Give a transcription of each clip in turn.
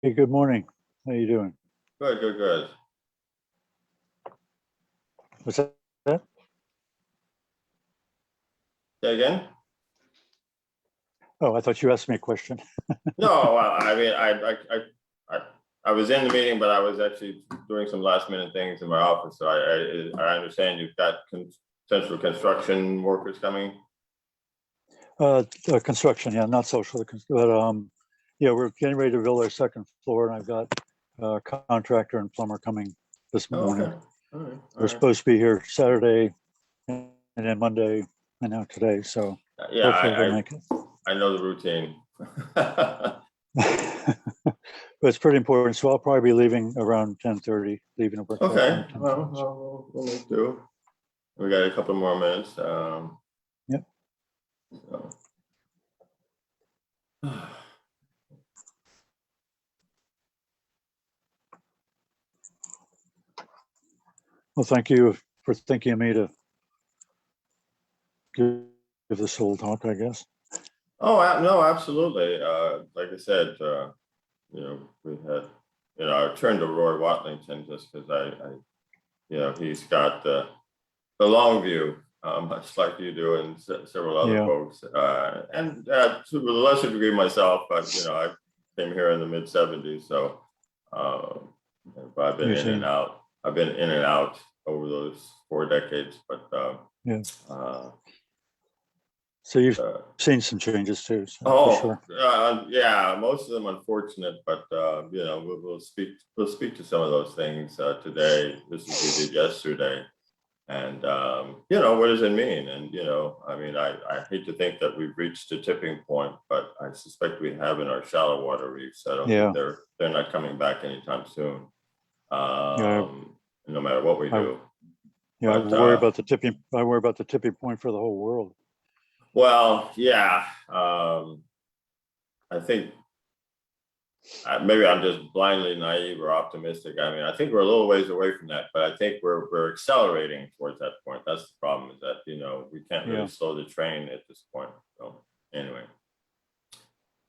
Hey, good morning. How you doing? Good, good, good. What's that? Say again? Oh, I thought you asked me a question. No, well, I mean, I, I was in the meeting, but I was actually doing some last minute things in my office. So I understand you've got potential construction workers coming. Construction, yeah, not social, but yeah, we're getting ready to build our second floor, and I've got a contractor and plumber coming this Oh, morning. okay. All right. All They're right. supposed to be here Saturday and then Monday, and now today. So Yeah, hopefully they'll make it. I know the routine. But it's pretty important. So I'll probably be leaving around 10:30, leaving work. Okay. Well, we'll make do. We got a couple more minutes. Yep. So. Well, thank you for thinking of me to give this a little talk, I guess. Oh, no, absolutely. Like I said, we had, I turned to Roy Watlington just because he's got the long view, much like you do and several other Yeah. folks. And to a lesser degree myself, but, I came here in the mid 70s. So I've been in and out. I've been in and out over those 4 decades, but yeah. So you've seen some changes too. So for sure. Yeah, most of them unfortunate, but we'll speak to some of those things today. This is we did yesterday, and what does it mean? And I mean, I hate to think that we've reached a tipping point, but I suspect we have in our shallow water reefs. I don't think they're not coming back anytime soon. No matter what we do. Yeah, but, I worry about the tipping. I worry about the tipping point for the whole world. Well, yeah, I think maybe I'm just blindly naive or optimistic. I mean, I think we're a little ways away from that, but I think we're accelerating towards that point. That's the problem, is that we can't really slow the train at this point. So anyway,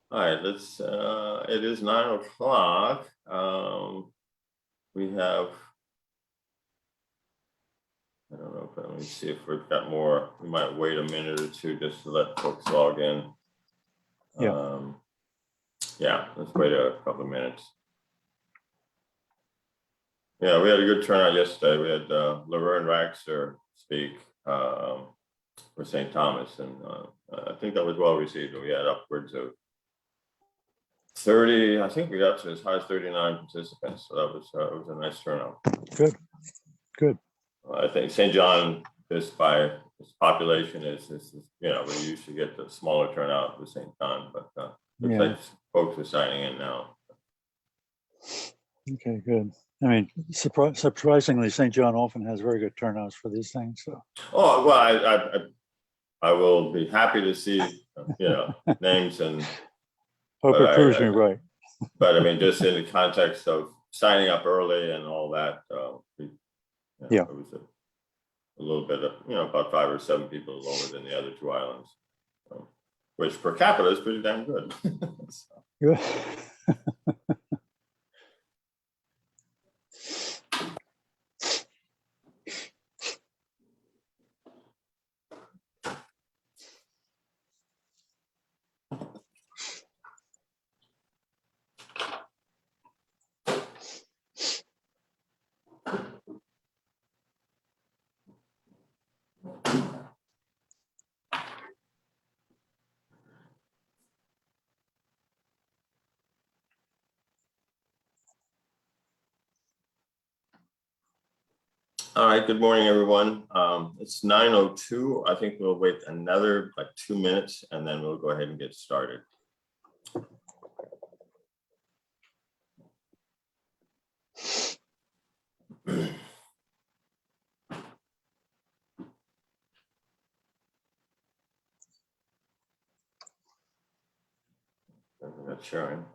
all right, let's. It is 9:00. We have. I don't know, but let me see if we've got more. We might wait a minute or two just to let folks log in. Yeah, let's wait a couple of minutes. Yeah, we had a good turnout yesterday. We had Laverne Raxter speak for St. Thomas, and I think that was well received. We had upwards of 30. I think we got to as high as 39 participants. So that was a nice turnout. Good, good. I think St. John, just by its population, is we usually get the smaller turnout with St. John, but looks like folks are signing in now. Okay, good. I mean, surprisingly, St. John often has very good turnouts for these things. So. Oh well, I will be happy to see names and. Hope it proves me right. But I mean, just in the context of signing up early and all that, it was a little bit of about 5 or 7 people lower than the other 2 islands, which per capita is pretty damn good. Good. All right, good morning, everyone. It's 9:02. I think we'll wait another 2 minutes and then we'll go ahead and get started. Not showing.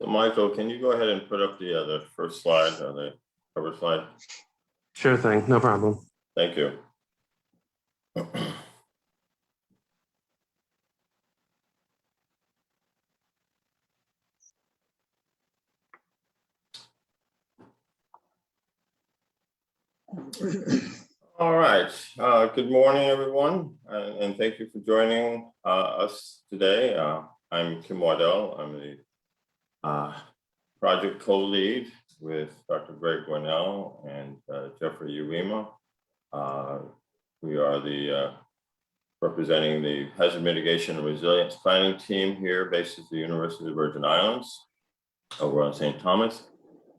So Michael, can you go ahead and put up the first slide, or the cover slide? Sure thing, no problem. Thank you. All right. Good morning, everyone, and thank you for joining us today. I'm Kim Waddell. I'm the project co-lead with Dr. Greg Gornell and Jeffrey Uema. We are representing the Hazard Mitigation and Resilience Planning team here based at the University of the Virgin Islands over on St. Thomas.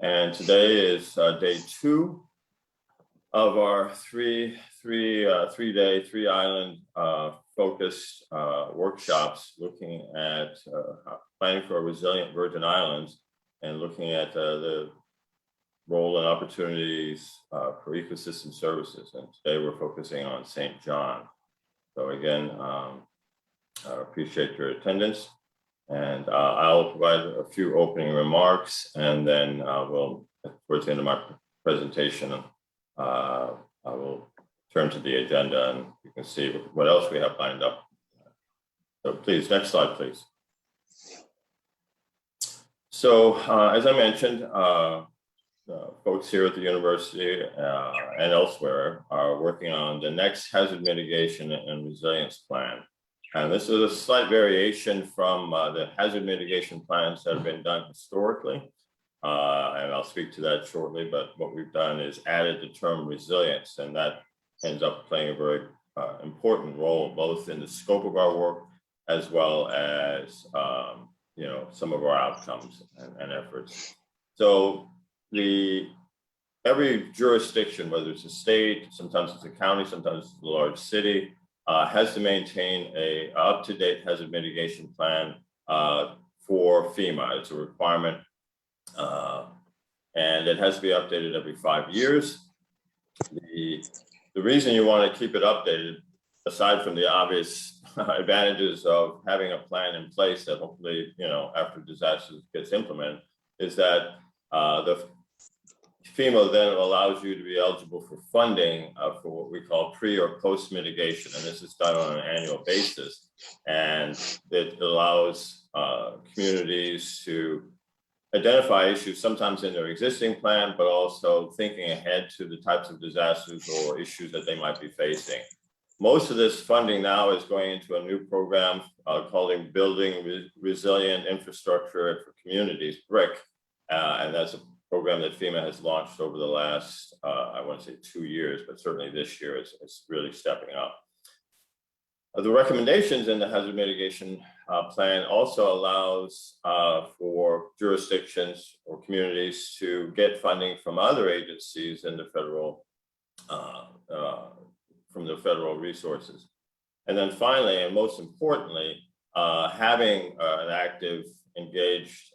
And today is day 2 of our three island focused workshops looking at planning for a resilient Virgin Islands and looking at the role and opportunities for ecosystem services. And today we're focusing on St. John. So again, I appreciate your attendance, and I'll provide a few opening remarks, and then we'll, towards the end of my presentation, I will turn to the agenda and you can see what else we have lined up. So please, next slide, please. So as I mentioned, folks here at the university and elsewhere are working on the next hazard mitigation and resilience plan. And this is a slight variation from the hazard mitigation plans that have been done historically. And I'll speak to that shortly, but what we've done is added the term resilience, and that ends up playing a very important role, both in the scope of our work, as well as you know, some of our outcomes and efforts. So every jurisdiction, whether it's a state, sometimes it's a county, sometimes it's a large city, has to maintain a up-to-date hazard mitigation plan for FEMA. It's a requirement, and it has to be updated every 5 years. The reason you want to keep it updated, aside from the obvious advantages of having a plan in place that hopefully, you know, after disasters gets implemented, is that the FEMA then allows you to be eligible for funding for what we call pre or post mitigation. And this is done on an annual basis. And it allows communities to identify issues sometimes in their existing plan, but also thinking ahead to the types of disasters or issues that they might be facing. Most of this funding now is going into a new program called Building Resilient Infrastructure for Communities, BRIC. And that's a program that FEMA has launched over the last, I want to say 2 years, but certainly this year it's really stepping up. The recommendations in the hazard mitigation plan also allows for jurisdictions or communities to get funding from other agencies in the federal, from the federal resources. And then finally, and most importantly, having an active, engaged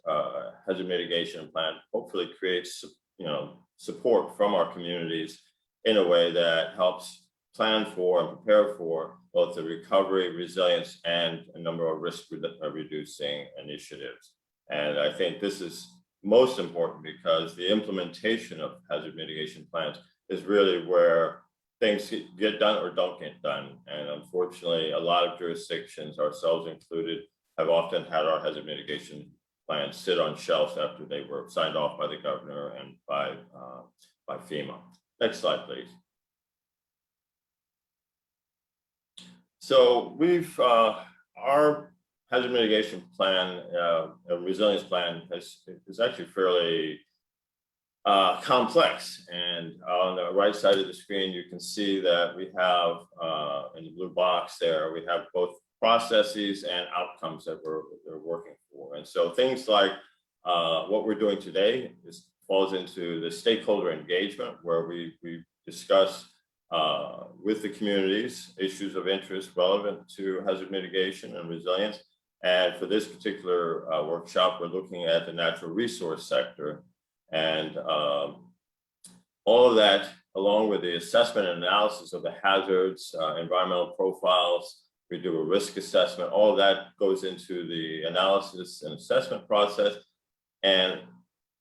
hazard mitigation plan hopefully creates, you know, support from our communities in a way that helps plan for and prepare for both the recovery, resilience, and a number of risk reducing initiatives. And I think this is most important because the implementation of hazard mitigation plans is really where things get done or don't get done. And unfortunately, a lot of jurisdictions, ourselves included, have often had our hazard mitigation plans sit on shelves after they were signed off by the governor and by FEMA. Next slide, please. So we've, our hazard mitigation plan, resilience plan is actually fairly complex. And on the right side of the screen, you can see that we have, in the blue box there, we have both processes and outcomes that we're working for. And so things like what we're doing today falls into the stakeholder engagement, where we discuss with the communities issues of interest relevant to hazard mitigation and resilience. And for this particular workshop, we're looking at the natural resource sector. And all of that, along with the assessment and analysis of the hazards, environmental profiles, we do a risk assessment, all of that goes into the analysis and assessment process. And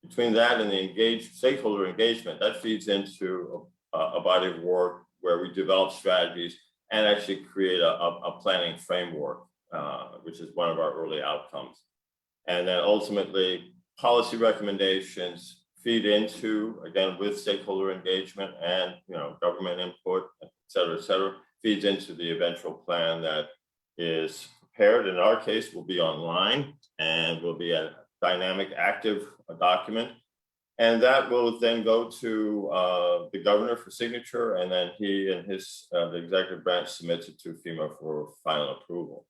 between that and the stakeholder engagement, that feeds into a body of work where we develop strategies and actually create a planning framework, which is one of our early outcomes. And then ultimately, policy recommendations feed into, again, with stakeholder engagement and government input, et cetera, feeds into the eventual plan that is prepared. In our case, will be online and will be a dynamic, active document. And that will then go to the governor for signature, and then he and the executive branch submits it to FEMA for final approval.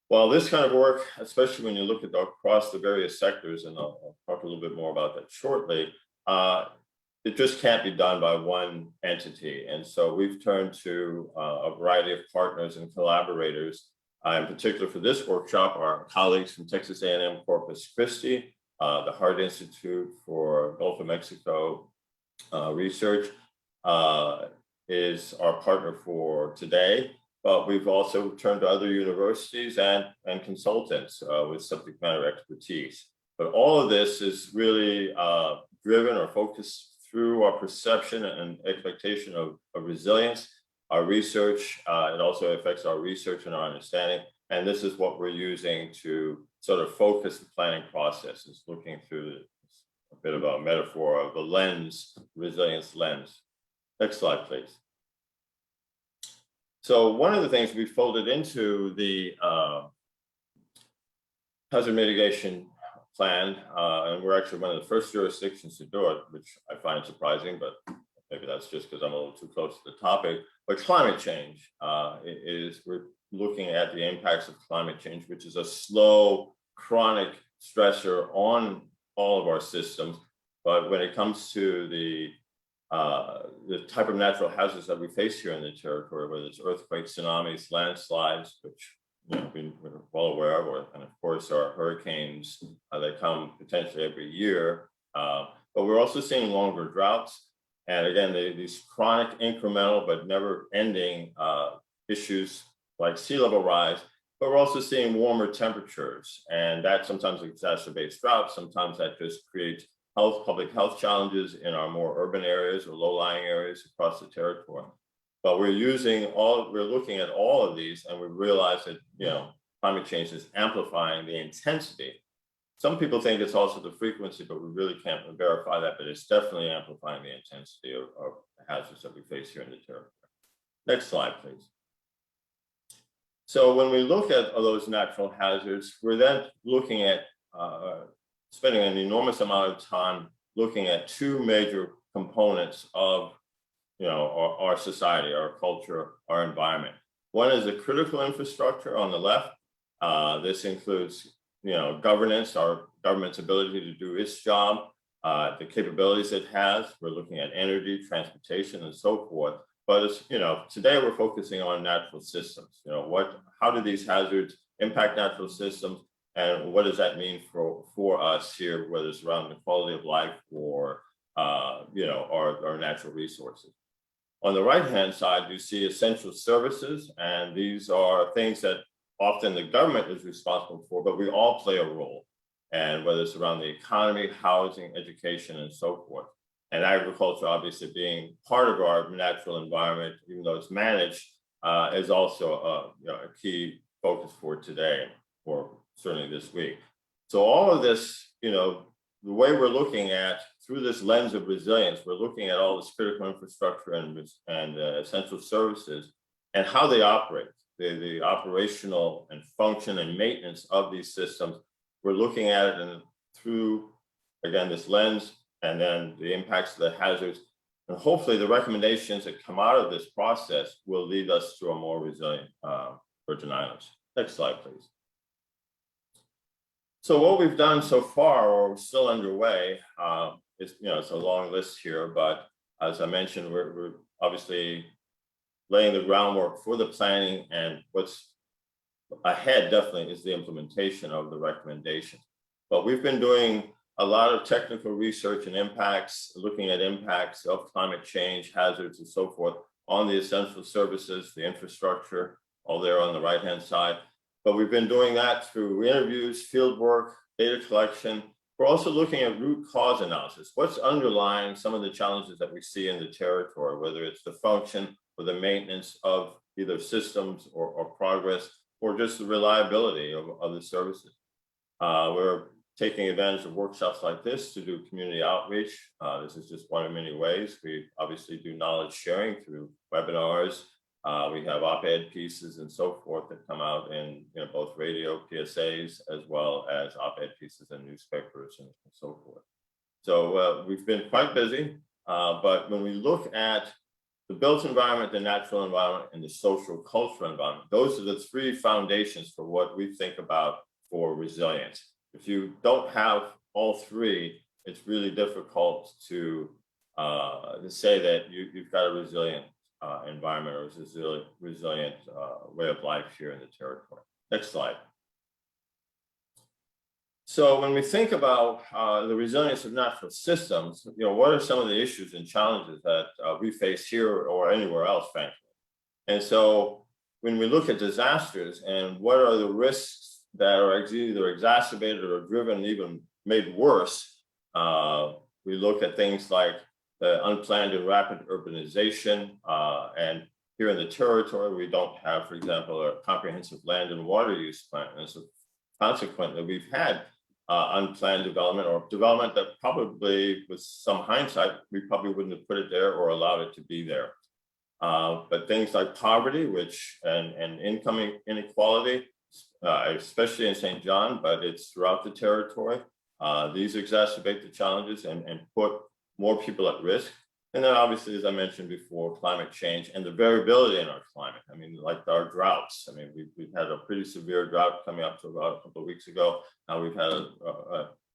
Well, this kind of work, especially when you look at across the various sectors, and I'll talk a little bit more about that shortly, it just can't be done by one entity. And so we've turned to a variety of partners and collaborators. In particular for this workshop, our colleagues from Texas A&M Corpus Christi, the Hart Institute for Gulf of Mexico Research is our partner for today. But we've also turned to other universities and consultants with subject matter expertise. But all of this is really driven or focused through our perception and expectation of resilience, our research. It also affects our research and our understanding. And this is what we're using to sort of focus the planning process, is looking through a bit of a metaphor of the lens, resilience lens. Next slide, please. So one of the things we folded into the hazard mitigation plan, and we're actually one of the first jurisdictions to do it, which I find surprising, but maybe that's just because I'm a little too close to the topic. But climate change we're looking at the impacts of climate change, which is a slow, chronic stressor on all of our systems. But when it comes to the type of natural hazards that we face here in the territory, whether it's earthquakes, tsunamis, landslides, which we're well aware of, and of course our hurricanes that come potentially every year. But we're also seeing longer droughts. And again, these chronic, incremental, but never-ending issues like sea level rise. But we're also seeing warmer temperatures, and that sometimes exacerbates droughts. Sometimes that just creates public health challenges in our more urban areas or low-lying areas across the territory. But we're looking at all of these, and we realize that climate change is amplifying the intensity. Some people think it's also the frequency, but we really can't verify that. But it's definitely amplifying the intensity of the hazards that we face here in the territory. Next slide, please. So when we look at those natural hazards, we're then looking at spending an enormous amount of time looking at two major components of our society, our culture, our environment. One is the critical infrastructure on the left. This includes governance, our government's ability to do its job, the capabilities it has. We're looking at energy, transportation, and so forth. But it's, today we're focusing on natural systems. How do these hazards impact natural systems? And what does that mean for us here, whether it's around the quality of life or our natural resources? On the right-hand side, you see essential services, and these are things that often the government is responsible for, but we all play a role. And whether it's around the economy, housing, education, and so forth. And agriculture, obviously, being part of our natural environment, even though it's managed, is also a key focus for today, or certainly this week. So all of this, the way we're looking at, through this lens of resilience, we're looking at all this critical infrastructure and essential services and how they operate, the operational and function and maintenance of these systems. We're looking at it through, again, this lens, and then the impacts of the hazards. And hopefully the recommendations that come out of this process will lead us to a more resilient Virgin Islands. Next slide, please. So what we've done so far, or still underway, it's a long list here, but as I mentioned, we're obviously laying the groundwork for the planning, and what's ahead definitely is the implementation of the recommendations. But we've been doing a lot of technical research and impacts, looking at impacts of climate change, hazards, and so forth on the essential services, the infrastructure, all there on the right-hand side. But we've been doing that through interviews, field work, data collection, we're also looking at root cause analysis. What's underlying some of the challenges that we see in the territory, whether it's the function or the maintenance of either systems or progress, or just the reliability of the services. We're taking advantage of workshops like this to do community outreach. This is just one of many ways. We obviously do knowledge sharing through webinars. We have op-ed pieces and so forth that come out in both radio PSAs as well as op-ed pieces in newspapers and so forth. So we've been quite busy, but when we look at the built environment, the natural environment, and the social cultural environment, those are the three foundations for what we think about for resilience. If you don't have all three, it's really difficult to say that you've got a resilient environment or a resilient way of life here in the territory. Next slide. So when we think about the resilience of natural systems, what are some of the issues and challenges that we face here or anywhere else, frankly? And so when we look at disasters and what are the risks that are either exacerbated or driven, even made worse, we look at things like the unplanned and rapid urbanization. And here in the territory, we don't have, for example, a comprehensive land and water use plan. And so consequently, we've had unplanned development or development that probably, with some hindsight, we probably wouldn't have put it there or allowed it to be there. But things like poverty, and income inequality, especially in St. John, but it's throughout the territory. These exacerbate the challenges and put more people at risk. And then obviously, as I mentioned before, climate change and the variability in our climate. I mean, like our droughts. I mean, we've had a pretty severe drought coming up to about a couple of weeks ago. Now we've had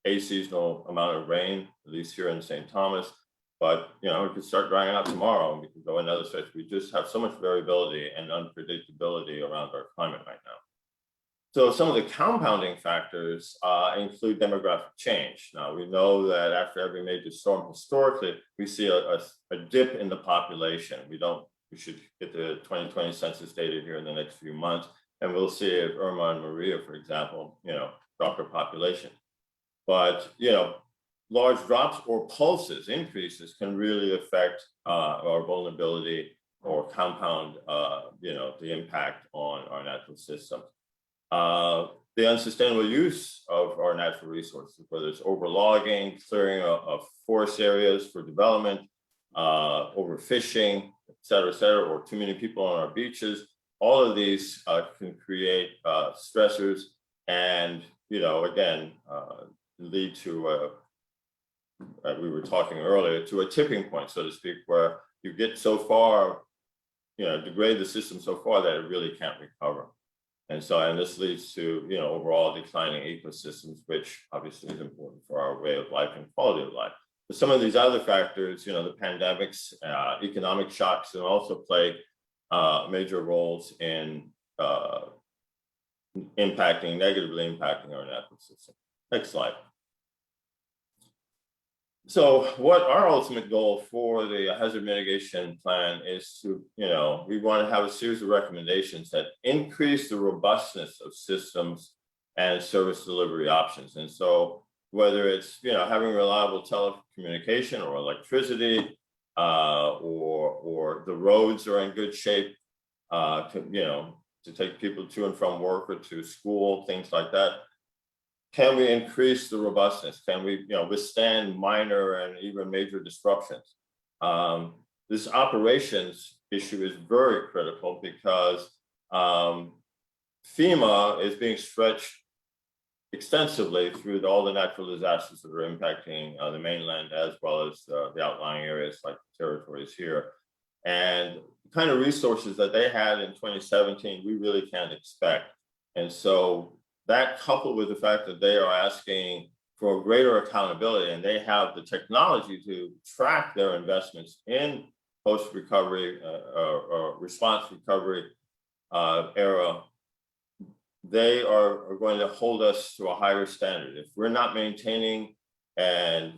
a seasonal amount of rain, at least here in St. Thomas. But, it could start drying out tomorrow and we could go another stretch. We just have so much variability and unpredictability around our climate right now. So some of the compounding factors include demographic change. Now, we know that after every major storm, historically, we see a dip in the population. We should get the 2020 census data here in the next few months, and we'll see if Irma and Maria, for example, drop their population. But, large drops or pulses, increases can really affect our vulnerability or compound, the impact on our natural systems. The unsustainable use of our natural resources, whether it's overlogging, clearing of forest areas for development, overfishing, et cetera, or too many people on our beaches, all of these can create stressors and, again, lead to, we were talking earlier, to a tipping point, so to speak, where you get so far, degrade the system so far that it really can't recover. And this leads to, overall declining ecosystems, which obviously is important for our way of life and quality of life. But some of these other factors, the pandemics, economic shocks, can also play major roles in negatively impacting our natural system. Next slide. So what our ultimate goal for the hazard mitigation plan is to, we want to have a series of recommendations that increase the robustness of systems and service delivery options. And so whether it's, having reliable telecommunication or electricity, or the roads are in good shape, to take people to and from work or to school, things like that. Can we increase the robustness? Can we, withstand minor and even major disruptions? This operations issue is very critical because FEMA is being stretched extensely through all the natural disasters that are impacting the mainland as well as the outlying areas like the territories here. And the kind of resources that they had in 2017, we really can't expect. And so that, coupled with the fact that they are asking for greater accountability and they have the technology to track their investments in post-recovery or response recovery era, they are going to hold us to a higher standard. If we're not maintaining and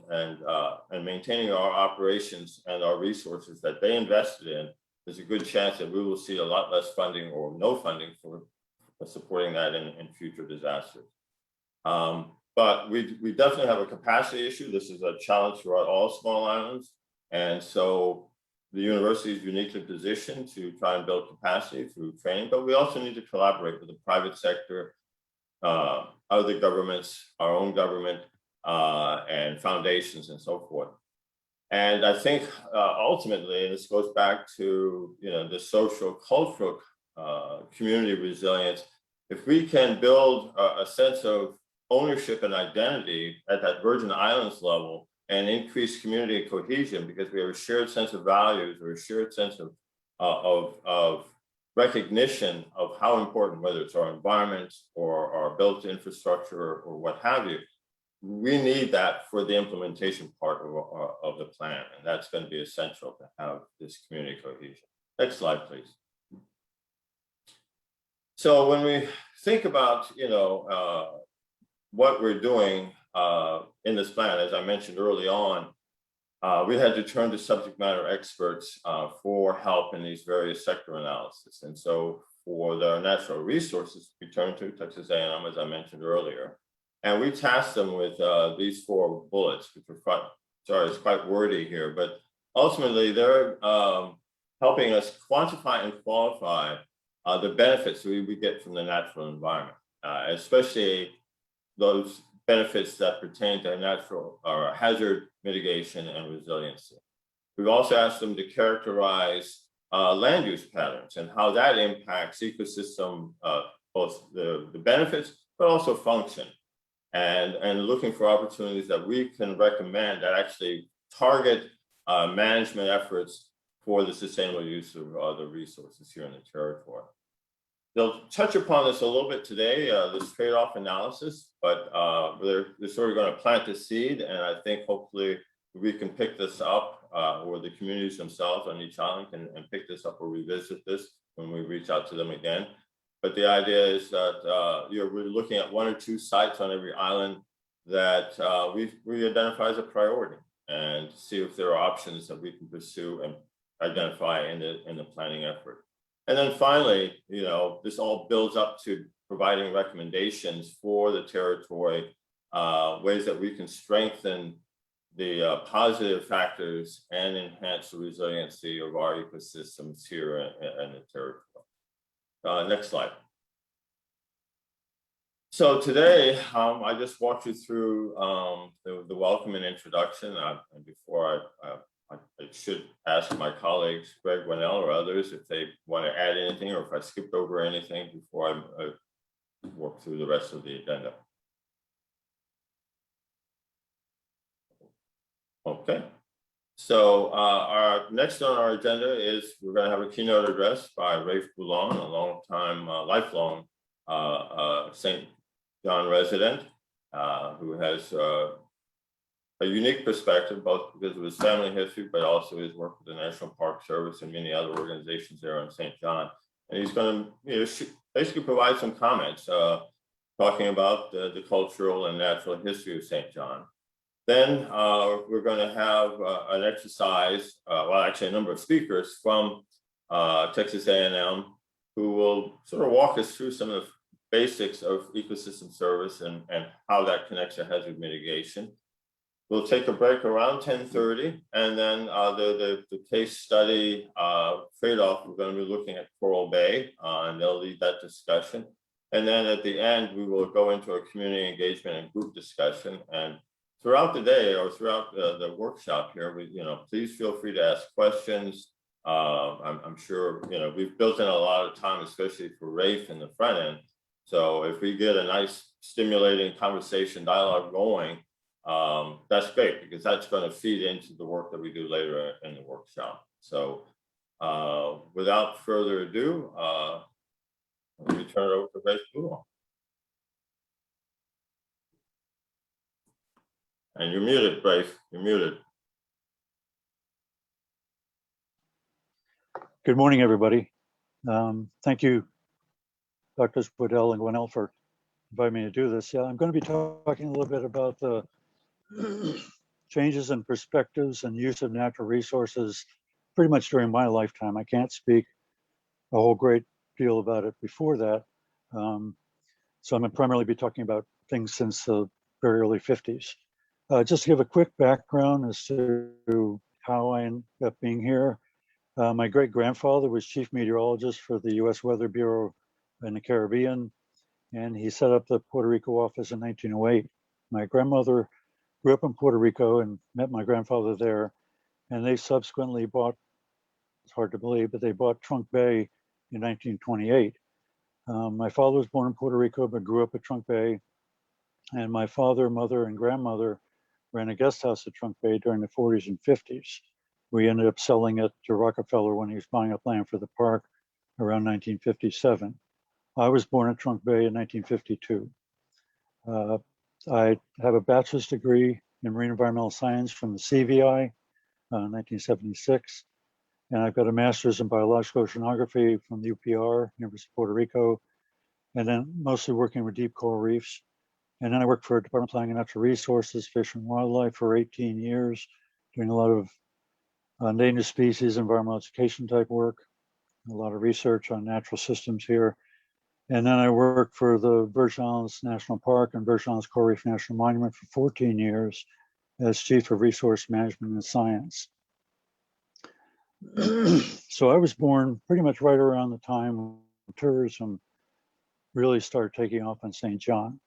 maintaining our operations and our resources that they invested in, there's a good chance that we will see a lot less funding or no funding for supporting that in future disasters. but we definitely have a capacity issue. This is a challenge throughout all small islands. And so the university is uniquely positioned to try and build capacity through training, but we also need to collaborate with the private sector, other governments, our own government, and foundations and so forth. And I think ultimately, and this goes back to the social, cultural community resilience, if we can build a sense of ownership and identity at that Virgin Islands level and increase community cohesion because we have a shared sense of values or a shared sense of recognition of how important, whether it's our environment or our built infrastructure or what have you, we need that for the implementation part of the plan. And that's going to be essential to have this community cohesion. Next slide, please. So when we think about, what we're doing in this plan, as I mentioned early on, we had to turn to subject matter experts for help in these various sector analysis. And so for the natural resources, we turned to Texas A&M, as I mentioned earlier, and we tasked them with these 4 bullets, which are it's quite wordy here, but ultimately they're helping us quantify and qualify the benefits we get from the natural environment, especially those benefits that pertain to natural or hazard mitigation and resiliency. We've also asked them to characterize land use patterns and how that impacts ecosystem, both the benefits, but also function, and looking for opportunities that we can recommend that actually target management efforts for the sustainable use of the resources here in the territory. They'll touch upon this a little bit today, this trade-off analysis, but they're sort of going to plant the seed, and I think hopefully we can pick this up, or the communities themselves on each island can pick this up or revisit this when we reach out to them again. But the idea is that we're looking at 1 or 2 sites on every island that we identify as a priority, and see if there are options that we can pursue and identify in the planning effort. And then finally, this all builds up to providing recommendations for the territory, ways that we can strengthen the positive factors and enhance the resiliency of our ecosystems here in the territory. Next slide. So today, I just walked you through the welcome and introduction. And before I should ask my colleagues, Greg Winnell or others, if they want to add anything or if I skipped over anything before I work through the rest of the agenda. Okay, so our next on our agenda is we're going to have a keynote address by Rafe Boulon, a long-time, lifelong St. John resident who has a unique perspective, both because of his family history, but also his work with the National Park Service and many other organizations there in St. John. And he's going to basically provide some comments talking about the cultural and natural history of St. John. Then we're going to have an exercise, well, actually a number of speakers from Texas A&M who will sort of walk us through some of the basics of ecosystem service and how that connects to hazard mitigation. We'll take a break around 10:30, and then the case study trade-off, we're going to be looking at Coral Bay, and they'll lead that discussion. And then at the end, we will go into a community engagement and group discussion. And throughout the day or throughout the workshop here, please feel free to ask questions. I'm sure, we've built in a lot of time, especially for Rafe in the front end. So if we get a nice stimulating conversation dialogue going, that's great, because that's going to feed into the work that we do later in the workshop. So without further ado, let me turn it over to Rafe Boulon. And you're muted, Rafe. You're muted. Good morning, everybody. Thank you, Drs. Waddell and Gwinnell, for inviting me to do this. Yeah, I'm going to be talking a little bit about the changes in perspectives and use of natural resources pretty much during my lifetime. I can't speak a whole great deal about it before that. So I'm going to primarily be talking about things since the very early 50s. Just to give a quick background as to how I ended up being here. My great-grandfather was chief meteorologist for the US Weather Bureau in the Caribbean, and he set up the Puerto Rico office in 1908. My grandmother grew up in Puerto Rico and met my grandfather there, and they subsequently bought, it's hard to believe, but they bought Trunk Bay in 1928. My father was born in Puerto Rico, but grew up at Trunk Bay, and my father, mother, and grandmother ran a guest house at Trunk Bay during the 40s and 50s. We ended up selling it to Rockefeller when he was buying up land for the park around 1957. I was born at Trunk Bay in 1952. I have a bachelor's degree in marine environmental science from the CVI, 1976. And I've got a master's in biological oceanography from the UPR, University of Puerto Rico, and then mostly working with deep coral reefs. And then I worked for Department of Planning and Natural Resources, Fish and Wildlife for 18 years, doing a lot of endangered species, environmental education type work, a lot of research on natural systems here. And then I worked for the Virgin Islands National Park and Virgin Islands Coral Reef National Monument for 14 years as Chief of Resource Management and Science. So I was born pretty much right around the time when tourism really started taking off in St. John.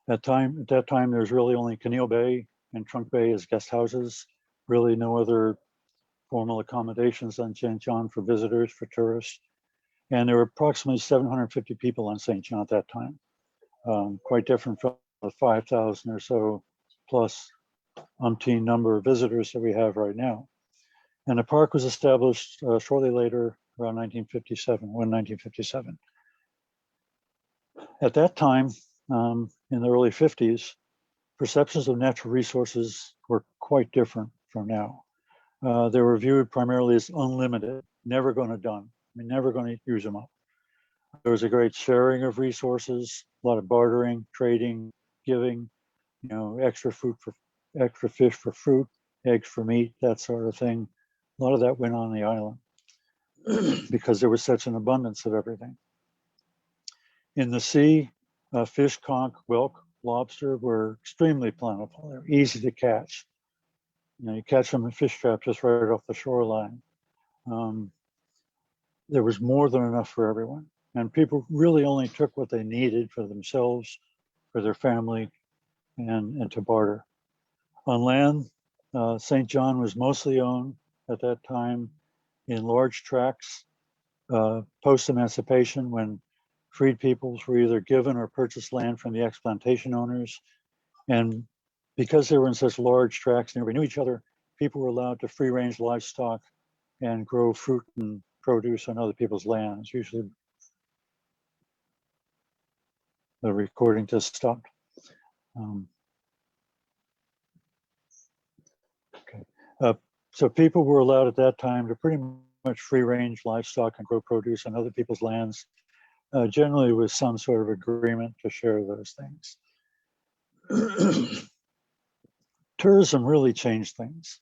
At that time, there's really only Canoe Bay and Trunk Bay as guest houses, really no other formal accommodations on St. John for visitors, for tourists. And there were approximately 750 people on St. John at that time, quite different from the 5,000 or so plus umpteen number of visitors that we have right now. And the park was established shortly later, around 1957. At that time, in the early 50s, perceptions of natural resources were quite different from now. They were viewed primarily as unlimited, never going to done. I mean, never going to use them up. There was a great sharing of resources, a lot of bartering, trading, giving, extra fish for fruit, eggs for meat, that sort of thing. A lot of that went on the island because there was such an abundance of everything. In the sea, fish, conch, whelk, lobster were extremely plentiful. They're easy to catch. You catch them in fish traps just right off the shoreline. There was more than enough for everyone. And people really only took what they needed for themselves, for their family, and to barter. On land, St. John was mostly owned at that time in large tracts, post-emancipation, when freed peoples were either given or purchased land from the ex-plantation owners. And because they were in such large tracts and everybody knew each other, people were allowed to free-range livestock and grow fruit and produce on other people's lands. Usually the recording just stopped. So people were allowed at that time to pretty much free-range livestock and grow produce on other people's lands, generally with some sort of agreement to share those things. Tourism really changed things.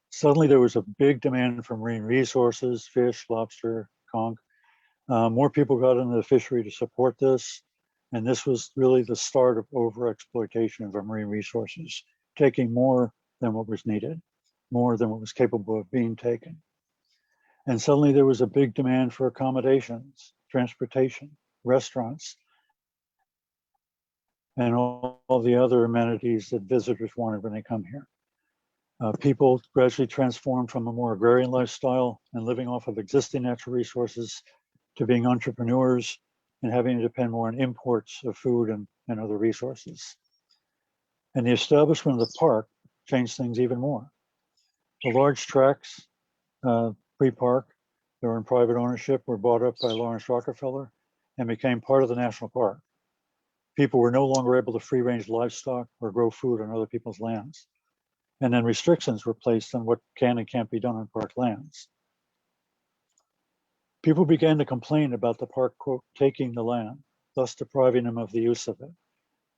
Suddenly there was a big demand for marine resources, fish, lobster, conch. More people got into the fishery to support this. And this was really the start of overexploitation of our marine resources, taking more than what was needed, more than what was capable of being taken. And suddenly there was a big demand for accommodations, transportation, restaurants, and all the other amenities that visitors wanted when they come here. People gradually transformed from a more agrarian lifestyle and living off of existing natural resources to being entrepreneurs and having to depend more on imports of food and other resources. And the establishment of the park changed things even more. The large tracts pre-park that were in private ownership were bought up by Lawrence Rockefeller and became part of the national park. People were no longer able to free-range livestock or grow food on other people's lands. And then restrictions were placed on what can and can't be done on park lands. People began to complain about the park, quote, taking the land, thus depriving them of the use of it.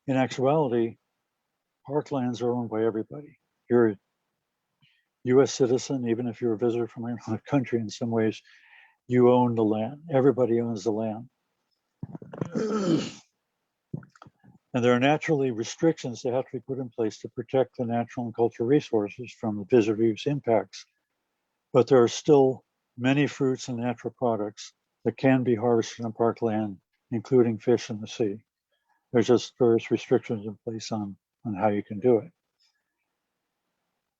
In actuality, park lands are owned by everybody. You're a US citizen, even if you're a visitor from another country, in some ways, you own the land. Everybody owns the land. And there are naturally restrictions that have to be put in place to protect the natural and cultural resources from the visitor use impacts. But there are still many fruits and natural products that can be harvested on park land, including fish in the sea. There's just various restrictions in place on how you can do it.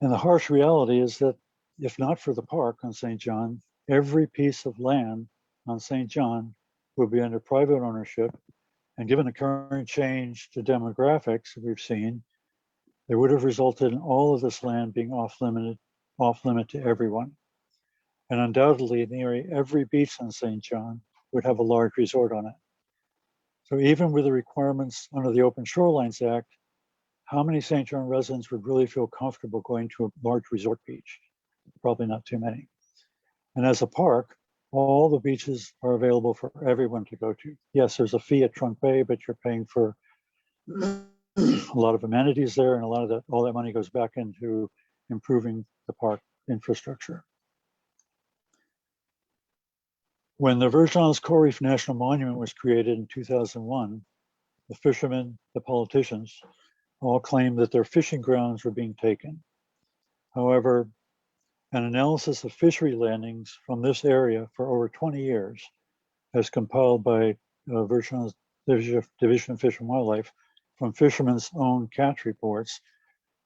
And the harsh reality is that if not for the park on St. John, every piece of land on St. John would be under private ownership. And given the current change to demographics that we've seen, it would have resulted in all of this land being off limit to everyone. And undoubtedly, nearly every beach on St. John would have a large resort on it. So even with the requirements under the Open Shorelines Act, how many St. John residents would really feel comfortable going to a large resort beach? Probably not too many. And as a park, all the beaches are available for everyone to go to. Yes, there's a fee at Trunk Bay, but you're paying for a lot of amenities there, and all that money goes back into improving the park infrastructure. When the Virgin Islands Coral Reef National Monument was created in 2001, the fishermen, the politicians, all claimed that their fishing grounds were being taken. However, an analysis of fishery landings from this area for over 20 years, as compiled by Virgin Islands Division of Fish and Wildlife from fishermen's own catch reports,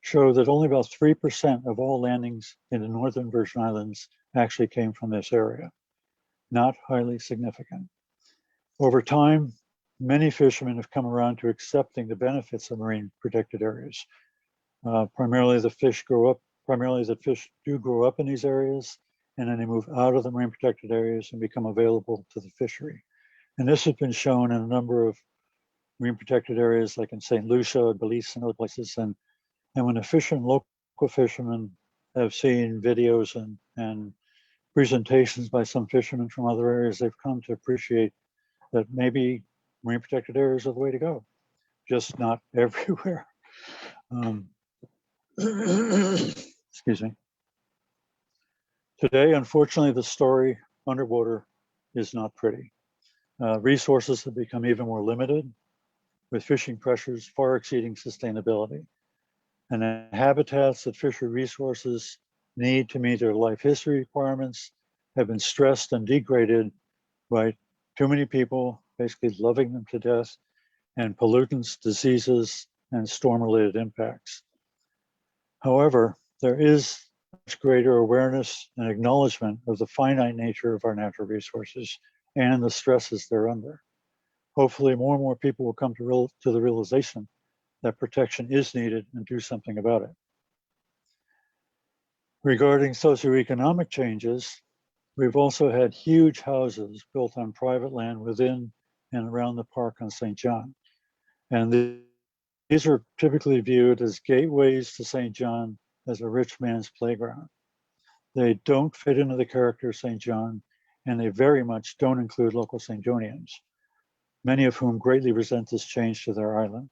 show that only about 3% of all landings in the northern Virgin Islands actually came from this area. Not highly significant. Over time, many fishermen have come around to accepting the benefits of marine protected areas. Primarily the fish do grow up in these areas, and then they move out of the marine protected areas and become available to the fishery. And this has been shown in a number of marine protected areas like in St. Lucia, Belize, and other places. And when the local fishermen have seen videos and presentations by some fishermen from other areas, they've come to appreciate that maybe marine protected areas are the way to go, just not everywhere. Excuse me. Today, unfortunately, the story underwater is not pretty. Resources have become even more limited, with fishing pressures far exceeding sustainability. And the habitats that fishery resources need to meet their life history requirements have been stressed and degraded by too many people, basically loving them to death, and pollutants, diseases, and storm-related impacts. However, there is much greater awareness and acknowledgement of the finite nature of our natural resources and the stresses they're under. Hopefully, more and more people will come to the realization that protection is needed and do something about it. Regarding socioeconomic changes, we've also had huge houses built on private land within and around the park on St. John. And these are typically viewed as gateways to St. John as a rich man's playground. They don't fit into the character of St. John, and they very much don't include local St. Johnians, many of whom greatly resent this change to their island.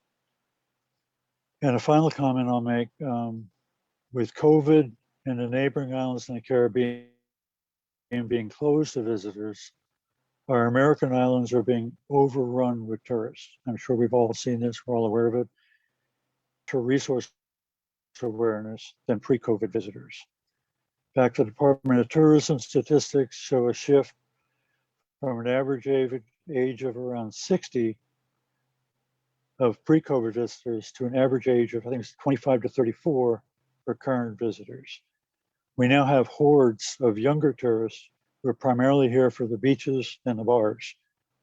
And a final comment I'll make, with COVID and the neighboring islands in the Caribbean being closed to visitors, our American islands are being overrun with tourists. I'm sure we've all seen this, we're all aware of it. For resource awareness than pre-COVID visitors. In fact, the Department of Tourism statistics show a shift from an average age of around 60 of pre-COVID visitors to an average age of, I think it's 25 to 34 for current visitors. We now have hordes of younger tourists who are primarily here for the beaches and the bars,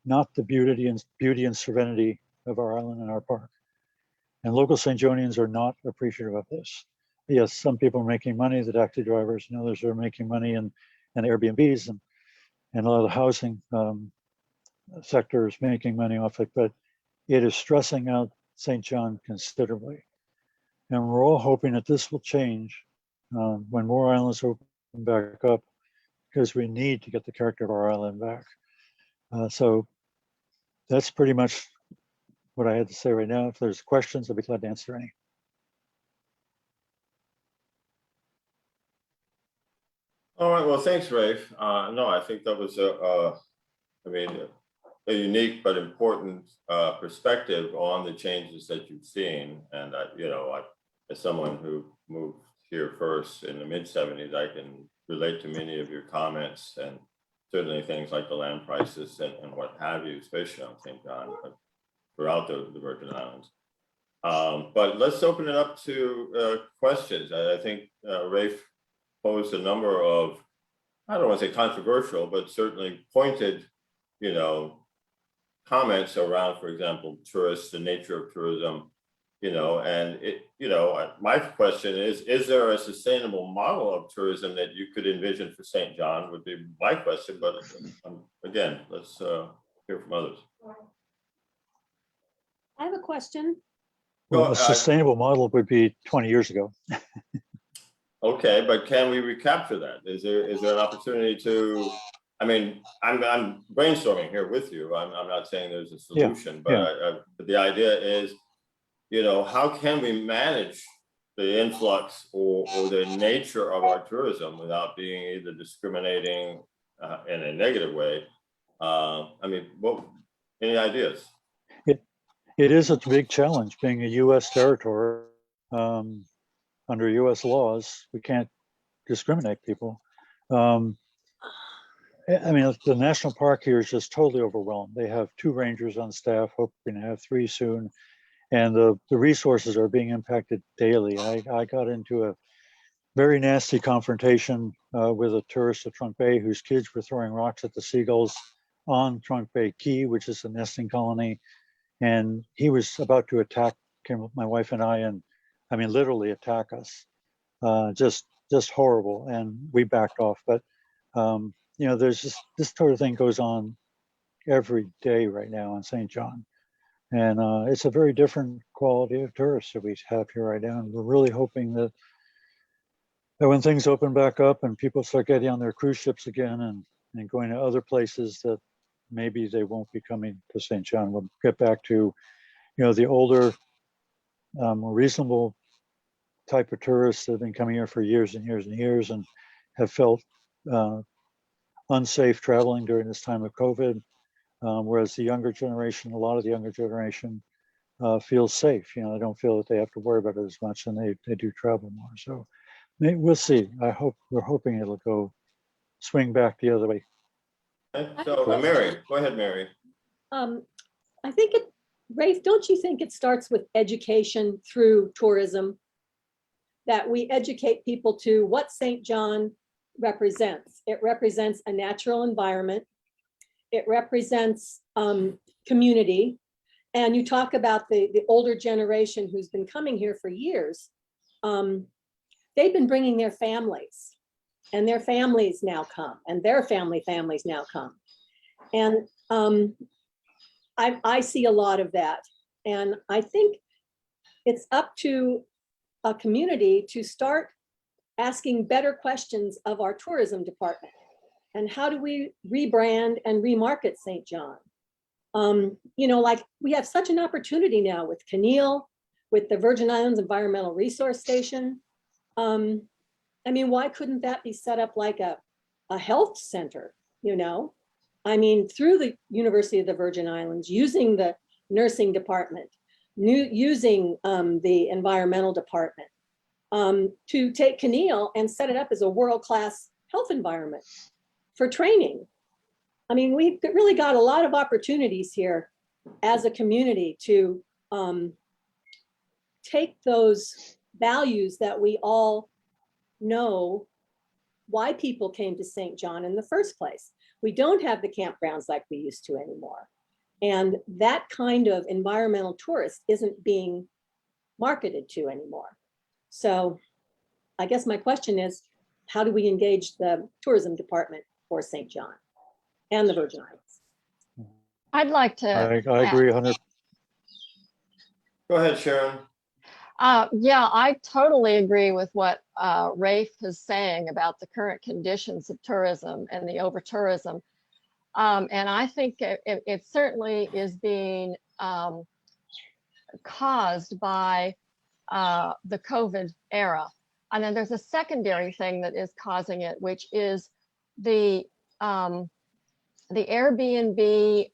not the beauty and serenity of our island and our park. And local St. Johnians are not appreciative of this. Yes, some people are making money, the taxi drivers, and others are making money in Airbnbs and a lot of the housing sector is making money off it, but it is stressing out St. John considerably. And we're all hoping that this will change when more islands open back up, because we need to get the character of our island back. So that's pretty much what I had to say right now. If there's questions, I'll be glad to answer any. All right, well, thanks, Rafe. No, I think that was I mean, a unique but important perspective on the changes that you've seen. And as someone who moved here first in the mid-70s, I can relate to many of your comments, and certainly things like the land prices and what have you, especially on St. John, but throughout the Virgin Islands. But let's open it up to questions. I think Rafe posed a number of, I don't want to say controversial, but certainly pointed, comments around, for example, tourists, the nature of tourism, and my question is there a sustainable model of tourism that you could envision for St. John would be my question, but again, let's hear from others. I have a question. Well, a sustainable model would be 20 years ago. Okay, but can we recapture that? Is there an opportunity to? I mean, I'm brainstorming here with you. I'm not saying there's a solution, but the idea is, how can we manage the influx or the nature of our tourism without being either discriminating in a negative way? Any ideas? It is a big challenge being a U.S. territory. Under U.S. laws, we can't discriminate people. The national park here is just totally overwhelmed. They have 2 rangers on staff, hoping to have 3 soon. And the resources are being impacted daily. I got into a very nasty confrontation with a tourist at Trunk Bay whose kids were throwing rocks at the seagulls on Trunk Bay Key, which is a nesting colony. And he was about to attack my wife and I, and literally attack us. Just horrible. And we backed off. But there's just this sort of thing goes on every day right now in St. John. And it's a very different quality of tourists that we have here right now. And we're really hoping that when things open back up and people start getting on their cruise ships again and going to other places, that maybe they won't be coming to St. John. We'll get back to, the older, more reasonable type of tourists that have been coming here for years and years and years and have felt unsafe traveling during this time of COVID. Whereas the younger generation, a lot of the younger generation feels safe. They don't feel that they have to worry about it as much, and they do travel more. So we'll see. We're hoping it'll go swing back the other way. So Mary, go ahead, Mary. I think Rafe, don't you think it starts with education through tourism? That we educate people to what St. John represents. It represents a natural environment. It represents community. And you talk about the older generation who's been coming here for years. They've been bringing their families, and their families now come, and their families now come. And I see a lot of that. And I think it's up to a community to start asking better questions of our tourism department. And how do we rebrand and remarket St. John? Like we have such an opportunity now with Keneal, with the Virgin Islands Environmental Resource Station. Why couldn't that be set up like a health center, through the University of the Virgin Islands, using the nursing department, using the environmental department, to take Keneal and set it up as a world-class health environment for training. We've really got a lot of opportunities here as a community to take those values that we all know why people came to St. John in the first place. We don't have the campgrounds like we used to anymore. And that kind of environmental tourist isn't being marketed to anymore. So I guess my question is, how do we engage the tourism department for St. John and the Virgin Islands? I'd like to. I agree 100%. Go ahead, Sharon. Yeah, I totally agree with what Rafe is saying about the current conditions of tourism and the over-tourism. And I think it certainly is being caused by the COVID era. And then there's a secondary thing that is causing it, which is the the Airbnb,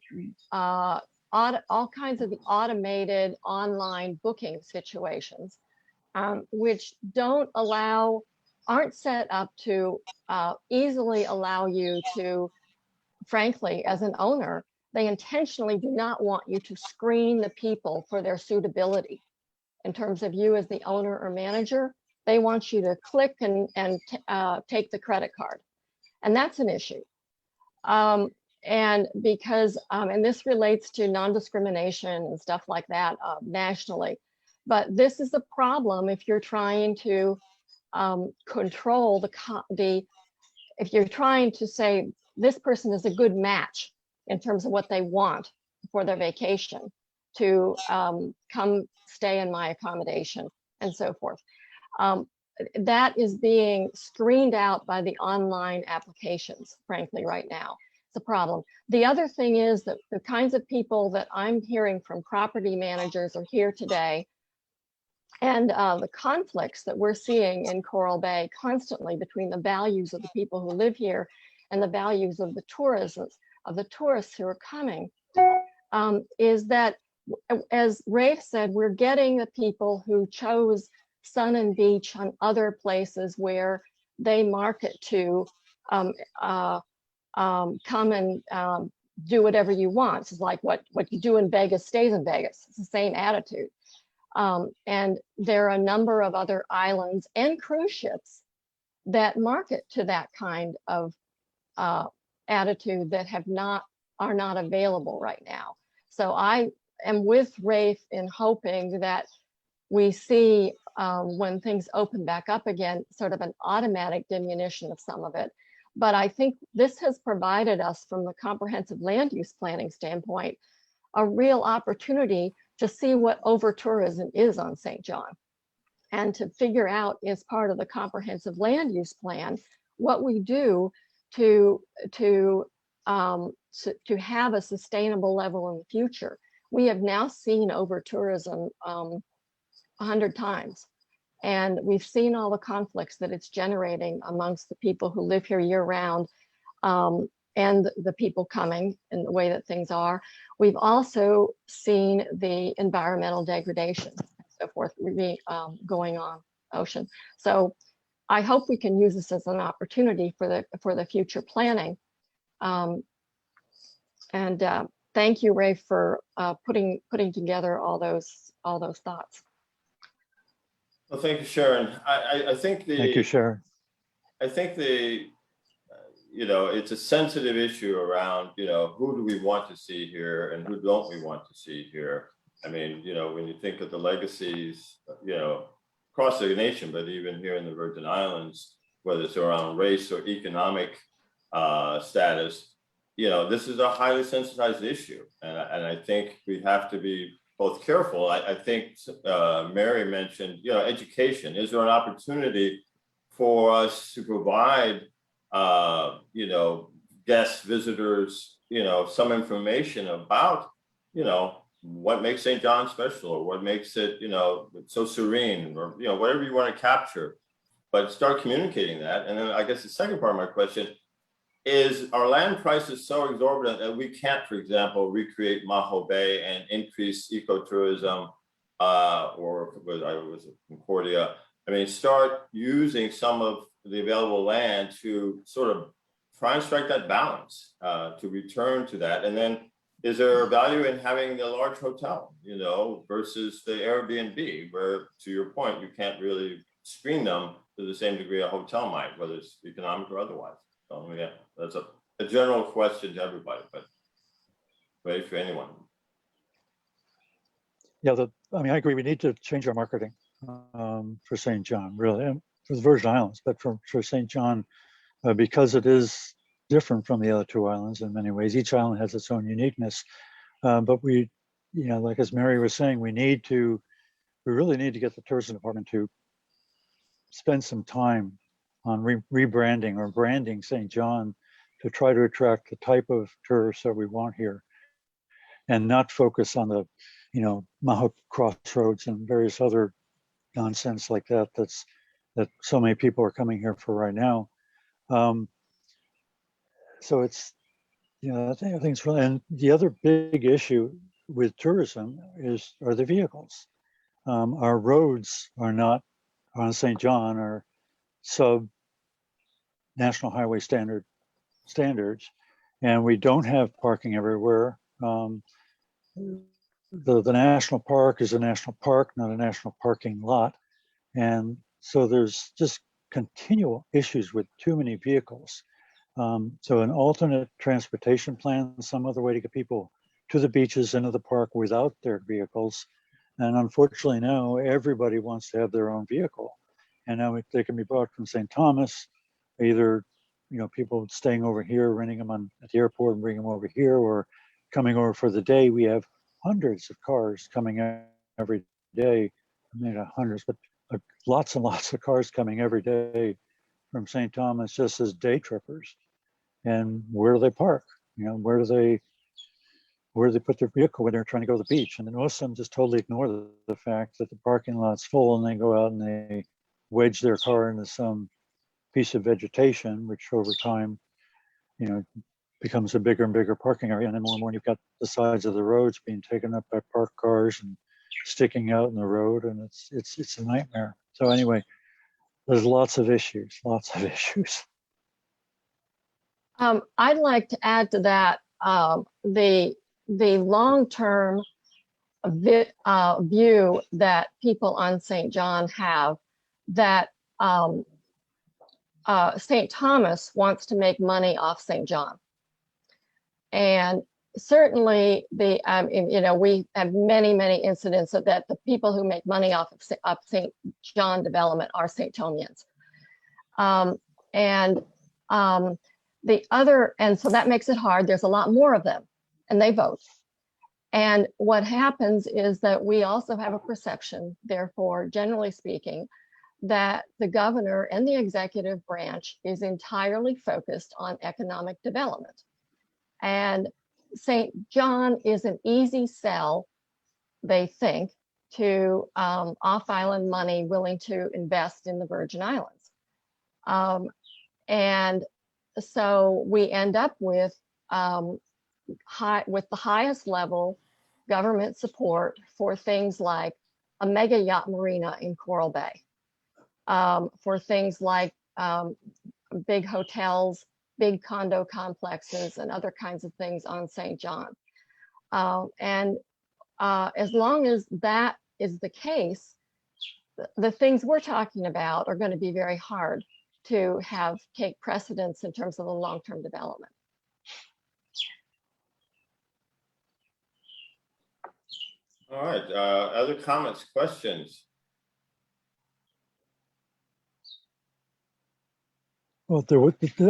all kinds of the automated online booking situations, which aren't set up to easily allow you to, frankly, as an owner, they intentionally do not want you to screen the people for their suitability. In terms of you as the owner or manager, they want you to click and take the credit card. And that's an issue. And because, and this relates to non-discrimination and stuff like that nationally. But this is a problem if you're trying to control if you're trying to say this person is a good match in terms of what they want for their vacation to come stay in my accommodation and so forth. That is being screened out by the online applications, frankly, right now. It's a problem. The other thing is that the kinds of people that I'm hearing from property managers are here today, and the conflicts that we're seeing in Coral Bay constantly between the values of the people who live here and the values of the tourists who are coming, is that, as Rafe said, we're getting the people who chose sun and beach on other places where they market to come and do whatever you want. It's like what you do in Vegas stays in Vegas. It's the same attitude. And there are a number of other islands and cruise ships that market to that kind of attitude that are not available right now. So I am with Rafe in hoping that we see when things open back up again, sort of an automatic diminution of some of it. But I think this has provided us, from the comprehensive land use planning standpoint, a real opportunity to see what over-tourism is on St. John, and to figure out, as part of the comprehensive land use plan, what we do to have a sustainable level in the future. We have now seen over-tourism 100 times. And we've seen all the conflicts that it's generating amongst the people who live here year round, and the people coming, and the way that things are. We've also seen the environmental degradation and so forth going on ocean. So I hope we can use this as an opportunity for the future planning. Thank you, Ray, for putting together all those thoughts. Well, thank you, Sharon. I think Thank you, Sharon. I think it's a sensitive issue around, who do we want to see here and who don't we want to see here? I mean, when you think of the legacies, across the nation, but even here in the Virgin Islands, whether it's around race or economic status, this is a highly sensitized issue. And I think we have to be both careful. I think Mary mentioned, education. Is there an opportunity for us to provide, guests, visitors, some information about, what makes St. John special, or what makes it, so serene, or, whatever you want to capture, but start communicating that. And then I guess the second part of my question is, our land prices so exorbitant that we can't, for example, recreate Maho Bay and increase ecotourism, or was it Concordia? I mean, start using some of the available land to sort of try and strike that balance, to return to that. And then, is there a value in having a large hotel, versus the Airbnb, where, to your point, you can't really screen them to the same degree a hotel might, whether it's economic or otherwise. So yeah, that's a general question to everybody, but ready for anyone. Yeah, I agree. We need to change our marketing for St. John, really, and for the Virgin Islands, but for St. John, because it is different from the other two islands in many ways. Each island has its own uniqueness, but we, like as Mary was saying, we really need to get the tourism department to spend some time on rebranding or branding St. John to try to attract the type of tourists that we want here, and not focus on the, Maho Crossroads and various other nonsense like that that so many people are coming here for right now. So Yeah, I think it's really, and the other big issue with tourism are the vehicles. Our roads are not on St. John are sub National Highway standards, and we don't have parking everywhere. The national park is a national park, not a national parking lot. And so there's just continual issues with too many vehicles. So an alternate transportation plan, some other way to get people to the beaches, into the park without their vehicles. And unfortunately now everybody wants to have their own vehicle. And now they can be brought from St. Thomas, either people staying over here, renting them at the airport and bringing them over here, or coming over for the day. We have hundreds of cars coming every day. I mean, not hundreds, but lots and lots of cars coming every day from St. Thomas just as day trippers. And where do they park? Where do they put their vehicle when they're trying to go to the beach? And then most of them just totally ignore the fact that the parking lot's full, and they go out and they wedge their car into some piece of vegetation, which over time, becomes a bigger and bigger parking area. And then more and more, you've got the sides of the roads being taken up by parked cars and sticking out in the road, and it's a nightmare. So anyway, there's lots of issues. I'd like to add to that the long-term view that people on St. John have, that St. Thomas wants to make money off St. John. And certainly we have many incidents of that. The people who make money off of St. John development are St. Thomians. And so that makes it hard. There's a lot more of them, and they vote. And what happens is that we also have a perception, therefore, generally speaking, that the governor and the executive branch is entirely focused on economic development. And St. John is an easy sell, they think, to off-island money willing to invest in the Virgin Islands. And so we end up with the highest level government support for things like a mega yacht marina in Coral Bay, for things like big hotels, big condo complexes, and other kinds of things on St. John. And as long as that is the case, the things we're talking about are going to be very hard to take precedence in terms of the long-term development. All right, other comments, questions? Well,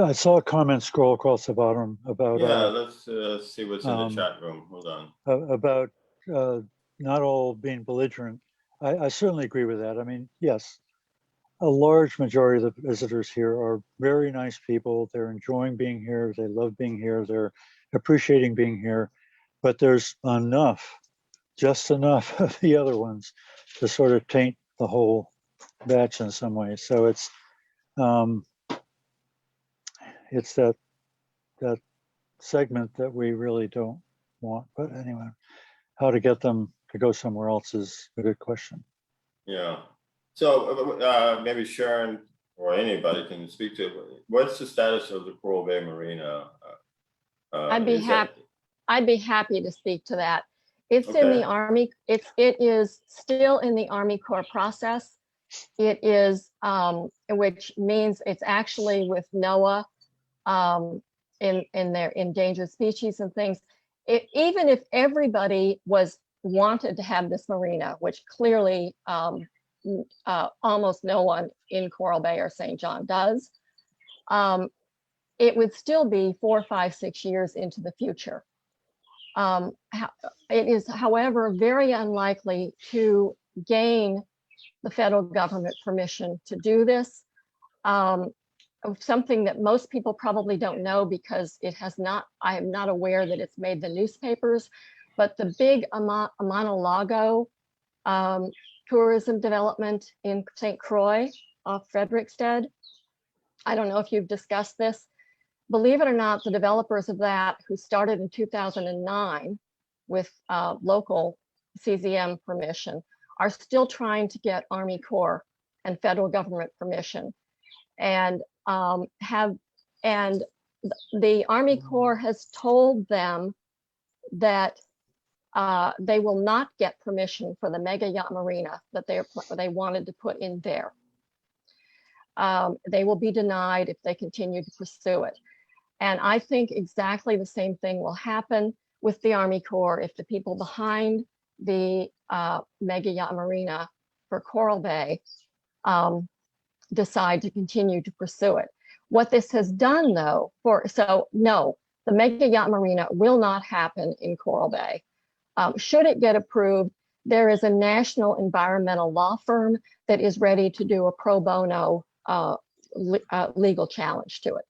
I saw a comment scroll across the bottom about Let's see what's in the chat room. Hold on. About not all being belligerent. I certainly agree with that. I mean, yes, a large majority of the visitors here are very nice people. They're enjoying being here. They love being here. They're appreciating being here. But there's just enough of the other ones to sort of taint the whole batch in some way. So it's that segment that we really don't want. But anyway, how to get them to go somewhere else is a good question. Yeah. So maybe Sharon or anybody can speak to it. What's the status of the Coral Bay Marina? I'd be happy to speak to that. It's Okay. in the Army. It is still in the Army Corps process. It is, which means it's actually with NOAA in their endangered species and things. Even if everybody wanted to have this marina, which clearly almost no one in Coral Bay or St. John does, it would still be 4, 5, 6 years into the future. It is, however, very unlikely to gain the federal government permission to do this. Something that most people probably don't know, because I am not aware that it's made the newspapers, but the big Amano Lago tourism development in St. Croix off Frederickstead, I don't know if you've discussed this. believe it or not, the developers of that, who started in 2009 with local CZM permission, are still trying to get Army Corps and federal government permission, and the Army Corps has told them that they will not get permission for the mega yacht marina that they wanted to put in there. They will be denied if they continue to pursue it. And I think exactly the same thing will happen with the Army Corps if the people behind the mega yacht marina for Coral Bay decide to continue to pursue it. What this has done though, no, the mega yacht marina will not happen in Coral Bay. Should it get approved, there is a national environmental law firm that is ready to do a pro bono legal challenge to it.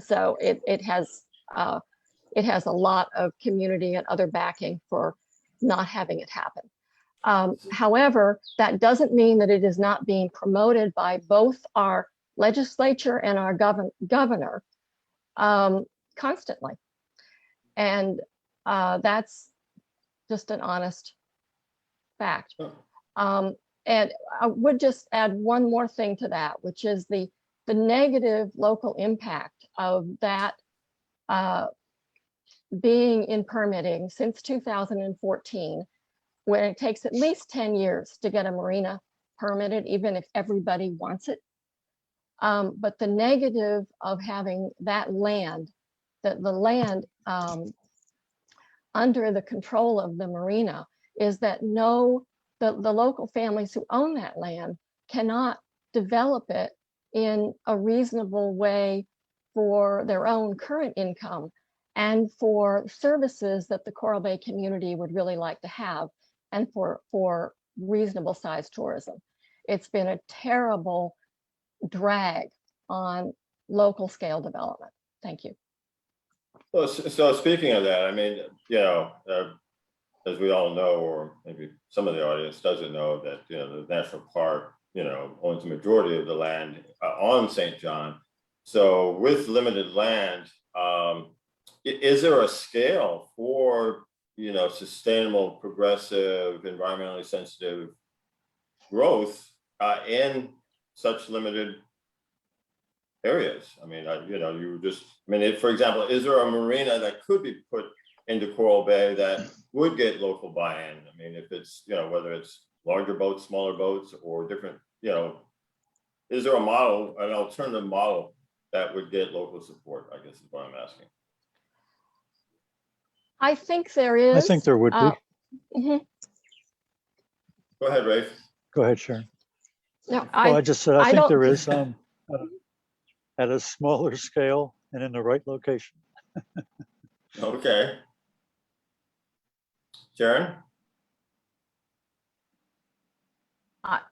So it has a lot of community and other backing for not having it happen. However, that doesn't mean that it is not being promoted by both our legislature and our governor constantly. And that's just an honest fact. And I would just add one more thing to that, which is the negative local impact of that being in permitting since 2014, when it takes at least 10 years to get a marina permitted, even if everybody wants it. But the negative of having that land, the land under the control of the marina, is that the local families who own that land cannot develop it in a reasonable way for their own current income and for services that the Coral Bay community would really like to have, and for reasonable sized tourism. It's been a terrible drag on local scale development. Thank you. Well, so speaking of that, I mean, you know, as we all know, or maybe some of the audience doesn't know, that, you know, the national park, you know, owns the majority of the land on St. John. So with limited land, is there a scale for, you know, sustainable, progressive, environmentally sensitive growth in such limited areas? I mean, you know, for example, is there a marina that could be put into Coral Bay that would get local buy-in? I mean, if it's, you know, whether it's larger boats, smaller boats, or different, you know, is there a model, an alternative model that would get local support, I guess is what I'm asking. I think there is. I think there would be. Mhm. Go ahead, Rafe. Go ahead, Sharon. No, I just said, I think don't- there is at a smaller scale and in the right location. Okay. Sharon?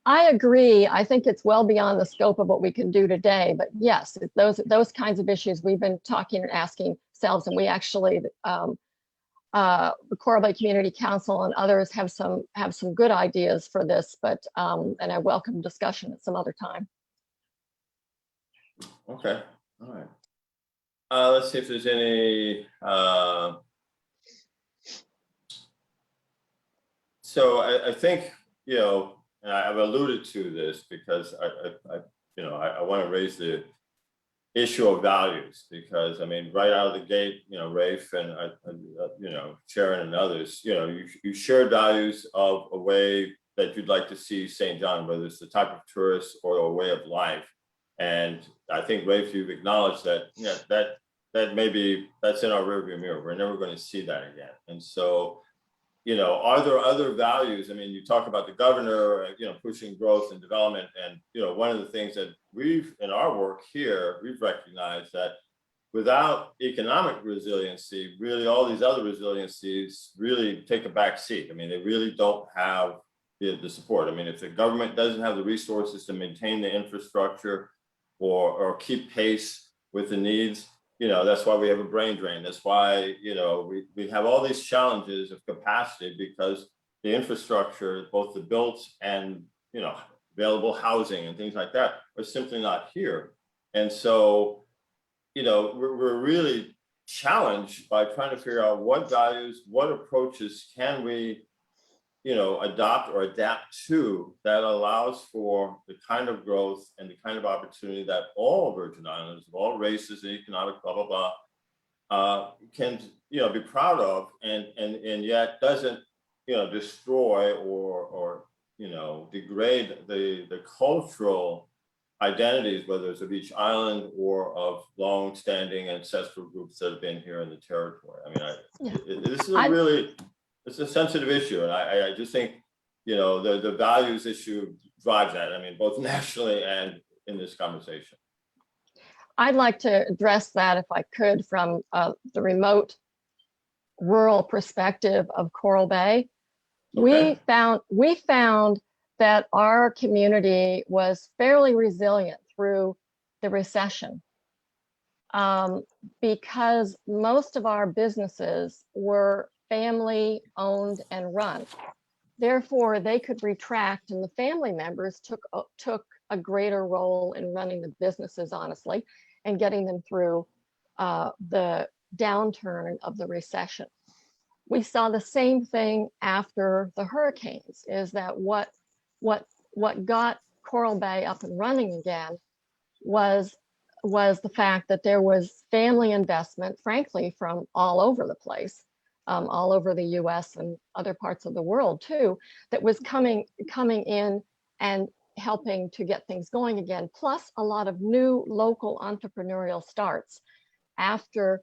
I agree. I think it's well beyond the scope of what we can do today. But yes, those kinds of issues we've been talking and asking ourselves, and we actually, the Coral Bay Community Council and others have some good ideas for this. But and I welcome discussion at some other time. Okay. All right. Let's see if there's any. So I think, you know, and I've alluded to this because I want to raise the issue of values, because I mean, right out of the gate, you know, Rafe and you know, Sharon and others, you know, you share values of a way that you'd like to see St. John, whether it's the type of tourist or a way of life. And I think, Rafe, you've acknowledged that, yeah, that maybe that's in our rearview mirror. We're never going to see that again. And so, you know, are there other values? I mean, you talk about the governor, you know, pushing growth and development. And, you know, one of the things that in our work here, we've recognized that without economic resiliency, really all these other resiliencies really take a back seat. I mean, they really don't have the support. I mean, if the government doesn't have the resources to maintain the infrastructure or keep pace with the needs, you know, that's why we have a brain drain. That's why, you know, we have all these challenges of capacity, because the infrastructure, both the built and, you know, available housing and things like that, are simply not here. And so, we're really challenged by trying to figure out what values, what approaches can we, adopt or adapt to that allows for the kind of growth and the kind of opportunity that all Virgin Islands, of all races and economic blah, blah, blah, can, be proud of and yet doesn't, destroy or degrade the cultural identities, whether it's of each island or of long-standing ancestral groups that have been here in the territory. I mean, this is it's a sensitive issue, and I just think, the values issue drives that. I mean, both nationally and in this conversation. I'd like to address that if I could from the remote rural perspective of Coral Bay. Okay. We found that our community was fairly resilient through the recession because most of our businesses were family owned and run. Therefore, they could retract, and the family members took a greater role in running the businesses, honestly, and getting them through the downturn of the recession. We saw the same thing after the hurricanes, is that what got Coral Bay up and running again was the fact that there was family investment, frankly, from all over the place, all over the US and other parts of the world too, that was coming in and helping to get things going again, plus a lot of new local entrepreneurial starts after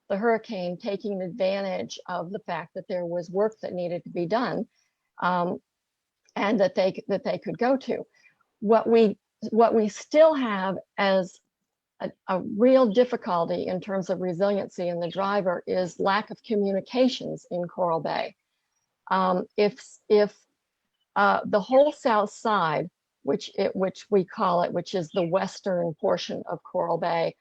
the hurricane, taking advantage of the fact that there was work that needed to be done and that they could go to. What we still have as a real difficulty in terms of resiliency in the driver is lack of communications in Coral Bay. If the whole south side, which we call it, which is the western portion of Coral Bay,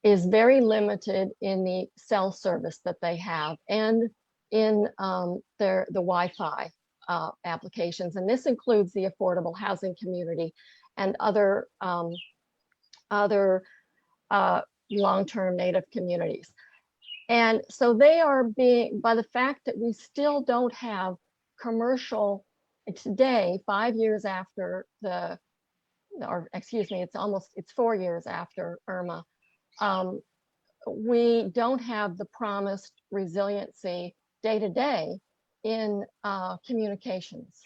is very limited in the cell service that they have and in the Wi-Fi applications, and this includes the affordable housing community and other long-term Native communities. And so they are being, by the fact that we still don't have commercial today, 5 years after it's 4 years after Irma, we don't have the promised resiliency day to day in communications,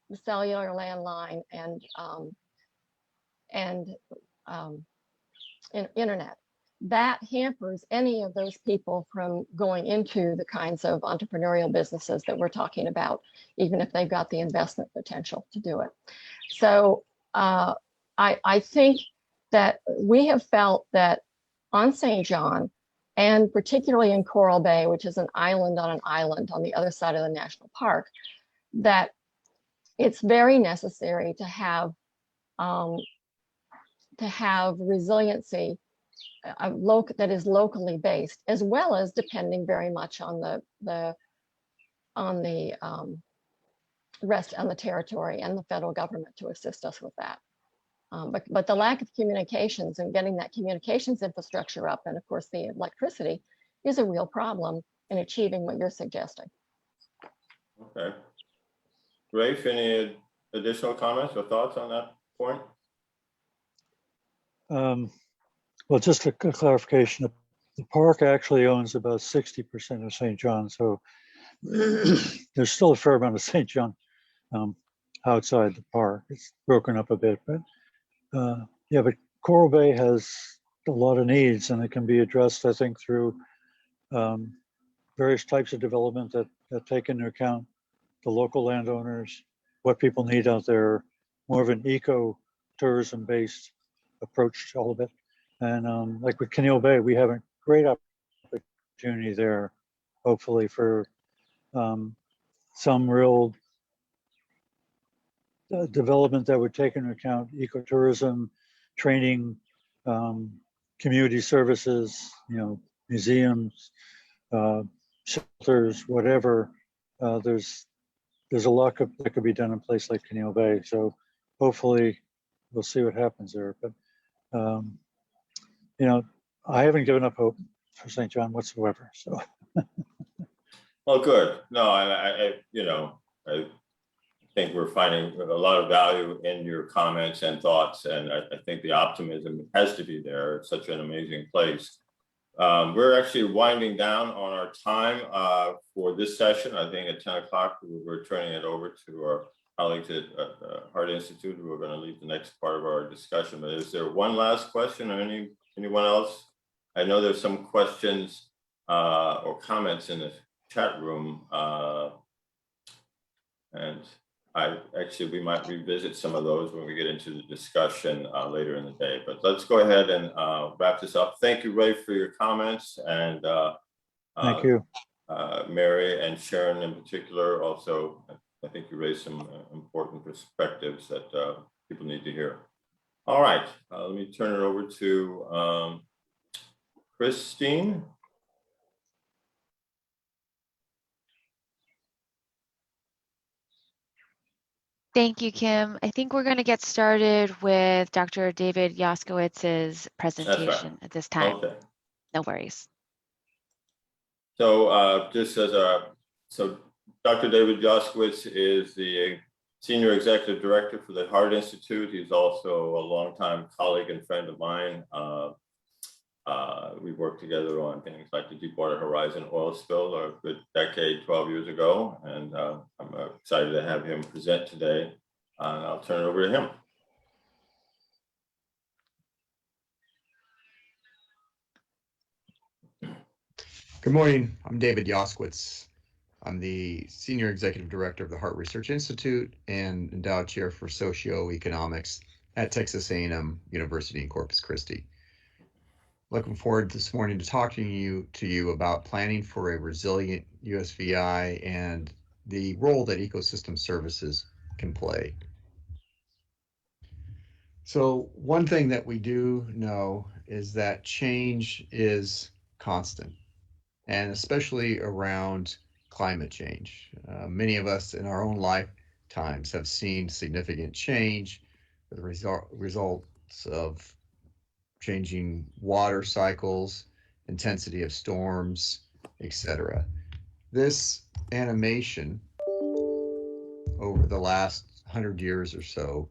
the cellular landline and internet. That hampers any of those people from going into the kinds of entrepreneurial businesses that we're talking about, even if they've got the investment potential to do it. So I think that we have felt that on St. John, and particularly in Coral Bay, which is an island on the other side of the national park, that it's very necessary to have resiliency that is locally based, as well as depending very much on the rest on the territory and the federal government to assist us with that. But the lack of communications and getting that communications infrastructure up, and of course the electricity, is a real problem in achieving what you're suggesting. Okay. Rafe, any additional comments or thoughts on that point? Well, just a clarification, the park actually owns about 60% of St. John, so there's still a fair amount of St. John outside the park. It's broken up a bit, but yeah, but Coral Bay has a lot of needs, and it can be addressed, I think, through various types of development that take into account the local landowners, what people need out there, more of an eco-tourism based approach to all of it. And like with Keneal Bay, we have a great opportunity there, hopefully, for some real development that would take into account ecotourism, training, community services, museums, shelters, whatever. There's a lot that could be done in a place like Keneal Bay. So hopefully we'll see what happens there. But I haven't given up hope for St. John whatsoever. So Well, good. No, I think we're finding a lot of value in your comments and thoughts, and I think the optimism has to be there. It's such an amazing place. We're actually winding down on our time for this session. I think at 10 o'clock, we're turning it over to our colleagues at Heart Institute, who are going to lead the next part of our discussion. But is there one last question or anyone else? I know there's some questions or comments in the chat room. And we might revisit some of those when we get into the discussion later in the day. But let's go ahead and wrap this up. Thank you, Ray, for your comments, and thank you. Mary and Sharon in particular. Also, I think you raised some important perspectives that people need to hear. All right, let me turn it over to Christine. Thank you, Kim. I think we're going to get started with Dr. David Yoskowitz's presentation at this time. Okay. No worries. So so Dr. David Yoskowitz is the Senior Executive Director for the Heart Institute. He's also a longtime colleague and friend of mine. We worked together on things like the Deepwater Horizon oil spill a good decade, 12 years ago. And I'm excited to have him present today. And I'll turn it over to him. Good morning. I'm David Yoskowitz. I'm the Senior Executive Director of the Heart Research Institute and Endowed Chair for Socioeconomics at Texas A&M University in Corpus Christi. Looking forward this morning to talking to you about planning for a resilient USVI and the role that ecosystem services can play. So one thing that we do know is that change is constant, and especially around climate change. Many of us in our own lifetimes have seen significant change, the results of changing water cycles, intensity of storms, etc. This animation over the last 100 years or so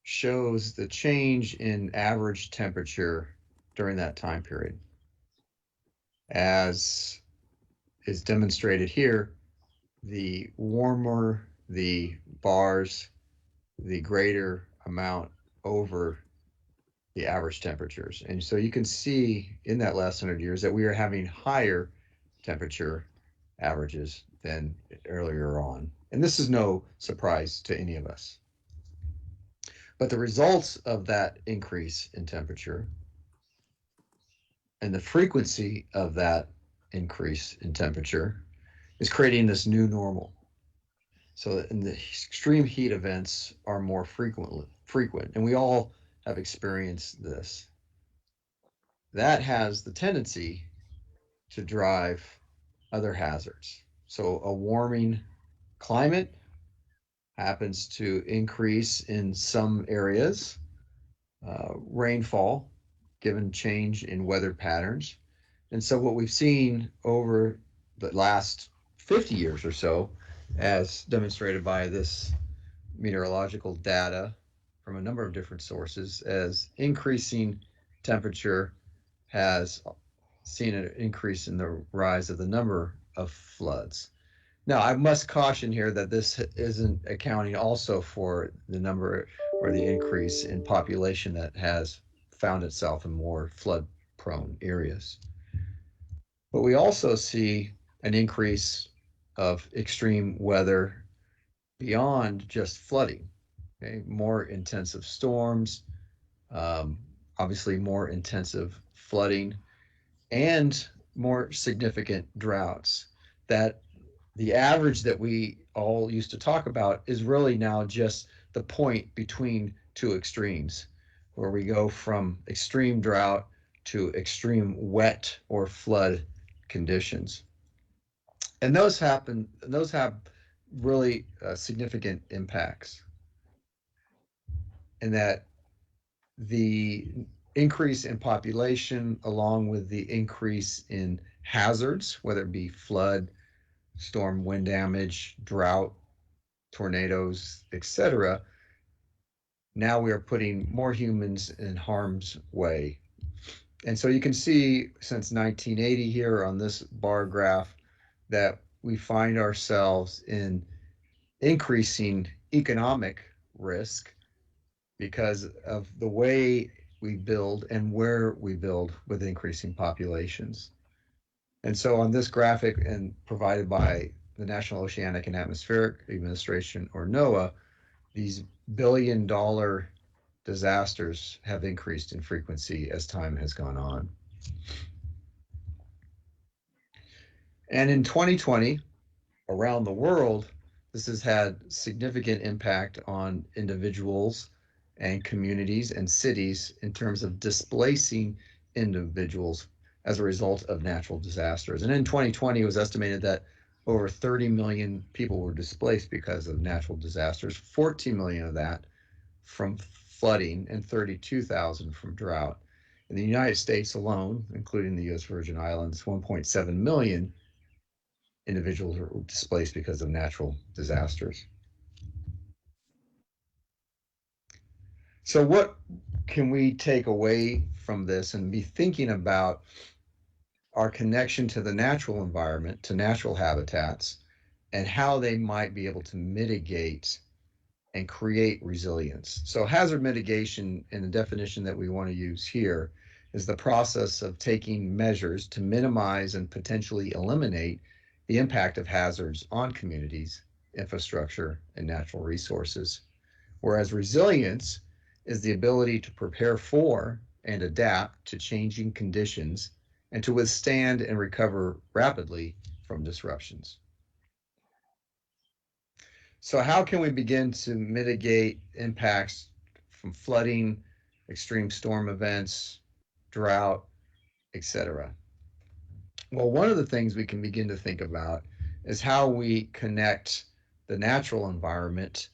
shows the change in average temperature during that time period. As is demonstrated here, the warmer the bars, the greater amount over the average temperatures. And so you can see in that last 100 years that we are having higher temperature averages than earlier on. And this is no surprise to any of us. But the results of that increase in temperature and the frequency of that increase in temperature is creating this new normal. So that the extreme heat events are more frequent, and we all have experienced this. That has the tendency to drive other hazards. So a warming climate happens to increase in some areas, rainfall, given change in weather patterns. And so what we've seen over the last 50 years or so, as demonstrated by this meteorological data from a number of different sources, as increasing temperature has seen an increase in the rise of the number of floods. Now, I must caution here that this isn't accounting also for the number or the increase in population that has found itself in more flood-prone areas. But we also see an increase of extreme weather beyond just flooding. Okay? More intensive storms, obviously more intensive flooding, and more significant droughts. That the average that we all used to talk about is really now just the point between two extremes, where we go from extreme drought to extreme wet or flood conditions. And those have really significant impacts, in that the increase in population along with the increase in hazards, whether it be flood, storm, wind damage, drought, tornadoes, etc. Now we are putting more humans in harm's way. And so you can see since 1980 here on this bar graph that we find ourselves in increasing economic risk because of the way we build and where we build with increasing populations. And so on this graphic, and provided by the National Oceanic and Atmospheric Administration, or NOAA, these billion-dollar disasters have increased in frequency as time has gone on. And in 2020, around the world, this has had significant impact on individuals and communities and cities in terms of displacing individuals as a result of natural disasters. And in 2020, it was estimated that over 30 million people were displaced because of natural disasters, 14 million of that from flooding and 32,000 from drought. In the United States alone, including the US Virgin Islands, 1.7 million individuals are displaced because of natural disasters. So what can we take away from this and be thinking about our connection to the natural environment, to natural habitats, and how they might be able to mitigate and create resilience? So hazard mitigation, in the definition that we want to use here, is the process of taking measures to minimize and potentially eliminate the impact of hazards on communities, infrastructure, and natural resources. Whereas resilience is the ability to prepare for and adapt to changing conditions and to withstand and recover rapidly from disruptions. So how can we begin to mitigate impacts from flooding, extreme storm events, drought, etc.? Well, one of the things we can begin to think about is how we connect the natural environment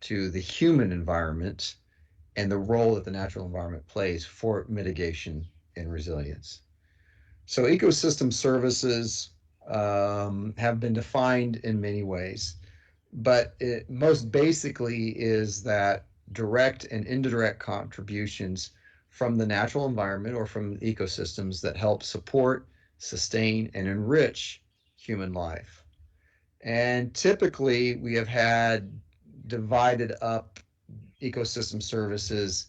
to the human environment and the role that the natural environment plays for mitigation and resilience. So ecosystem services have been defined in many ways, but it most basically is that direct and indirect contributions from the natural environment or from ecosystems that help support, sustain, and enrich human life. And typically we have had divided up ecosystem services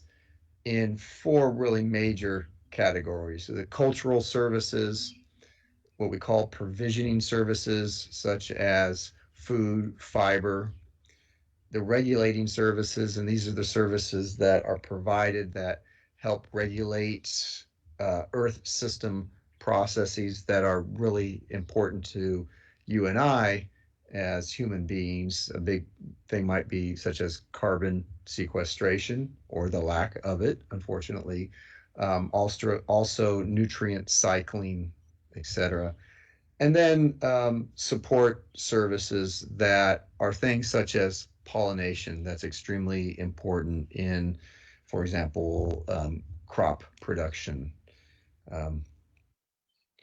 in four really major categories. So the cultural services, what we call provisioning services, such as food, fiber, the regulating services, and these are the services that are provided that help regulate Earth system processes that are really important to you and I as human beings. A big thing might be such as carbon sequestration or the lack of it, unfortunately. Also nutrient cycling, etc. And then support services that are things such as pollination. That's extremely important in, for example, crop production.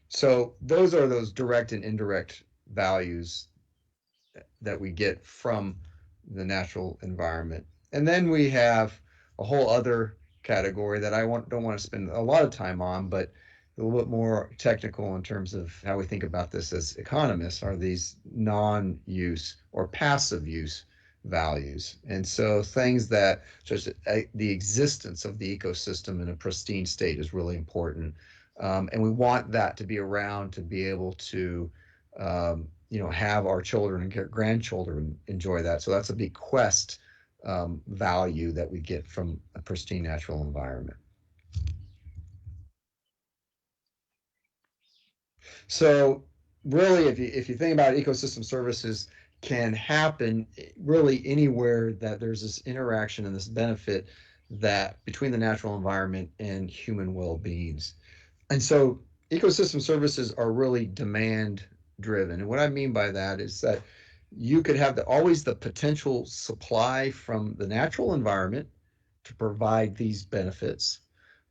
So those are those direct and indirect values that we get from the natural environment. And then we have a whole other category that I don't want to spend a lot of time on, but a little bit more technical in terms of how we think about this as economists, are these non-use or passive use values. And so things that just the existence of the ecosystem in a pristine state is really important. And we want that to be around to be able to have our children and grandchildren enjoy that. So that's a bequest value that we get from a pristine natural environment. So really, if you think about it, ecosystem services can happen really anywhere that there's this interaction and this benefit that between the natural environment and human well-beings. And so ecosystem services are really demand driven. And what I mean by that is that you could have always the potential supply from the natural environment to provide these benefits,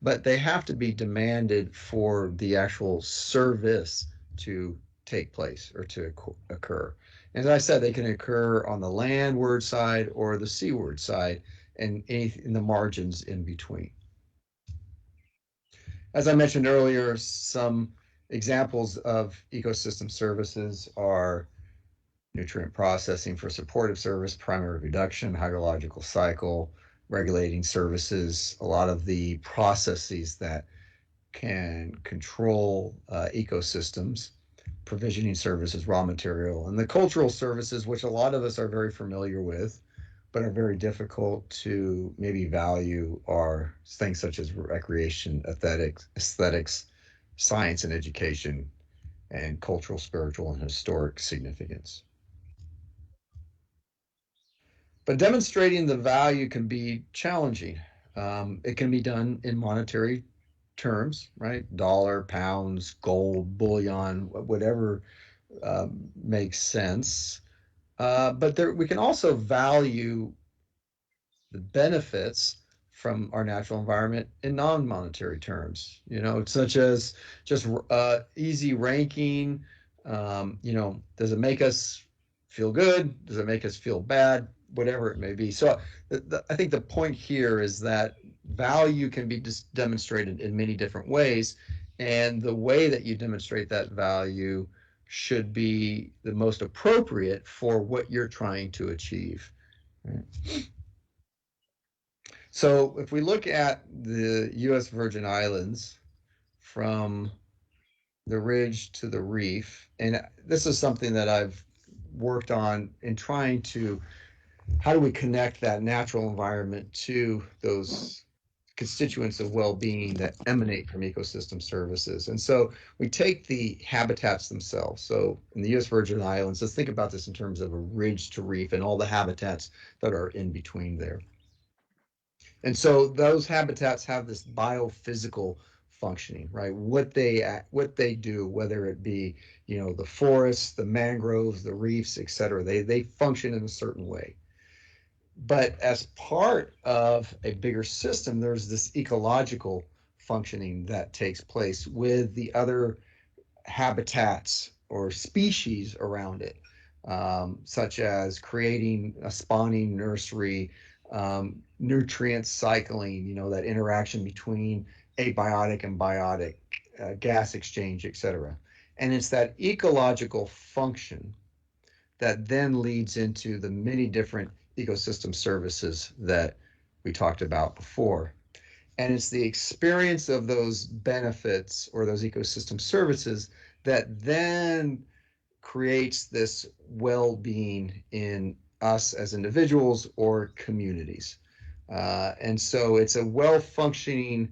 but they have to be demanded for the actual service to take place or to occur. As I said, they can occur on the landward side or the seaward side and in the margins in between. As I mentioned earlier, some examples of ecosystem services are nutrient processing for supportive service, primary reduction, hydrological cycle, regulating services, a lot of the processes that can control ecosystems, provisioning services, raw material, and the cultural services, which a lot of us are very familiar with, but are very difficult to maybe value, are things such as recreation, aesthetics, science and education, and cultural, spiritual, and historic significance. But demonstrating the value can be challenging. It can be done in monetary terms, right? Dollar, pounds, gold, bullion, whatever makes sense. But we can also value the benefits from our natural environment in non-monetary terms, such as just easy ranking. Does it make us feel good? Does it make us feel bad? Whatever it may be. So I think the point here is that value can be demonstrated in many different ways, and the way that you demonstrate that value should be the most appropriate for what you're trying to achieve. Right? So if we look at the U.S. Virgin Islands from the ridge to the reef, and this is something that I've worked on in trying to, how do we connect that natural environment to those constituents of well-being that emanate from ecosystem services? And so we take the habitats themselves. So in the U.S. Virgin Islands, let's think about this in terms of a ridge to reef and all the habitats that are in between there. And so those habitats have this biophysical functioning, right? What they do, whether it be, the forests, the mangroves, the reefs, et cetera, they function in a certain way. But as part of a bigger system, there's this ecological functioning that takes place with the other habitats or species around it, such as creating a spawning nursery, nutrient cycling, that interaction between abiotic and biotic, gas exchange, et cetera. And it's that ecological function that then leads into the many different ecosystem services that we talked about before. And it's the experience of those benefits or those ecosystem services that then creates this well-being in us as individuals or communities. And so it's a well-functioning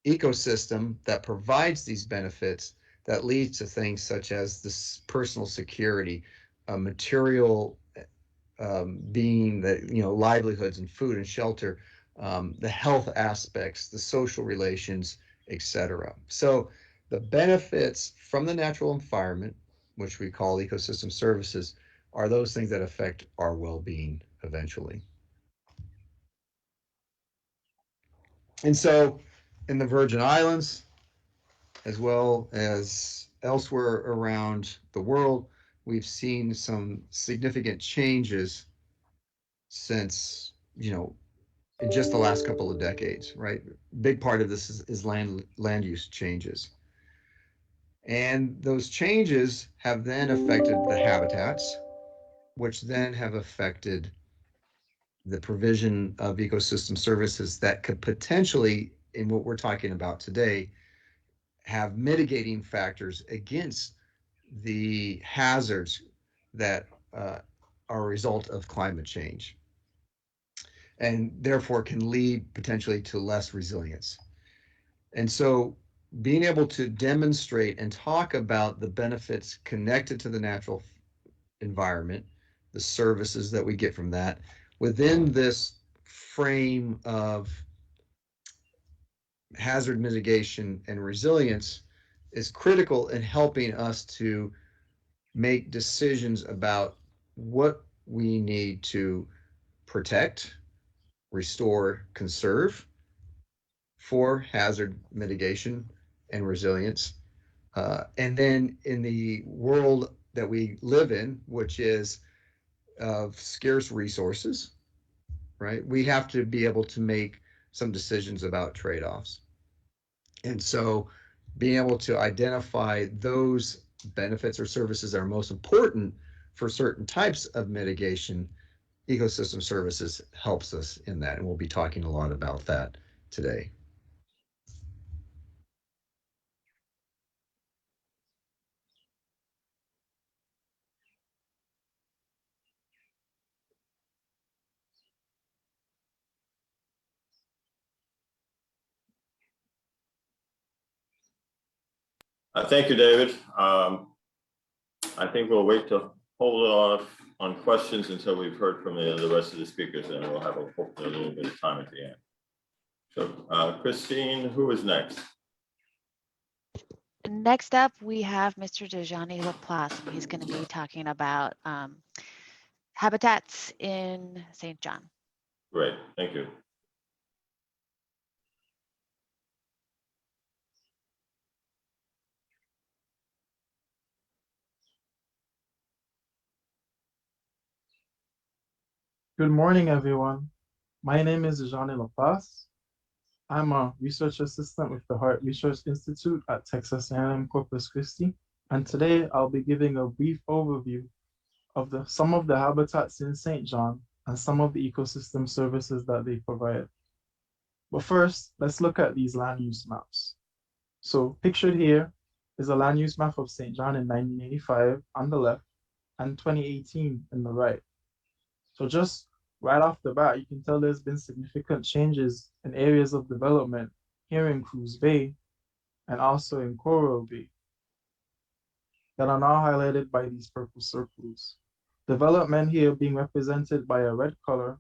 ecosystem that provides these benefits that leads to things such as this personal security, material being that, livelihoods and food and shelter, the health aspects, the social relations, etc. So the benefits from the natural environment, which we call ecosystem services, are those things that affect our well-being eventually. And so in the Virgin Islands, as well as elsewhere around the world, we've seen some significant changes since, in just the last couple of decades, right? Big part of this is land use changes. And those changes have then affected the habitats, which then have affected the provision of ecosystem services that could potentially, in what we're talking about today, have mitigating factors against the hazards that are a result of climate change, and therefore can lead potentially to less resilience. And so being able to demonstrate and talk about the benefits connected to the natural environment, the services that we get from that, within this frame of hazard mitigation and resilience is critical in helping us to make decisions about what we need to protect, restore, conserve for hazard mitigation and resilience. And then in the world that we live in, which is of scarce resources, right? We have to be able to make some decisions about trade-offs. And so being able to identify those benefits or services that are most important for certain types of mitigation ecosystem services helps us in that. And we'll be talking a lot about that today. Thank you, David. I think we'll wait to hold off on questions until we've heard from the rest of the speakers, and we'll have hopefully a little bit of time at the end. So Christine, who is next? Next up, we have Mr. Dejani Laplace, and he's going to be talking about habitats in St. John. Great, thank you. Good morning, everyone. My name is Jeanne Laplace. I'm a research assistant with the Hart Research Institute at Texas A&M Corpus Christi, and today I'll be giving a brief overview of some of the habitats in St. John and some of the ecosystem services that they provide. But first, let's look at these land use maps. So pictured here is a land use map of St. John in 1985 on the left and 2018 in the right. So just right off the bat, you can tell there's been significant changes in areas of development here in Cruz Bay and also in Coral Bay that are now highlighted by these purple circles. Development here being represented by a red color,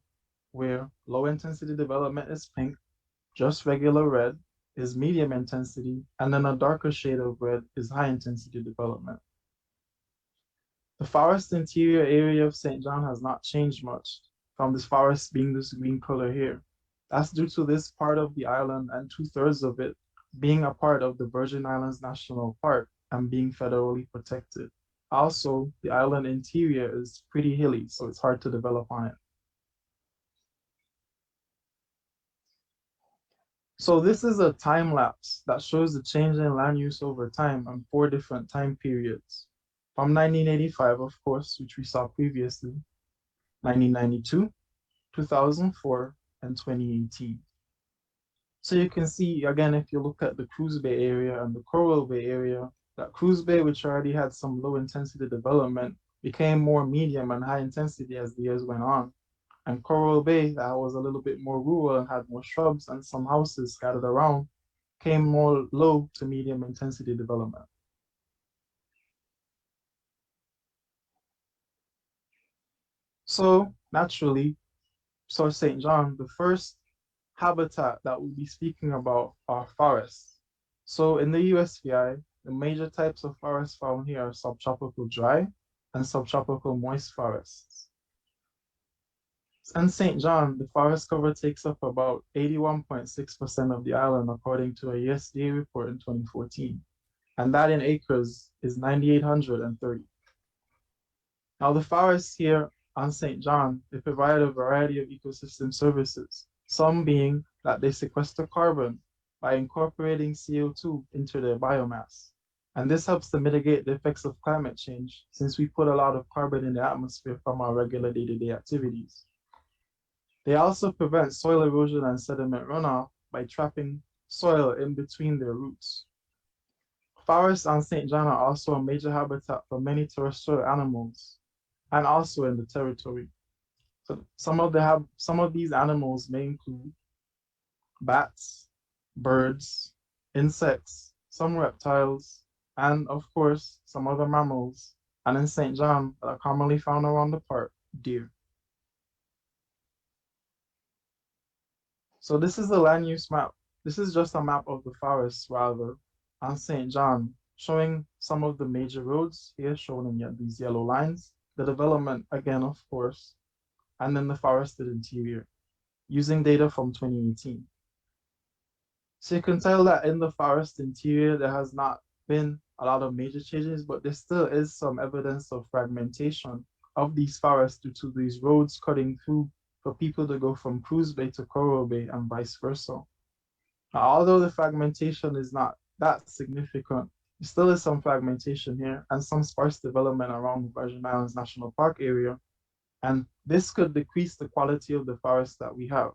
where low intensity development is pink, just regular red is medium intensity, and then a darker shade of red is high intensity development. The forest interior area of St. John has not changed much from this forest being this green color here. That's due to this part of the island and 2/3 of it being a part of the Virgin Islands National Park and being federally protected. Also, the island interior is pretty hilly, so it's hard to develop on it. So this is a time lapse that shows the change in land use over time on 4 different time periods. From 1985, of course, which we saw previously, 1992, 2004, and 2018. So you can see, again, if you look at the Cruz Bay area and the Coral Bay area, that Cruz Bay, which already had some low intensity development, became more medium and high intensity as the years went on. And Coral Bay, that was a little bit more rural and had more shrubs and some houses scattered around, came more low to medium intensity development. So naturally, so St. John, the first habitat that we'll be speaking about are forests. So in the USVI, the major types of forests found here are subtropical dry and subtropical moist forests. In St. John, the forest cover takes up about 81.6% of the island, according to a USDA report in 2014. And that in acres is 9,830. Now the forests here on St. John, they provide a variety of ecosystem services, some being that they sequester carbon by incorporating CO2 into their biomass. And this helps to mitigate the effects of climate change, since we put a lot of carbon in the atmosphere from our regular day-to-day activities. They also prevent soil erosion and sediment runoff by trapping soil in between their roots. Forests on St. John are also a major habitat for many terrestrial animals, and also in the territory. So some of these animals may include bats, birds, insects, some reptiles, and of course, some other mammals, and in St. John that are commonly found around the park, deer. So this is the land use map. This is just a map of the forests rather on St. John, showing some of the major roads here shown in these yellow lines, the development again, of course, and then the forested interior, using data from 2018. So you can tell that in the forest interior, there has not been a lot of major changes, but there still is some evidence of fragmentation of these forests due to these roads cutting through for people to go from Cruz Bay to Coral Bay and vice versa. Now, although the fragmentation is not that significant, there still is some fragmentation here and some sparse development around the Virgin Islands National Park area. And this could decrease the quality of the forests that we have.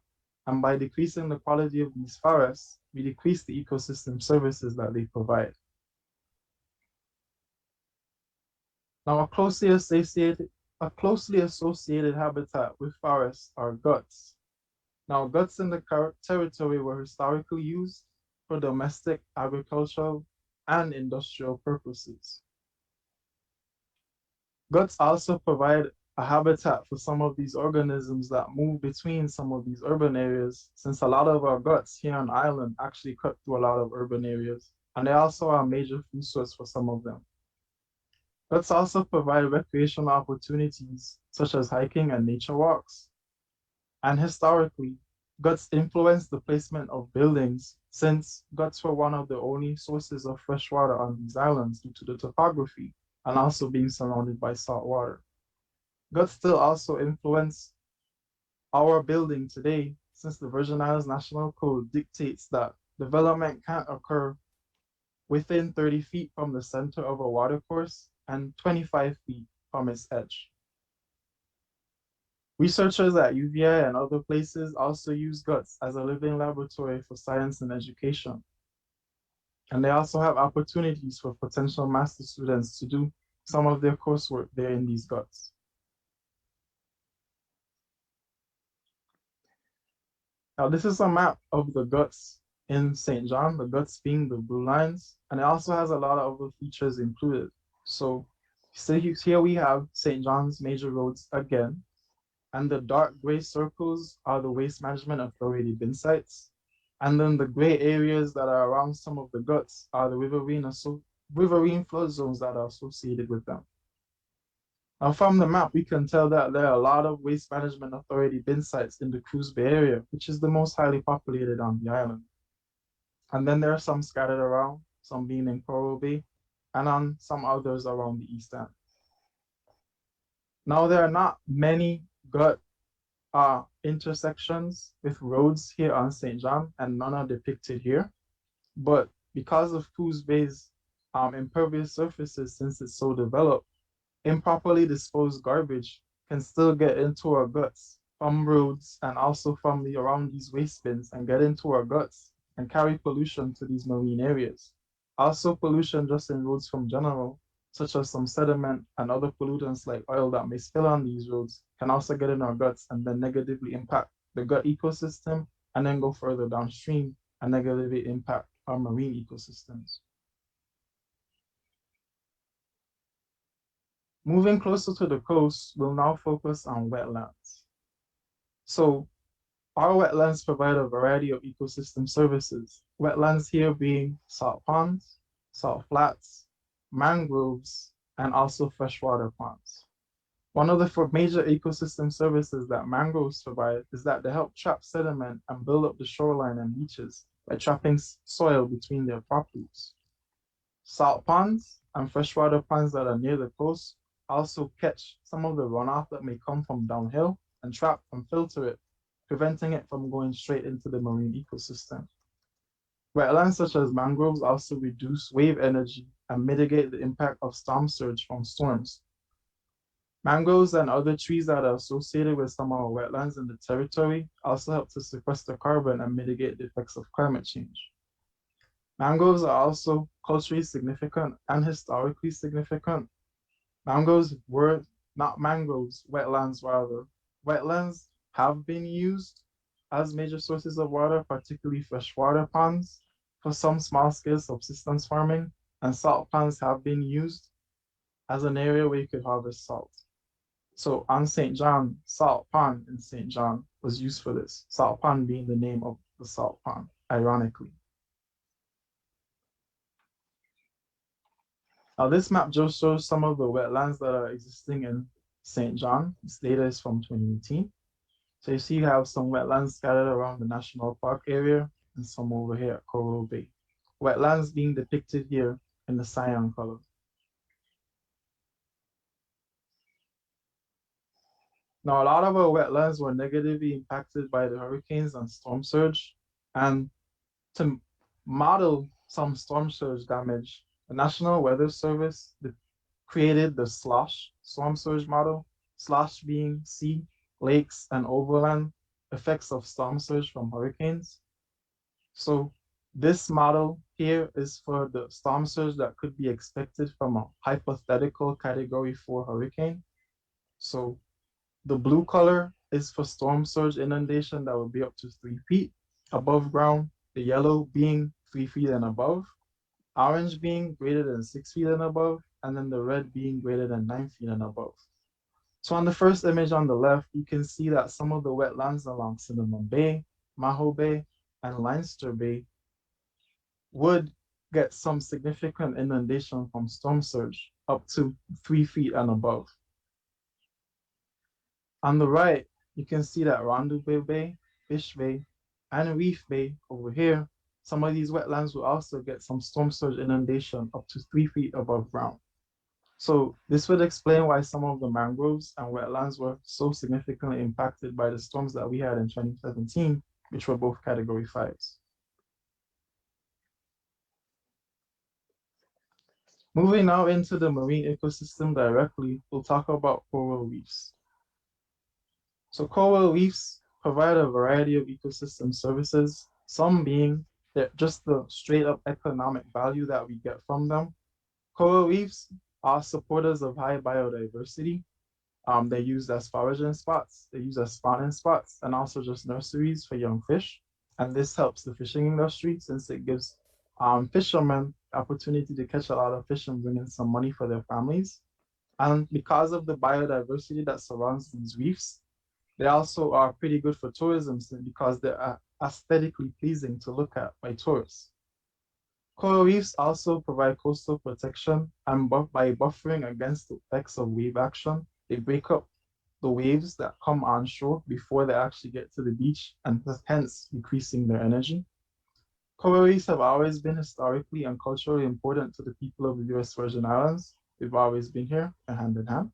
And by decreasing the quality of these forests, we decrease the ecosystem services that they provide. Now, a closely associated habitat with forests are guts. Now, guts in the territory were historically used for domestic, agricultural, and industrial purposes. Guts also provide a habitat for some of these organisms that move between some of these urban areas, since a lot of our guts here on island actually cut through a lot of urban areas, and they also are a major food source for some of them. Guts also provide recreational opportunities such as hiking and nature walks. And historically, guts influenced the placement of buildings, since guts were one of the only sources of fresh water on these islands due to the topography and also being surrounded by salt water. Guts still also influence our building today, since the Virgin Islands National Code dictates that development can't occur within 30 feet from the center of a watercourse and 25 feet from its edge. Researchers at UVI and other places also use guts as a living laboratory for science and education. And they also have opportunities for potential master students to do some of their coursework there in these guts. Now, this is a map of the guts in St. John, the guts being the blue lines, and it also has a lot of other features included. So here we have St. John's major roads again, and the dark gray circles are the Waste Management Authority bin sites. And then the gray areas that are around some of the guts are the riverine flood zones that are associated with them. Now from the map, we can tell that there are a lot of Waste Management Authority bin sites in the Cruz Bay area, which is the most highly populated on the island. And then there are some scattered around, some being in Coral Bay, and on some others around the east end. Now there are not many gut intersections with roads here on St. John, and none are depicted here. But because of Cruz Bay's impervious surfaces, since it's so developed, improperly disposed garbage can still get into our guts from roads and also from around these waste bins and get into our guts and carry pollution to these marine areas. Also pollution just in roads from general, such as some sediment and other pollutants like oil that may spill on these roads, can also get in our guts and then negatively impact the gut ecosystem and then go further downstream and negatively impact our marine ecosystems. Moving closer to the coast, we'll now focus on wetlands. So our wetlands provide a variety of ecosystem services. Wetlands here being salt ponds, salt flats, mangroves, and also freshwater ponds. One of the major ecosystem services that mangroves provide is that they help trap sediment and build up the shoreline and beaches by trapping soil between their properties. Salt ponds and freshwater ponds that are near the coast also catch some of the runoff that may come from downhill and trap and filter it, preventing it from going straight into the marine ecosystem. Wetlands such as mangroves also reduce wave energy and mitigate the impact of storm surge from storms. Mangroves and other trees that are associated with some of our wetlands in the territory also help to sequester carbon and mitigate the effects of climate change. Mangroves are also culturally significant and historically significant. Mangroves were not mangroves, wetlands rather. Wetlands have been used as major sources of water, particularly freshwater ponds, for some small-scale subsistence farming, and salt ponds have been used as an area where you could harvest salt. So on St. John, Salt Pond in St. John was used for this, Salt Pond being the name of the salt pond, ironically. Now this map just shows some of the wetlands that are existing in St. John. This data is from 2018. So you see you have some wetlands scattered around the national park area, and some over here at Coral Bay. Wetlands being depicted here in the cyan color. Now, a lot of our wetlands were negatively impacted by the hurricanes and storm surge. And to model some storm surge damage, the National Weather Service created the SLOSH storm surge model, SLOSH being sea, lakes, and overland effects of storm surge from hurricanes. So this model here is for the storm surge that could be expected from a hypothetical Category 4 hurricane. So the blue color is for storm surge inundation that will be up to 3 feet above ground, the yellow being 3 feet and above, orange being greater than 6 feet and above, and then the red being greater than 9 feet and above. So on the first image on the left, you can see that some of the wetlands along Cinnamon Bay, Maho Bay, and Leinster Bay would get some significant inundation from storm surge up to 3 feet and above. On the right, you can see that Rendezvous Bay, Fish Bay, and Reef Bay over here, some of these wetlands will also get some storm surge inundation up to 3 feet above ground. So this would explain why some of the mangroves and wetlands were so significantly impacted by the storms that we had in 2017, which were both Category 5s. Moving now into the marine ecosystem directly, we'll talk about coral reefs. So coral reefs provide a variety of ecosystem services, some being just the straight up economic value that we get from them. Coral reefs are supporters of high biodiversity. They're used as foraging spots, they're used as spawning spots, and also just nurseries for young fish. And this helps the fishing industry since it gives fishermen the opportunity to catch a lot of fish and bring in some money for their families. And because of the biodiversity that surrounds these reefs, they also are pretty good for tourism because they're aesthetically pleasing to look at by tourists. Coral reefs also provide coastal protection, and by buffering against the effects of wave action, they break up the waves that come onshore before they actually get to the beach, and hence increasing their energy. Coral reefs have always been historically and culturally important to the people of the US Virgin Islands. They've always been here hand in hand.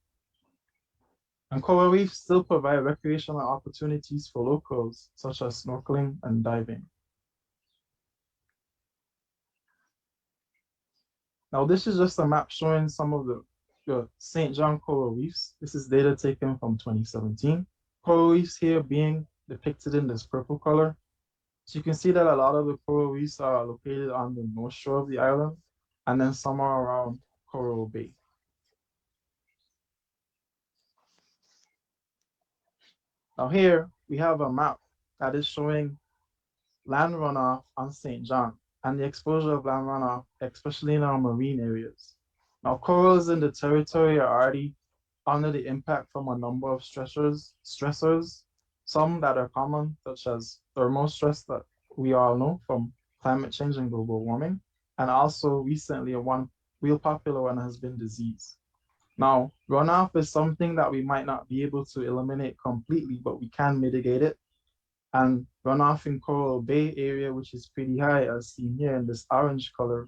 And coral reefs still provide recreational opportunities for locals, such as snorkeling and diving. Now, this is just a map showing some of the St. John coral reefs. This is data taken from 2017. Coral reefs here being depicted in this purple color. So you can see that a lot of the coral reefs are located on the north shore of the island, and then some are around Coral Bay. Now here, we have a map that is showing land runoff on St. John and the exposure of land runoff, especially in our marine areas. Now, corals in the territory are already under the impact from a number of stressors, some that are common, such as thermal stress that we all know from climate change and global warming, and also recently one real popular one has been disease. Now, runoff is something that we might not be able to eliminate completely, but we can mitigate it. And runoff in Coral Bay area, which is pretty high, as seen here in this orange color,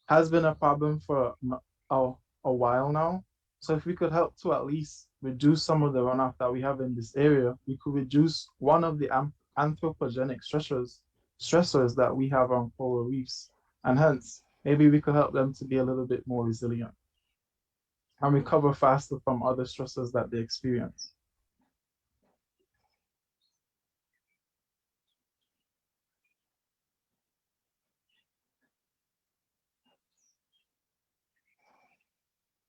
has been a problem for a while now. So if we could help to at least reduce some of the runoff that we have in this area, we could reduce one of the anthropogenic stressors that we have on coral reefs. And hence, maybe we could help them to be a little bit more resilient and recover faster from other stressors that they experience.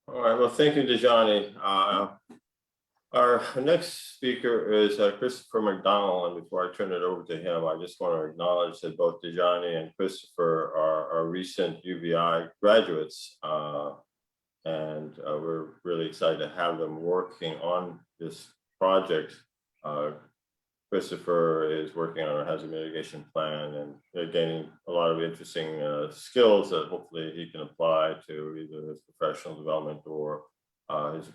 All right, well, thank you, Dejani. Our next speaker is Christopher McDonald, and before I turn it over to him, I just want to acknowledge that both Dejani and Christopher are recent UVI graduates, and we're really excited to have them working on this project. Christopher is working on a hazard mitigation plan, and they're gaining a lot of interesting skills that hopefully he can apply to either his professional development or his,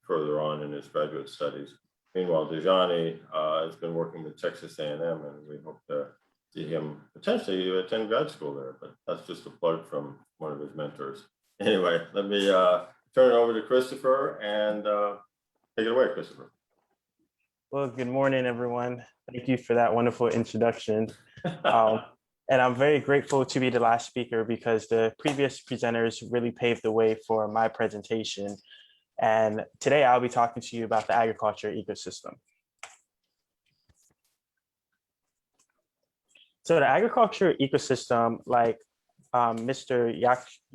further on in his graduate studies. Meanwhile, Dejani has been working with Texas A&M, and we hope to see him potentially attend grad school there, but that's just a plug from one of his mentors. Anyway, let me turn it over to Christopher and take it away, Christopher. Well, good morning, everyone. Thank you for that wonderful introduction. And I'm very grateful to be the last speaker because the previous presenters really paved the way for my presentation. And today I'll be talking to you about the agriculture ecosystem. So the agriculture ecosystem, like Mr.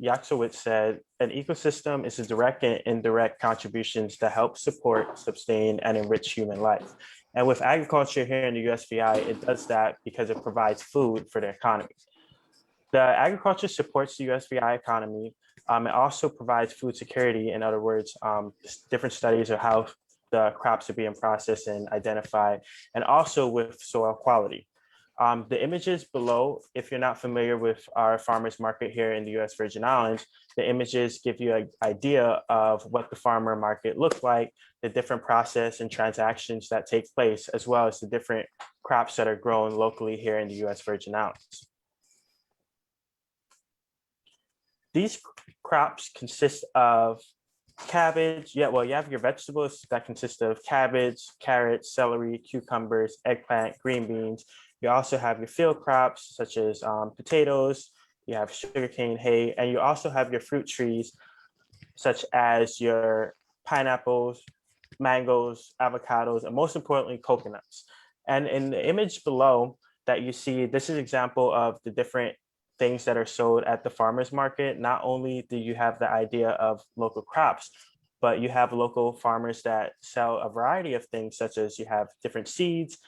Yaksowitz said, an ecosystem is a direct and indirect contributions that help support, sustain, and enrich human life. And with agriculture here in the USVI, it does that because it provides food for the economy. The agriculture supports the USVI economy. It also provides food security. In other words, different studies of how the crops are being processed and identified, and also with soil quality. The images below, if you're not familiar with our farmers market here in the US Virgin Islands, the images give you an idea of what the farmer market looks like, the different process and transactions that take place, as well as the different crops that are grown locally here in the US Virgin Islands. These crops consist of cabbage. You have your vegetables that consist of cabbage, carrots, celery, cucumbers, eggplant, green beans. You also have your field crops such as potatoes, you have sugarcane, hay, and you also have your fruit trees such as your pineapples, mangoes, avocados, and most importantly, coconuts. And in the image below that you see, this is an example of the different things that are sold at the farmers market. Not only do you have the idea of local crops, but you have local farmers that sell a variety of things, such as you have different seeds,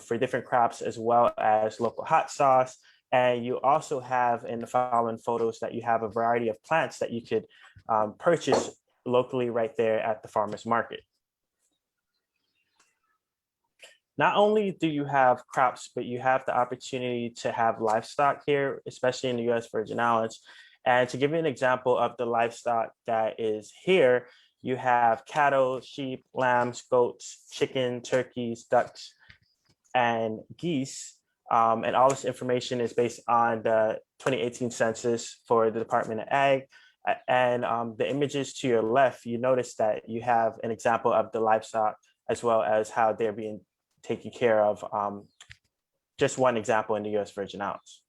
for different crops, as well as local hot sauce. And you also have in the following photos that you have a variety of plants that you could purchase locally right there at the farmer's market. Not only do you have crops, but you have the opportunity to have livestock here, especially in the US Virgin Islands. And to give you an example of the livestock that is here, you have cattle, sheep, lambs, goats, chicken, turkeys, ducks, and geese. And all this information is based on the 2018 census for the Department of Ag. And the images to your left, you notice that you have an example of the livestock as well as how they're being taken care of. Just one example in the US Virgin Islands.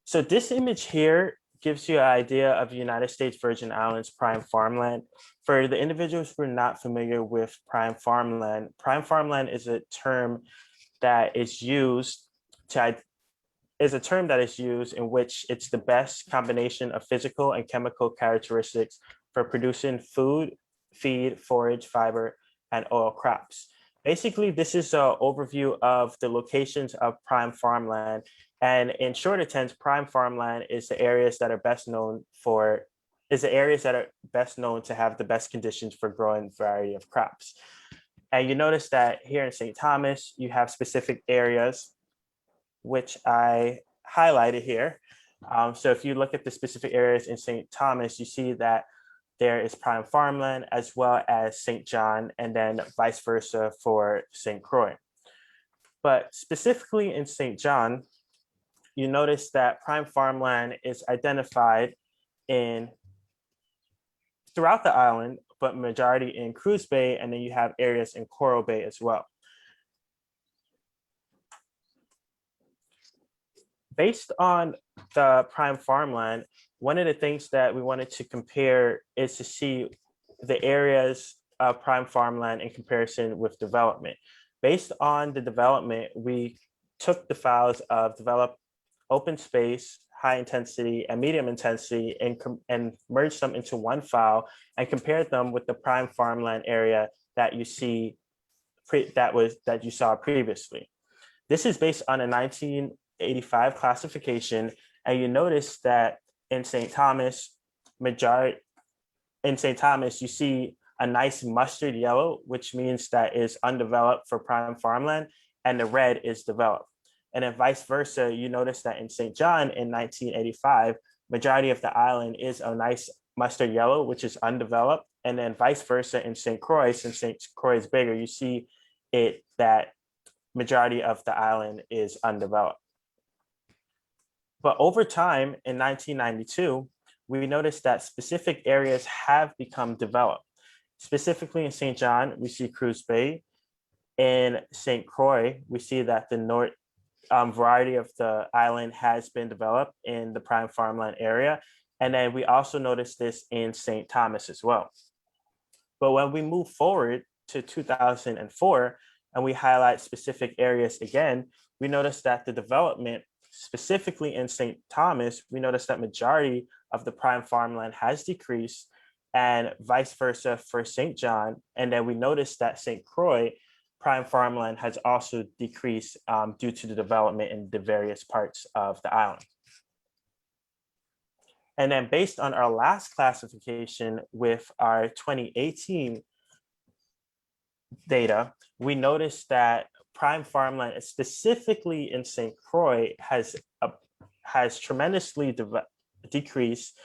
So this image here gives you an idea of the United States Virgin Islands prime farmland. For the individuals who are not familiar with prime farmland is a term that is used in which it's the best combination of physical and chemical characteristics for producing food, feed, forage, fiber, and oil crops. Basically, this is an overview of the locations of prime farmland. And in shorter terms, prime farmland is the areas that are best known to have the best conditions for growing a variety of crops. And you notice that here in St. Thomas, you have specific areas, which I highlighted here. So if you look at the specific areas in St. Thomas, you see that there is prime farmland as well as St. John, and then vice versa for St. Croix. But specifically in St. John, you notice that prime farmland is identified throughout the island, but majority in Cruz Bay, and then you have areas in Coral Bay as well. Based on the prime farmland, one of the things that we wanted to compare is to see the areas of prime farmland in comparison with development. Based on the development, we took the files of developed open space, high intensity, and medium intensity, and merged them into one file and compared them with the prime farmland area that you see that you saw previously. This is based on a 1985 classification, and you notice that in St. Thomas, you see a nice mustard yellow, which means that is undeveloped for prime farmland, and the red is developed. And then vice versa, you notice that in St. John in 1985, majority of the island is a nice mustard yellow, which is undeveloped. And then vice versa in St. Croix, since St. Croix is bigger, you see that majority of the island is undeveloped. But over time, in 1992, we noticed that specific areas have become developed. Specifically in St. John, we see Cruz Bay. In St. Croix, we see that the north variety of the island has been developed in the prime farmland area. And then we also noticed this in St. Thomas as well. But when we move forward to 2004 and we highlight specific areas again, we notice that the development, specifically in St. Thomas, we notice that majority of the prime farmland has decreased and vice versa for St. John. And then we notice that St. Croix, prime farmland has also decreased due to the development in the various parts of the island. And then based on our last classification with our 2018 data, we noticed that prime farmland, specifically in St. Croix, has tremendously decreased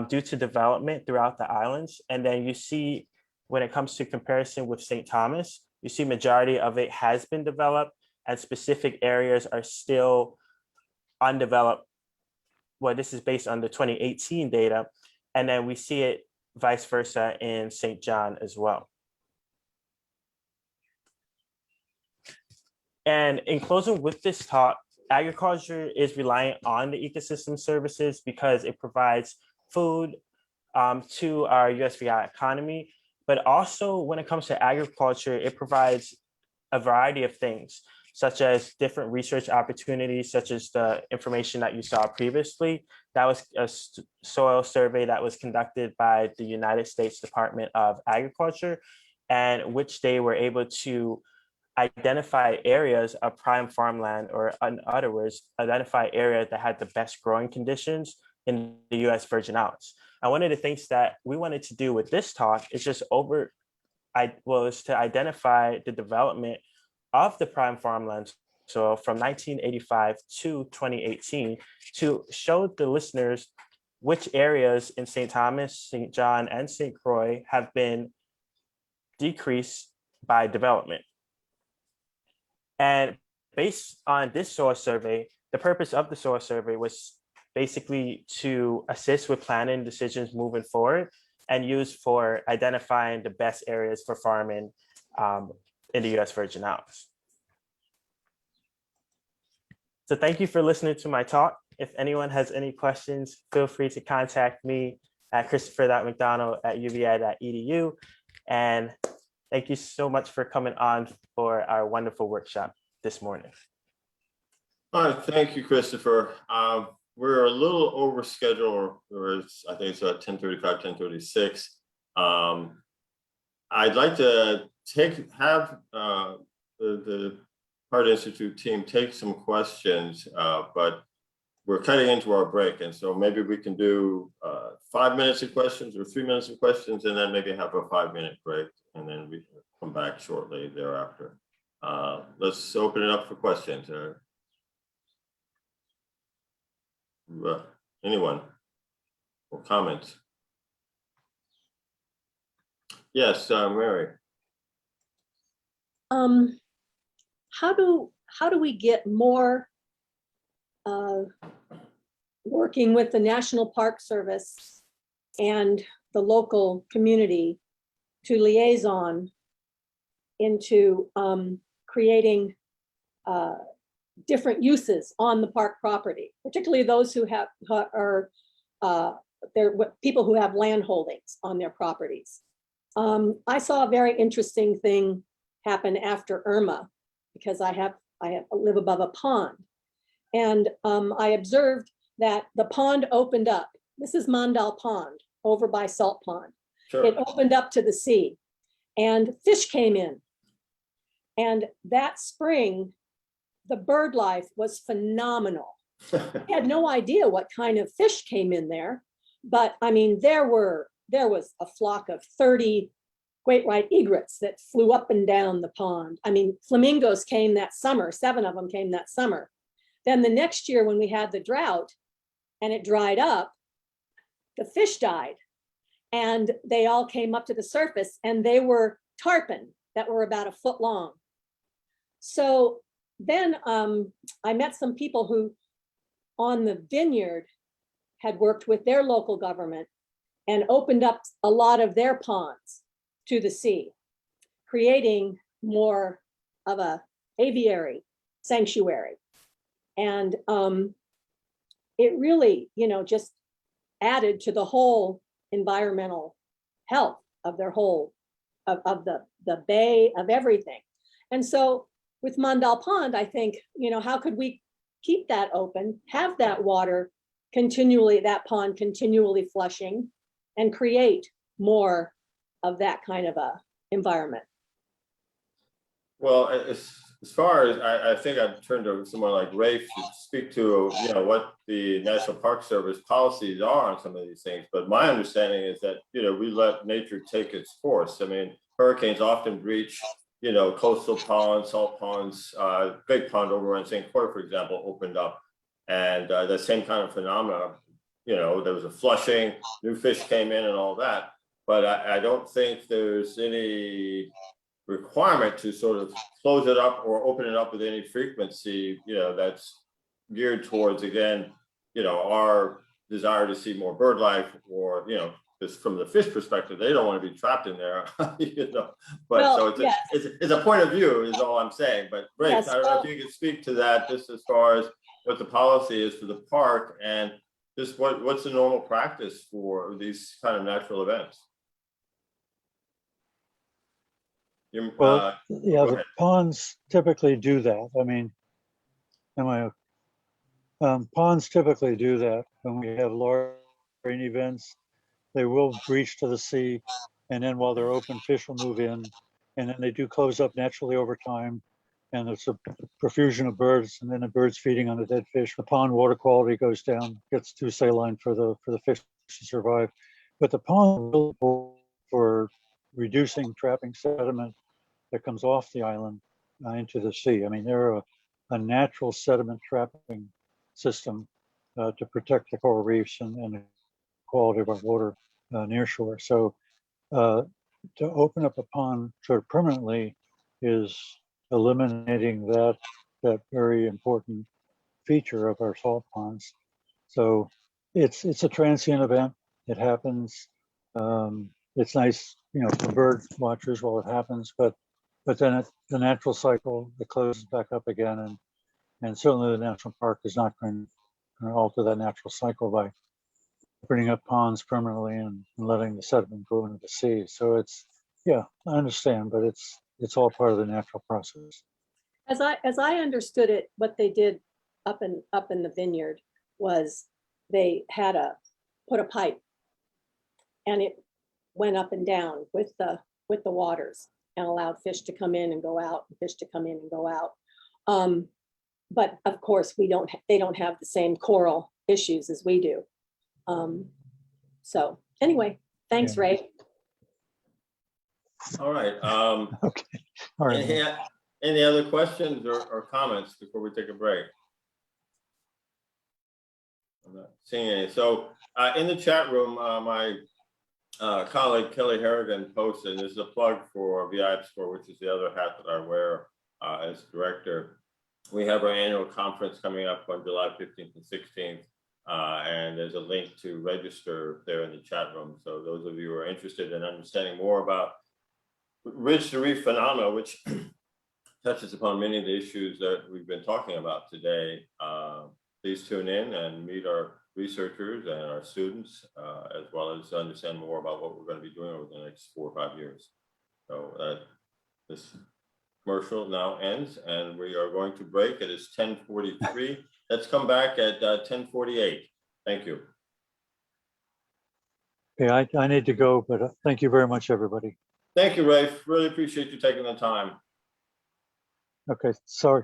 due to development throughout the islands. And then you see, when it comes to comparison with St. Thomas, you see majority of it has been developed and specific areas are still undeveloped. Well, this is based on the 2018 data. And then we see it vice versa in St. John as well. And in closing with this talk, agriculture is reliant on the ecosystem services because it provides food to our USVI economy. But also when it comes to agriculture, it provides a variety of things, such as different research opportunities, such as the information that you saw previously. That was a soil survey that was conducted by the United States Department of Agriculture, and which they were able to identify areas of prime farmland, or in other words, identify areas that had the best growing conditions in the US Virgin Islands. And one of the things that we wanted to do with this talk is just is to identify the development of the prime farmland soil from 1985 to 2018 to show the listeners which areas in St. Thomas, St. John, and St. Croix have been decreased by development. And based on this soil survey, the purpose of the soil survey was basically to assist with planning decisions moving forward and used for identifying the best areas for farming in the US Virgin Islands. So thank you for listening to my talk. If anyone has any questions, feel free to contact me at christopher.mcdonald@uvi.edu. And thank you so much for coming on for our wonderful workshop this morning. All right, thank you, Christopher. We're a little over schedule. I think it's 10:35, 10:36. I'd like to have the Hart Institute team take some questions, but we're cutting into our break. And so maybe we can do 5 minutes of questions or 3 minutes of questions, and then maybe have a 5-minute break, and then we can come back shortly thereafter. Let's open it up for questions. Anyone or comments? Yes, Mary. How do we get more working with the National Park Service and the local community to liaison into creating different uses on the park property, particularly those who are people who have land holdings on their properties. I saw a very interesting thing happen after Irma, because I live above a pond, and I observed that the pond opened up. This is Mondal Pond over by Salt Pond. Sure. It opened up to the sea, and fish came in. And that spring, the bird life was phenomenal. I had no idea what kind of fish came in there, but I mean, there was a flock of 30 great white egrets that flew up and down the pond. I mean, flamingos came that summer, 7 of them came that summer. Then the next year when we had the drought and it dried up, the fish died and they all came up to the surface, and they were tarpon that were about 1 foot long. So then I met some people who on the vineyard had worked with their local government and opened up a lot of their ponds to the sea, creating more of a aviary sanctuary. And it really, just added to the whole environmental health of their whole, of the bay, of everything. And so with Mondal Pond, I think, how could we keep that open, have that water continually, that pond continually flushing, and create more of that kind of a environment? Well, as far as I think I'd turn to someone like Rafe to speak to, what the National Park Service policies are on some of these things. But my understanding is that, we let nature take its course. I mean, hurricanes often breach, coastal ponds, salt ponds. Big pond over in St. Croix, for example, opened up. And the same kind of phenomena, there was a flushing, new fish came in and all that. But I don't think there's any requirement to sort of close it up or open it up with any frequency, that's geared towards, again, our desire to see more bird life, or, just from the fish perspective, they don't want to be trapped in there, But Well, so it's a point of view is all I'm saying. But Rafe, Yes, I don't know if you could speak to that, just as far as what the policy is for the park, and just what's the normal practice for these kind of natural events. Well, yeah, go the ahead. ponds typically do that. I mean, ponds typically do that when we have large rain events. They will breach to the sea, and then while they're open, fish will move in, and then they do close up naturally over time. And it's a profusion of birds, and then the birds feeding on the dead fish. The pond water quality goes down, gets too saline for the fish to survive. But the pond is really for reducing trapping sediment that comes off the island into the sea. I mean, they're a natural sediment trapping system to protect the coral reefs and the quality of our water near shore. So to open up a pond sort of permanently is eliminating that very important feature of our salt ponds. So it's a transient event. It happens. It's nice, for bird watchers while it happens, but then the natural cycle, it closes back up again, and certainly the national park is not going to alter that natural cycle by opening up ponds permanently and letting the sediment go into the sea. So I understand, but it's all part of the natural process. As I understood it, what they did up in the vineyard was they had put a pipe, and it went up and down with the waters, and allowed fish to come in and go out, fish to come in and go out. But of course, they don't have the same coral issues as we do. So anyway, thanks, Yeah. Ray. All right. Okay. All right. Any other questions or comments before we take a break? I'm not seeing any. So in the chat room, my colleague Kelly Harrigan posted, this is a plug for VI Sport, which is the other hat that I wear as director. We have our annual conference coming up on July 15th and 16th. And there's a link to register there in the chat room. So those of you who are interested in understanding more about ridge to reef phenomena, which touches upon many of the issues that we've been talking about today, please tune in and meet our researchers and our students, as well as understand more about what we're going to be doing over the next 4 or 5 years. So this commercial now ends, and we are going to break. It is 10:43. Let's come back at 10:48. Thank you. Yeah, I need to go, but thank you very much, everybody. Thank you, Rafe. Really appreciate you taking the time. Okay, sorry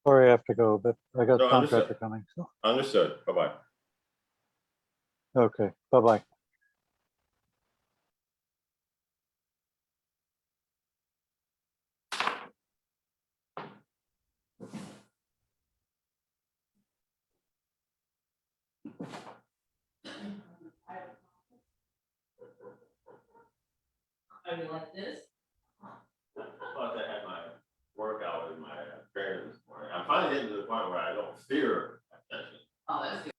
I have to go, but I got No, a contractor coming. So. Understood. Bye-bye. Okay, bye-bye. I mean, like this? I had my workout. point where I don't fear attention. Oh, that's good.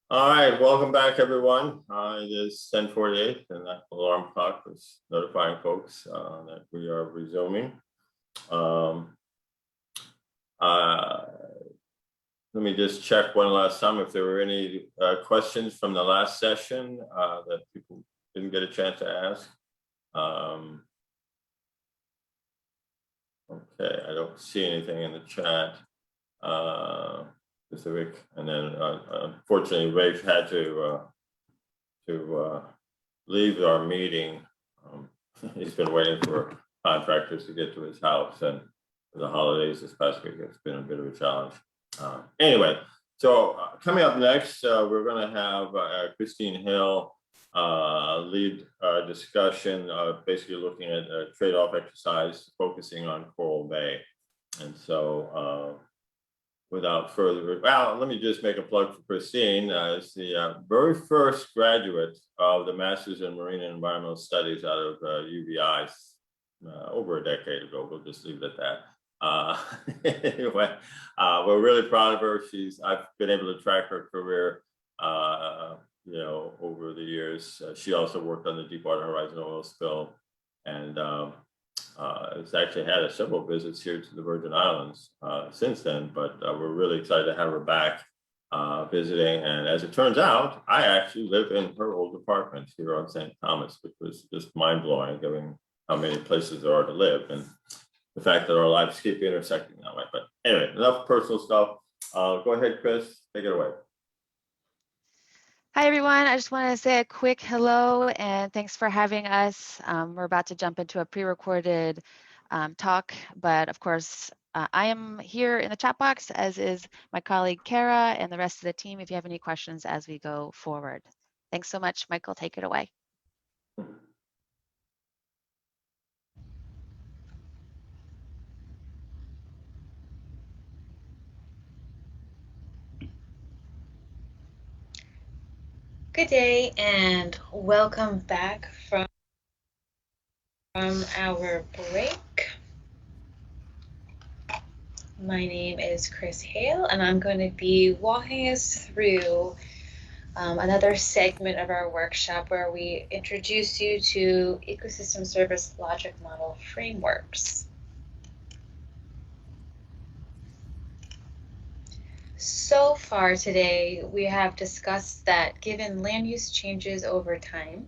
All right, welcome back, everyone. It is 10:48, and that alarm clock was notifying folks that we are resuming. let me just check one last time if there were any questions from the last session that people didn't get a chance to ask. Okay, I don't see anything in the chat. Mr. Rick, and then unfortunately, Rafe had to leave our meeting. He's been waiting for contractors to get to his house, and for the holidays this past week, it's been a bit of a challenge. Anyway, so coming up next, we're going to have Christine Hill lead discussion, basically looking at a trade-off exercise focusing on Coral Bay. And so without further, well, let me just make a plug for Christine. As the very first graduate of the Masters in Marine and Environmental Studies out of UVI over a decade ago. We'll just leave it at that. Anyway, we're really proud of her. I've been able to track her career, you know, over the years. She also worked on the Deepwater Horizon oil spill, and has actually had several visits here to the Virgin Islands since then. But we're really excited to have her back visiting. And as it turns out, I actually live in her old apartment here on St. Thomas, which was just mind blowing, given how many places there are to live and the fact that our lives keep intersecting that way. But anyway, enough personal stuff. Go ahead, Chris, take it away. Hi, everyone. I just want to say a quick hello and thanks for having us. We're about to jump into a pre-recorded talk, but of course, I am here in the chat box, as is my colleague Kara and the rest of the team, if you have any questions as we go forward. Thanks so much, Michael. Take it away. Good day and welcome back from our break. My name is Chris Hale and I'm going to be walking us through another segment of our workshop where we introduce you to ecosystem service logic model frameworks. So far today, we have discussed that given land use changes over time,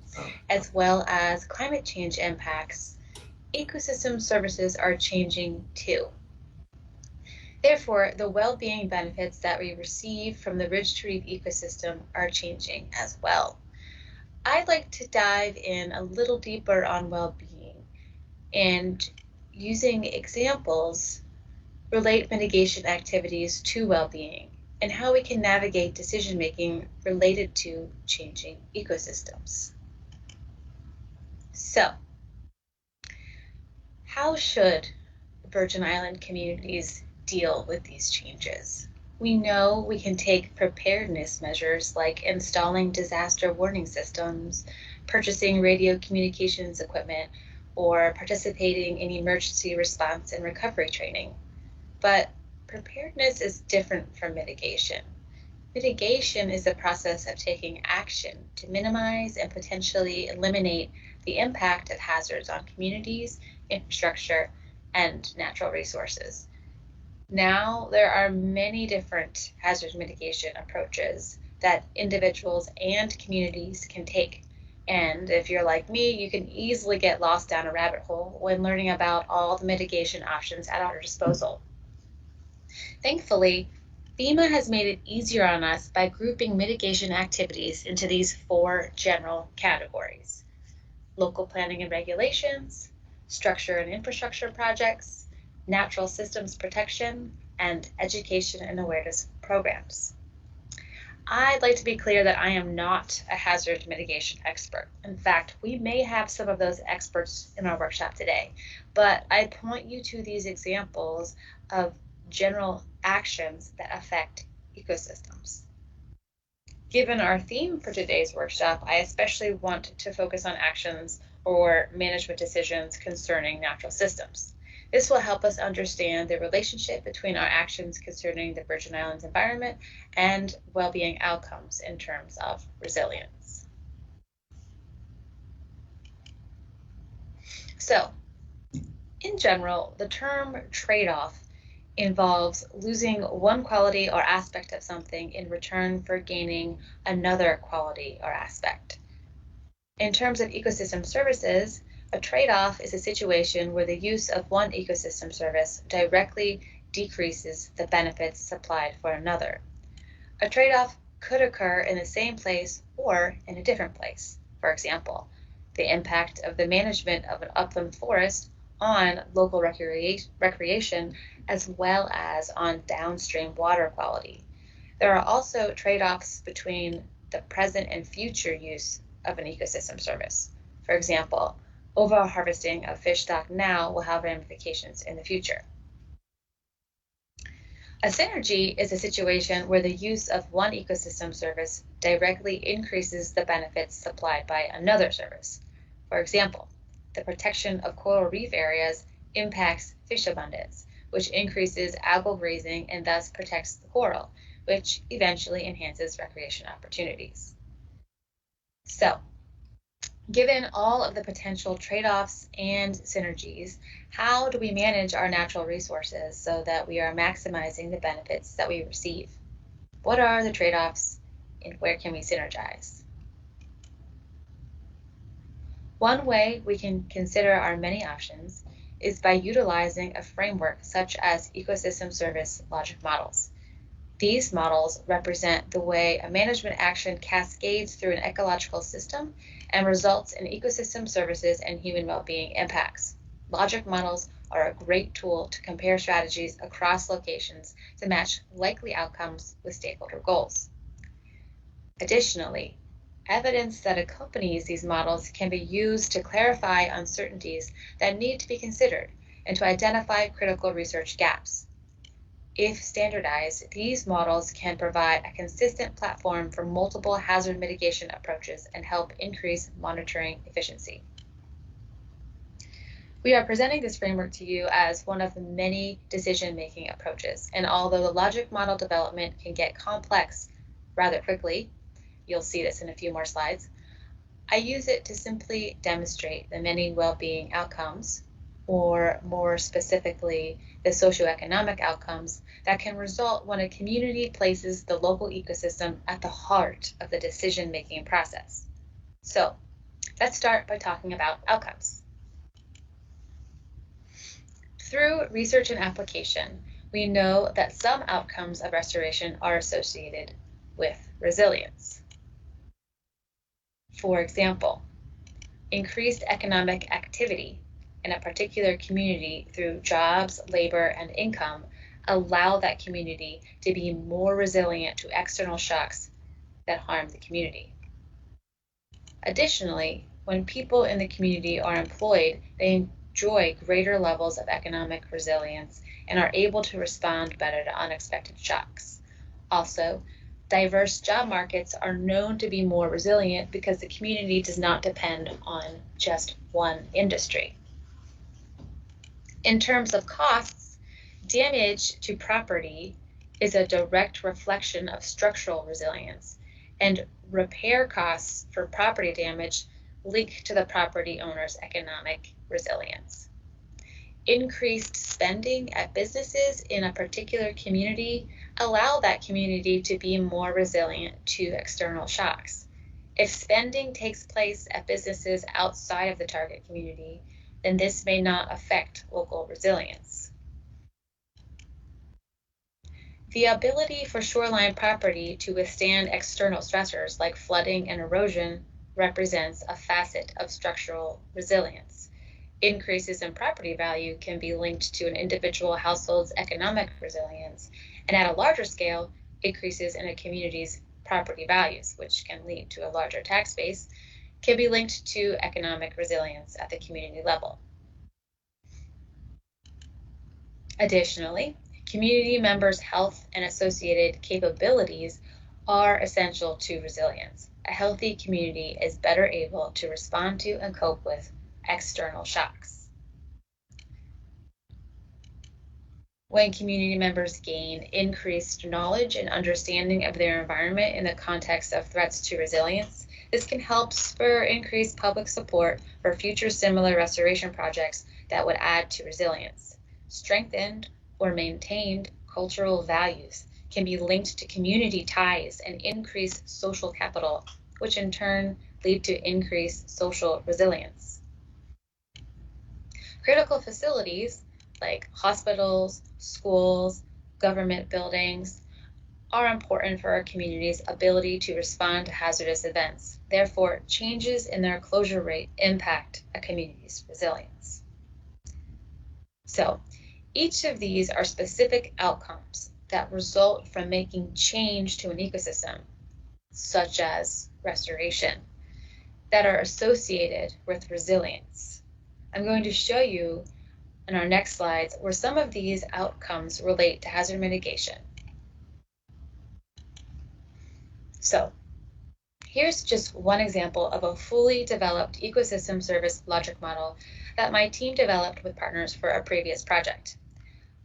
as well as climate change impacts, ecosystem services are changing too. Therefore, the well-being benefits that we receive from the ridge to reef ecosystem are changing as well. I'd like to dive in a little deeper on well-being and using examples relate mitigation activities to well-being and how we can navigate decision-making related to changing ecosystems. So, how should Virgin Island communities deal with these changes? We know we can take preparedness measures like installing disaster warning systems, purchasing radio communications equipment, or participating in emergency response and recovery training. But preparedness is different from mitigation. Mitigation is the process of taking action to minimize and potentially eliminate the impact of hazards on communities, infrastructure, and natural resources. Now, there are many different hazard mitigation approaches that individuals and communities can take. And if you're like me, you can easily get lost down a rabbit hole when learning about all the mitigation options at our disposal. Thankfully, FEMA has made it easier on us by grouping mitigation activities into these 4 general categories: local planning and regulations, structure and infrastructure projects, natural systems protection, and education and awareness programs. I'd like to be clear that I am not a hazard mitigation expert. In fact, we may have some of those experts in our workshop today, but I point you to these examples of general actions that affect ecosystems. Given our theme for today's workshop, I especially want to focus on actions or management decisions concerning natural systems. This will help us understand the relationship between our actions concerning the Virgin Islands environment and well-being outcomes in terms of resilience. So, in general, the term trade-off involves losing one quality or aspect of something in return for gaining another quality or aspect. In terms of ecosystem services, a trade-off is a situation where the use of one ecosystem service directly decreases the benefits supplied for another. A trade-off could occur in the same place or in a different place. For example, the impact of the management of an upland forest on local recreation as well as on downstream water quality. There are also trade-offs between the present and future use of an ecosystem service. For example, over-harvesting of fish stock now will have ramifications in the future. A synergy is a situation where the use of one ecosystem service directly increases the benefits supplied by another service. For example, the protection of coral reef areas impacts fish abundance, which increases algal grazing and thus protects the coral, which eventually enhances recreation opportunities. So, given all of the potential trade-offs and synergies, how do we manage our natural resources so that we are maximizing the benefits that we receive? What are the trade-offs and where can we synergize? One way we can consider our many options is by utilizing a framework such as ecosystem service logic models. These models represent the way a management action cascades through an ecological system and results in ecosystem services and human well-being impacts. Logic models are a great tool to compare strategies across locations to match likely outcomes with stakeholder goals. Additionally, evidence that accompanies these models can be used to clarify uncertainties that need to be considered and to identify critical research gaps. If standardized, these models can provide a consistent platform for multiple hazard mitigation approaches and help increase monitoring efficiency. We are presenting this framework to you as one of the many decision-making approaches, and although the logic model development can get complex rather quickly, you'll see this in a few more slides, I use it to simply demonstrate the many well-being outcomes, or more specifically, the socioeconomic outcomes that can result when a community places the local ecosystem at the heart of the decision-making process. So let's start by talking about outcomes. Through research and application, we know that some outcomes of restoration are associated with resilience. For example, increased economic activity in a particular community through jobs, labor, and income allow that community to be more resilient to external shocks that harm the community. Additionally, when people in the community are employed, they enjoy greater levels of economic resilience and are able to respond better to unexpected shocks. Also, diverse job markets are known to be more resilient because the community does not depend on just one industry. In terms of costs, damage to property is a direct reflection of structural resilience, and repair costs for property damage link to the property owner's economic resilience. Increased spending at businesses in a particular community allow that community to be more resilient to external shocks. If spending takes place at businesses outside of the target community, then this may not affect local resilience. The ability for shoreline property to withstand external stressors like flooding and erosion represents a facet of structural resilience. Increases in property value can be linked to an individual household's economic resilience, and at a larger scale, increases in a community's property values, which can lead to a larger tax base, can be linked to economic resilience at the community level. Additionally, community members' health and associated capabilities are essential to resilience. A healthy community is better able to respond to and cope with external shocks. When community members gain increased knowledge and understanding of their environment in the context of threats to resilience, this can help spur increased public support for future similar restoration projects that would add to resilience. Strengthened or maintained cultural values can be linked to community ties and increase social capital, which in turn lead to increased social resilience. Critical facilities like hospitals, schools, government buildings are important for our community's ability to respond to hazardous events. Therefore, changes in their closure rate impact a community's resilience. So, each of these are specific outcomes that result from making change to an ecosystem, such as restoration, that are associated with resilience. I'm going to show you in our next slides where some of these outcomes relate to hazard mitigation. So, here's just one example of a fully developed ecosystem service logic model that my team developed with partners for a previous project.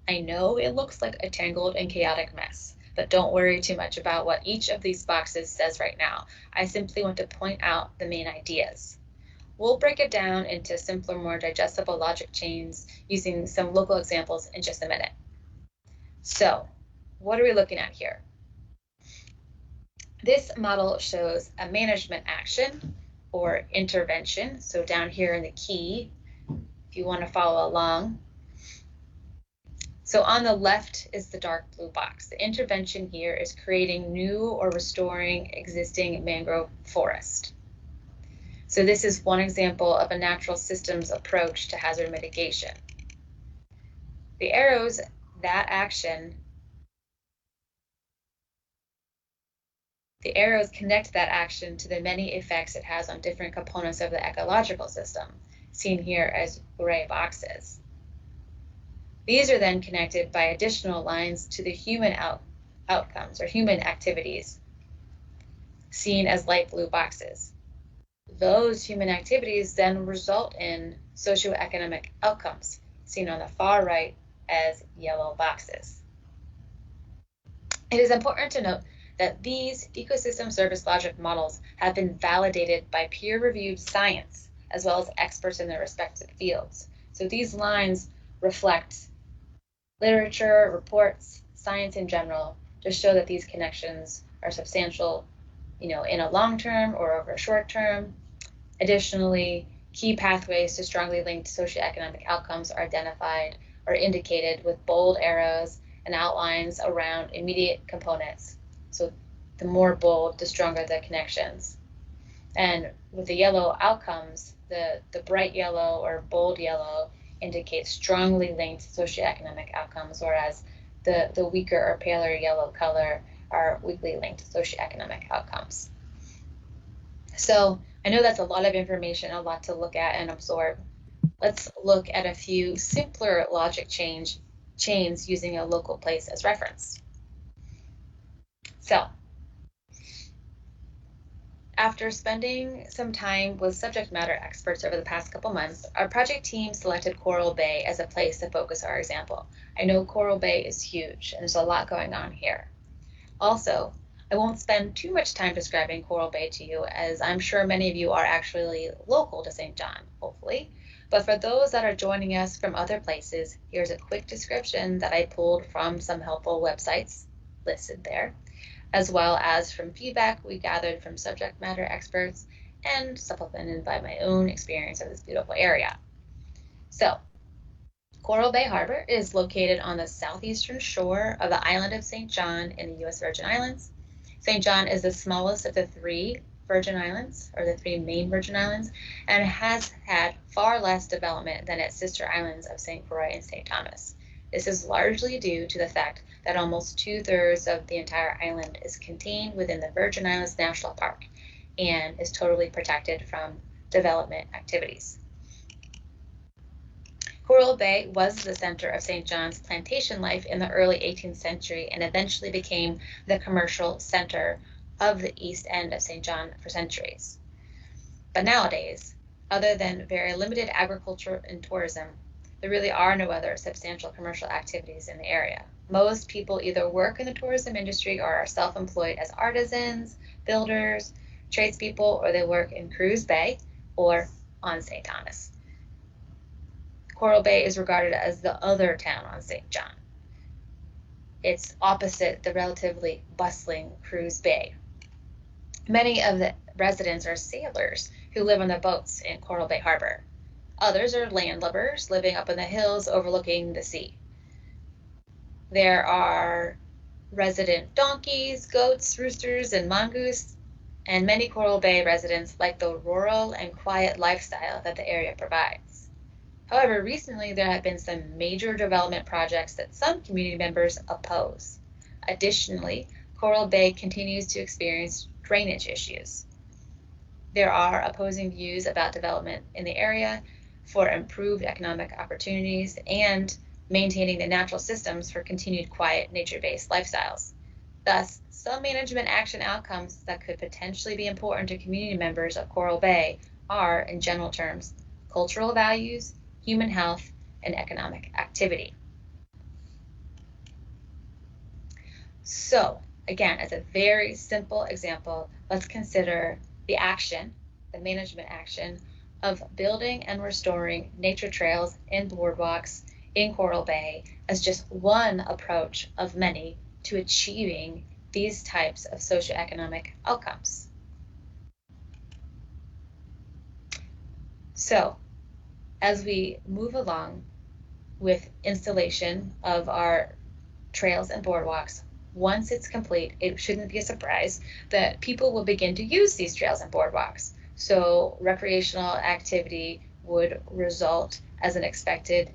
I know it looks like a tangled and chaotic mess, but don't worry too much about what each of these boxes says right now. I simply want to point out the main ideas. We'll break it down into simpler, more digestible logic chains using some local examples in just a minute. So, what are we looking at here? This model shows a management action or intervention. So down here in the key, if you want to follow along. So on the left is the dark blue box. The intervention here is creating new or restoring existing mangrove forest. So this is one example of a natural systems approach to hazard mitigation. The arrows, that action, the arrows connect that action to the many effects it has on different components of the ecological system, seen here as gray boxes. These are then connected by additional lines to the human outcomes or human activities, seen as light blue boxes. Those human activities then result in socioeconomic outcomes, seen on the far right as yellow boxes. It is important to note that these ecosystem service logic models have been validated by peer-reviewed science, as well as experts in their respective fields. So these lines reflect literature, reports, science in general, to show that these connections are substantial, in a long term or over a short term. Additionally, key pathways to strongly linked socioeconomic outcomes are identified or indicated with bold arrows and outlines around immediate components. So the more bold, the stronger the connections. And with the yellow outcomes, the bright yellow or bold yellow indicates strongly linked socioeconomic outcomes, whereas the weaker or paler yellow color are weakly linked socioeconomic outcomes. So I know that's a lot of information, a lot to look at and absorb. Let's look at a few simpler logic chains using a local place as reference. So, after spending some time with subject matter experts over the past couple months, our project team selected Coral Bay as a place to focus our example. I know Coral Bay is huge and there's a lot going on here. Also, I won't spend too much time describing Coral Bay to you, as I'm sure many of you are actually local to St. John, hopefully. But for those that are joining us from other places, here's a quick description that I pulled from some helpful websites listed there, as well as from feedback we gathered from subject matter experts and supplemented by my own experience of this beautiful area. So, Coral Bay Harbor is located on the southeastern shore of the island of St. John in the U.S. Virgin Islands. St. John is the smallest of the three Virgin Islands, or the three main Virgin Islands, and has had far less development than its sister islands of St. Croix and St. Thomas. This is largely due to the fact that almost 2/3 of the entire island is contained within the Virgin Islands National Park and is totally protected from development activities. Coral Bay was the center of St. John's plantation life in the early 18th century and eventually became the commercial center of the east end of St. John for centuries. But nowadays, other than very limited agriculture and tourism, there really are no other substantial commercial activities in the area. Most people either work in the tourism industry or are self-employed as artisans, builders, tradespeople, or they work in Cruz Bay or on St. Thomas. Coral Bay is regarded as the other town on St. John. It's opposite the relatively bustling Cruz Bay. Many of the residents are sailors who live on the boats in Coral Bay Harbor. Others are landlubbers living up in the hills overlooking the sea. There are resident donkeys, goats, roosters, and mongoose, and many Coral Bay residents like the rural and quiet lifestyle that the area provides. However, recently there have been some major development projects that some community members oppose. Additionally, Coral Bay continues to experience drainage issues. There are opposing views about development in the area for improved economic opportunities and maintaining the natural systems for continued quiet, nature-based lifestyles. Thus, some management action outcomes that could potentially be important to community members of Coral Bay are, in general terms, cultural values, human health, and economic activity. So, again, as a very simple example, let's consider the action, the management action of building and restoring nature trails and boardwalks in Coral Bay as just one approach of many to achieving these types of socioeconomic outcomes. So, as we move along with installation of our trails and boardwalks, once it's complete, it shouldn't be a surprise that people will begin to use these trails and boardwalks. So recreational activity would result as an expected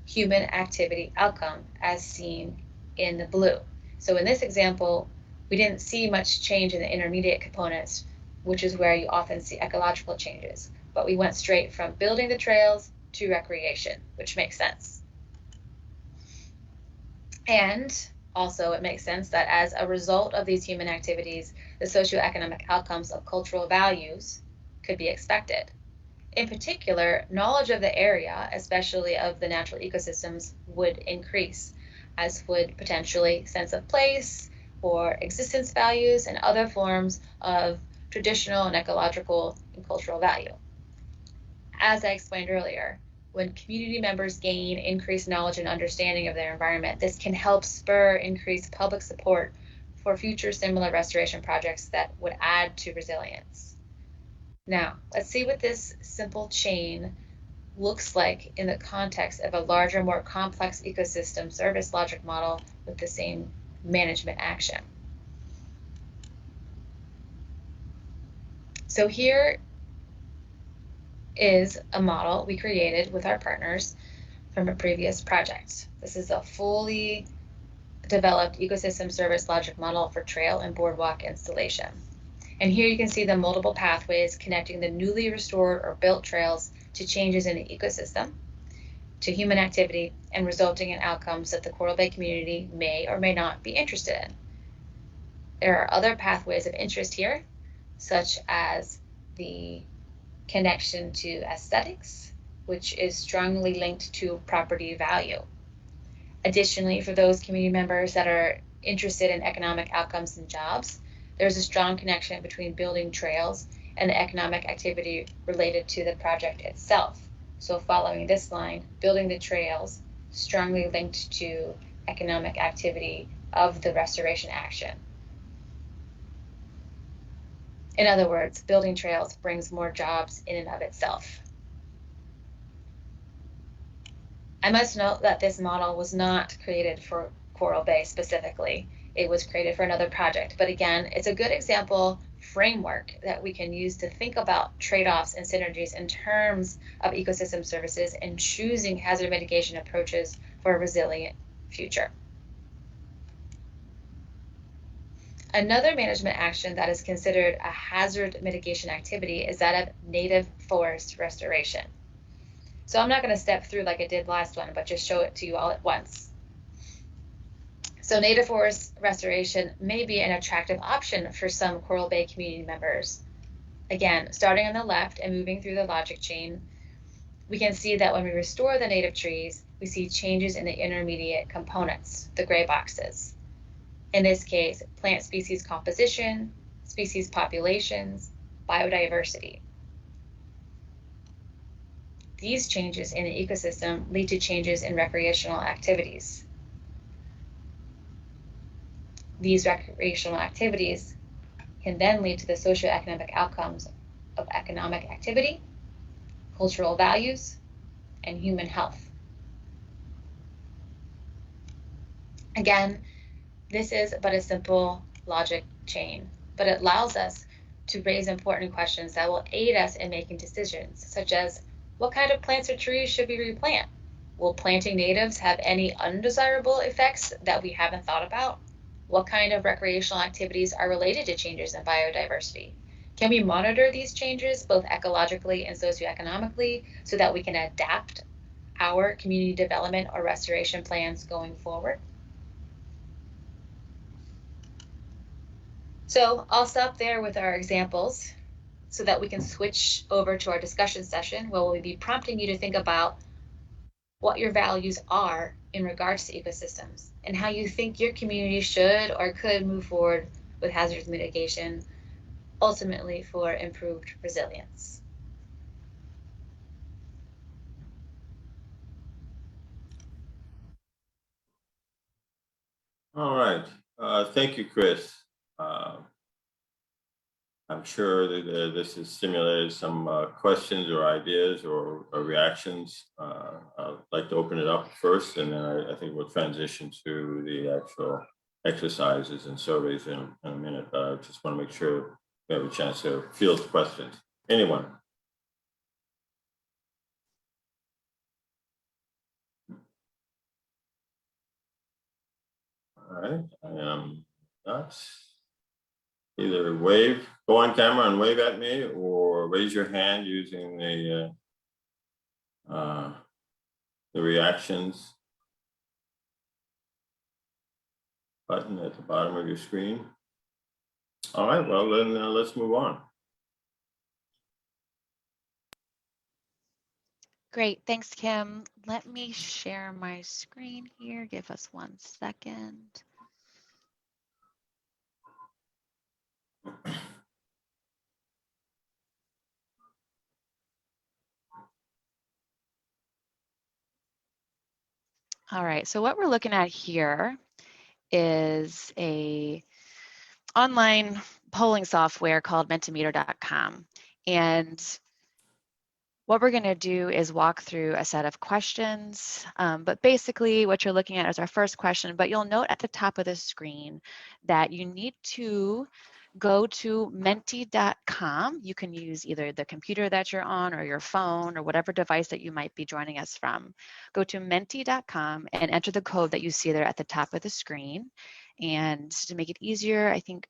human activity outcome as seen in the blue. So in this example, we didn't see much change in the intermediate components, which is where you often see ecological changes. But we went straight from building the trails to recreation, which makes sense. And also, it makes sense that as a result of these human activities, the socioeconomic outcomes of cultural values could be expected. In particular, knowledge of the area, especially of the natural ecosystems, would increase, as would potentially sense of place or existence values and other forms of traditional and ecological and cultural value. As I explained earlier, when community members gain increased knowledge and understanding of their environment, this can help spur increased public support for future similar restoration projects that would add to resilience. Now, let's see what this simple chain looks like in the context of a larger, more complex ecosystem service logic model with the same management action. So here is a model we created with our partners from a previous project. This is a fully developed ecosystem service logic model for trail and boardwalk installation. And here you can see the multiple pathways connecting the newly restored or built trails to changes in the ecosystem, to human activity, and resulting in outcomes that the Coral Bay community may or may not be interested in. There are other pathways of interest here, such as the connection to aesthetics, which is strongly linked to property value. Additionally, for those community members that are interested in economic outcomes and jobs, there's a strong connection between building trails and the economic activity related to the project itself. So following this line, building the trails strongly linked to economic activity of the restoration action. In other words, building trails brings more jobs in and of itself. I must note that this model was not created for Coral Bay specifically. It was created for another project. But again, it's a good example framework that we can use to think about trade-offs and synergies in terms of ecosystem services and choosing hazard mitigation approaches for a resilient future. Another management action that is considered a hazard mitigation activity is that of native forest restoration. So I'm not going to step through like I did last one, but just show it to you all at once. So native forest restoration may be an attractive option for some Coral Bay community members. Again, starting on the left and moving through the logic chain, we can see that when we restore the native trees, we see changes in the intermediate components, the gray boxes. In this case, plant species composition, species populations, biodiversity. These changes in the ecosystem lead to changes in recreational activities. These recreational activities can then lead to the socioeconomic outcomes of economic activity, cultural values, and human health. Again, this is but a simple logic chain, but it allows us to raise important questions that will aid us in making decisions, such as what kind of plants or trees should we replant? Will planting natives have any undesirable effects that we haven't thought about? What kind of recreational activities are related to changes in biodiversity? Can we monitor these changes both ecologically and socioeconomically so that we can adapt our community development or restoration plans going forward? So I'll stop there with our examples so that we can switch over to our discussion session where we'll be prompting you to think about what your values are in regards to ecosystems and how you think your community should or could move forward with hazards mitigation, ultimately for improved resilience. All right. Thank you, Chris. I'm sure that this has stimulated some questions or ideas or reactions. I'd like to open it up first, and then I think we'll transition to the actual exercises and surveys in a minute. But I just want to make sure we have a chance to field questions. Anyone? All right. I am not. Either wave, go on camera and wave at me, or raise your hand using the reactions button at the bottom of your screen. All right, well then let's move on. Great, thanks, Kim. Let me share my screen here. Give us 1 second. All right, so what we're looking at here is a online polling software called mentimeter.com. And what we're going to do is walk through a set of questions, but basically what you're looking at is our first question, but you'll note at the top of the screen that you need to go to menti.com. You can use either the computer that you're on or your phone or whatever device that you might be joining us from. Go to menti.com and enter the code that you see there at the top of the screen. And to make it easier, I think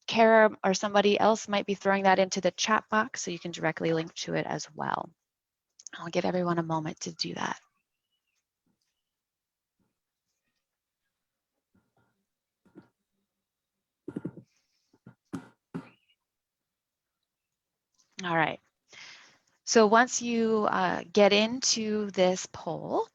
Kara or somebody else might be throwing that into the chat box so you can directly link to it as well. I'll give everyone a moment to do that. All right. So once you get into this poll,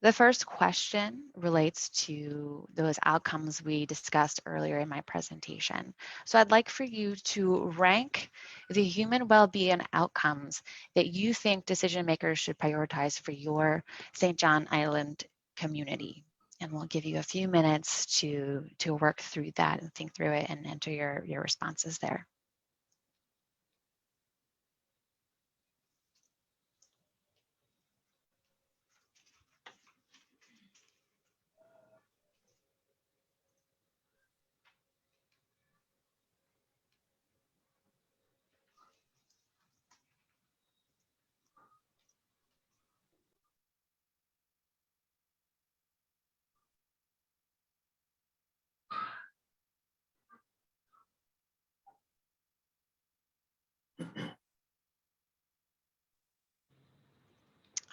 the first question relates to those outcomes we discussed earlier in my presentation. So I'd like for you to rank the human well-being outcomes that you think decision makers should prioritize for your St. John Island community. And we'll give you a few minutes to work through that and think through it and enter your responses there.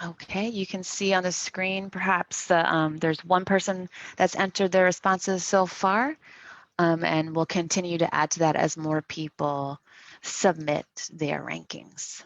Okay, you can see on the screen perhaps there's one person that's entered their responses so far, and we'll continue to add to that as more people submit their rankings.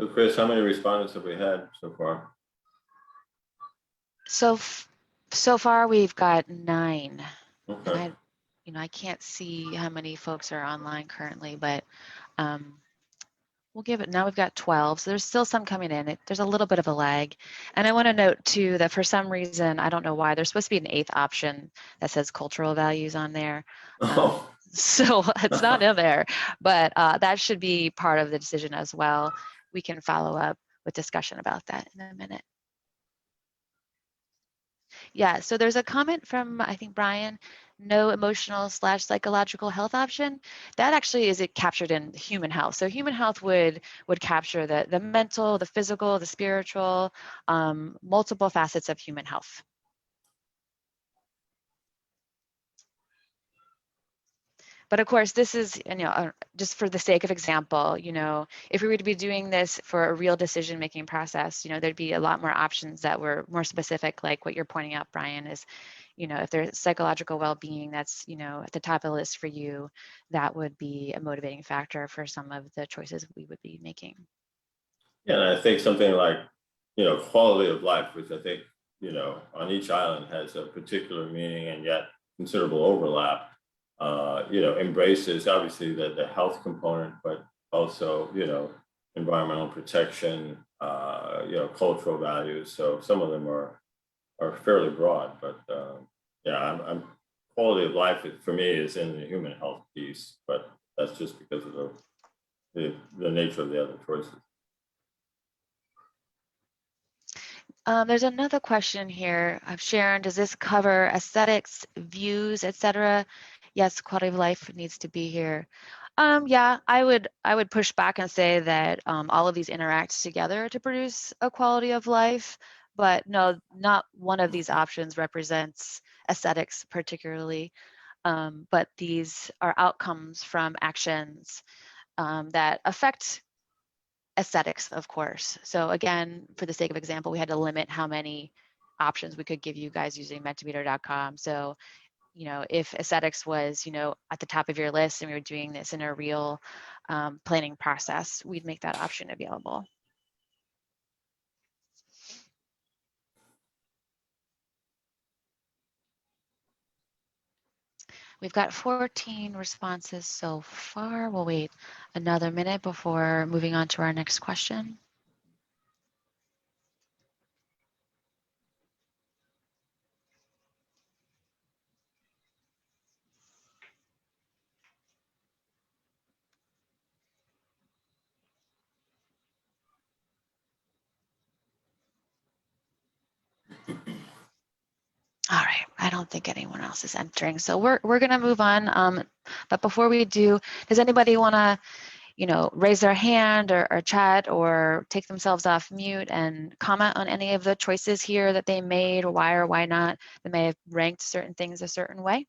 So Chris, how many respondents have we had so far? So far we've got 9. And Okay. I can't see how many folks are online currently, but we'll give it, now we've got 12. So there's still some coming in. There's a little bit of a lag. And I want to note too that for some reason, I don't know why, there's supposed to be an 8th option that says cultural values on there. Oh. So it's not in there, but that should be part of the decision as well. We can follow up with discussion about that in a minute. Yeah, so there's a comment from, I think, Brian, no emotional/psychological health option. That actually is it captured in human health. So human health would capture the mental, the physical, the spiritual, multiple facets of human health. But of course, this is, just for the sake of example, if we were to be doing this for a real decision-making process, there'd be a lot more options that were more specific, like what you're pointing out, Brian, is, if there's psychological well-being that's, at the top of the list for you, that would be a motivating factor for some of the choices we would be making. Yeah, and I think something like, quality of life, which I think, on each island has a particular meaning and yet considerable overlap. Embraces obviously the health component, but also, environmental protection, cultural values. So some of them are fairly broad, but yeah, I'm quality of life for me is in the human health piece, but that's just because of the nature of the other choices. There's another question here. Sharon, does this cover aesthetics, views, etc.? Yes, quality of life needs to be here. Yeah, I would push back and say that all of these interact together to produce a quality of life, but no, not one of these options represents aesthetics particularly, but these are outcomes from actions that affect aesthetics, of course. So again, for the sake of example, we had to limit how many options we could give you guys using mentimeter.com. So, if aesthetics was, at the top of your list and we were doing this in a real planning process, we'd make that option available. We've got 14 responses so far. We'll wait another minute before moving on to our next question. All right, I don't think anyone else is entering, so we're gonna move on. But before we do, does anybody want to, raise their hand or chat or take themselves off mute and comment on any of the choices here that they made, or why not? They may have ranked certain things a certain way.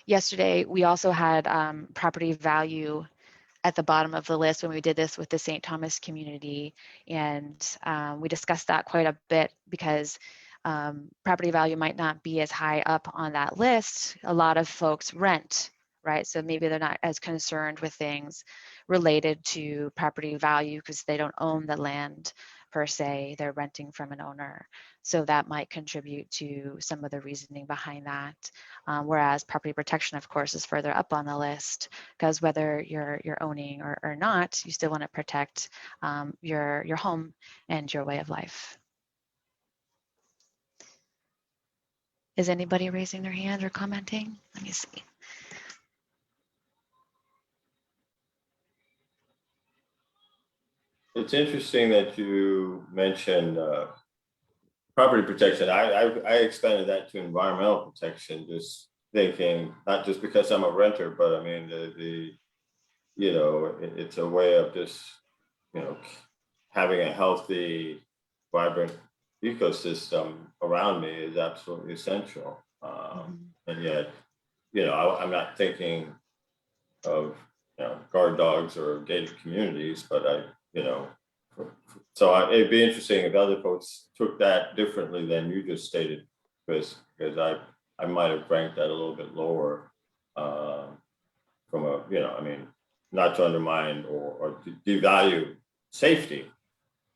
Yesterday, we also had property value at the bottom of the list when we did this with the St. Thomas community. And we discussed that quite a bit because property value might not be as high up on that list. A lot of folks rent, right? So maybe they're not as concerned with things related to property value because they don't own the land per se, they're renting from an owner. So that might contribute to some of the reasoning behind that. Whereas property protection, of course, is further up on the list because whether you're owning or not, you still want to protect your home and your way of life. Is anybody raising their hand or commenting? Let me see. It's interesting that you mentioned property protection. I expanded that to environmental protection, just thinking not just because I'm a renter, but I mean it's a way of just having a healthy, vibrant ecosystem around me is absolutely essential. And yet, I'm not thinking of guard dogs or gated communities, but it'd be interesting if other folks took that differently than you just stated, Chris, because I might have ranked that a little bit lower from a, I mean, not to undermine or to devalue safety,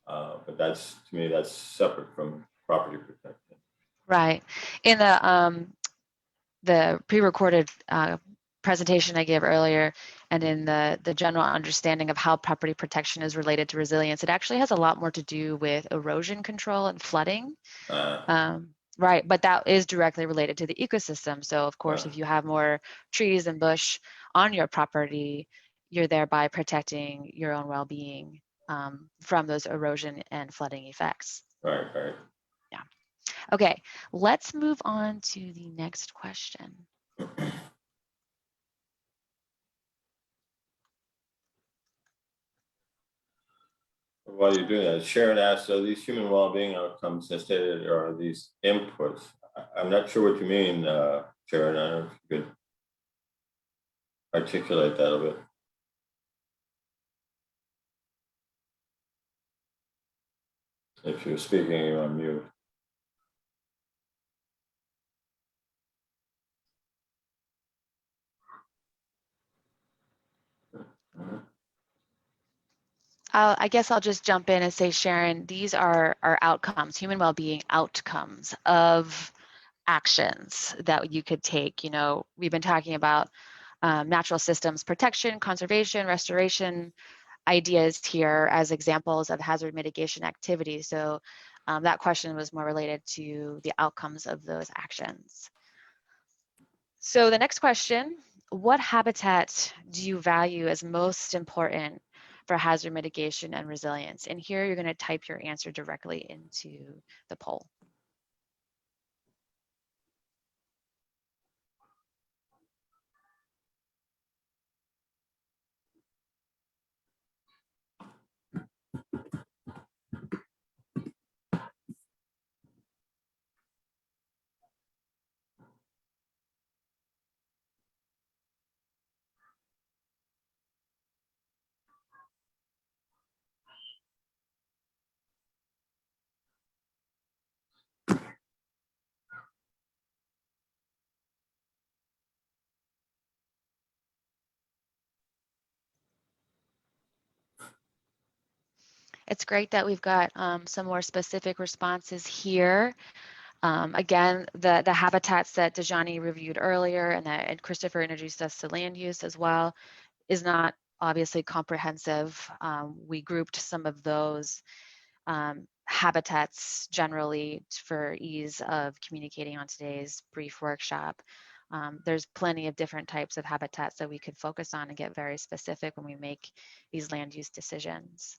but that's, to me, that's separate from property protection. Right. In the pre-recorded presentation I gave earlier, and in the general understanding of how property protection is related to resilience, it actually has a lot more to do with erosion control and flooding. Right, but that is directly related to the ecosystem. So of course, if you have more trees and bush on your property, you're thereby protecting your own well-being from those erosion and flooding effects. Right, right. Yeah. Okay, let's move on to the next question. While you're doing that, Sharon asked, are these human well-being outcomes as stated, or are these inputs? I'm not sure what you mean, Sharon. I don't know if you could articulate that a bit. If you're speaking, you're on mute. I guess I'll just jump in and say, Sharon, these are outcomes, human well-being outcomes of actions that you could take. We've been talking about natural systems protection, conservation, restoration ideas here as examples of hazard mitigation activities. So that question was more related to the outcomes of those actions. So the next question, what habitat do you value as most important for hazard mitigation and resilience? And here you're going to type your answer directly into the poll. It's great that we've got some more specific responses here. Again, the habitats that Dejani reviewed earlier and Christopher introduced us to land use as well is not obviously comprehensive. We grouped some of those habitats generally for ease of communicating on today's brief workshop. There's plenty of different types of habitats that we could focus on and get very specific when we make these land use decisions.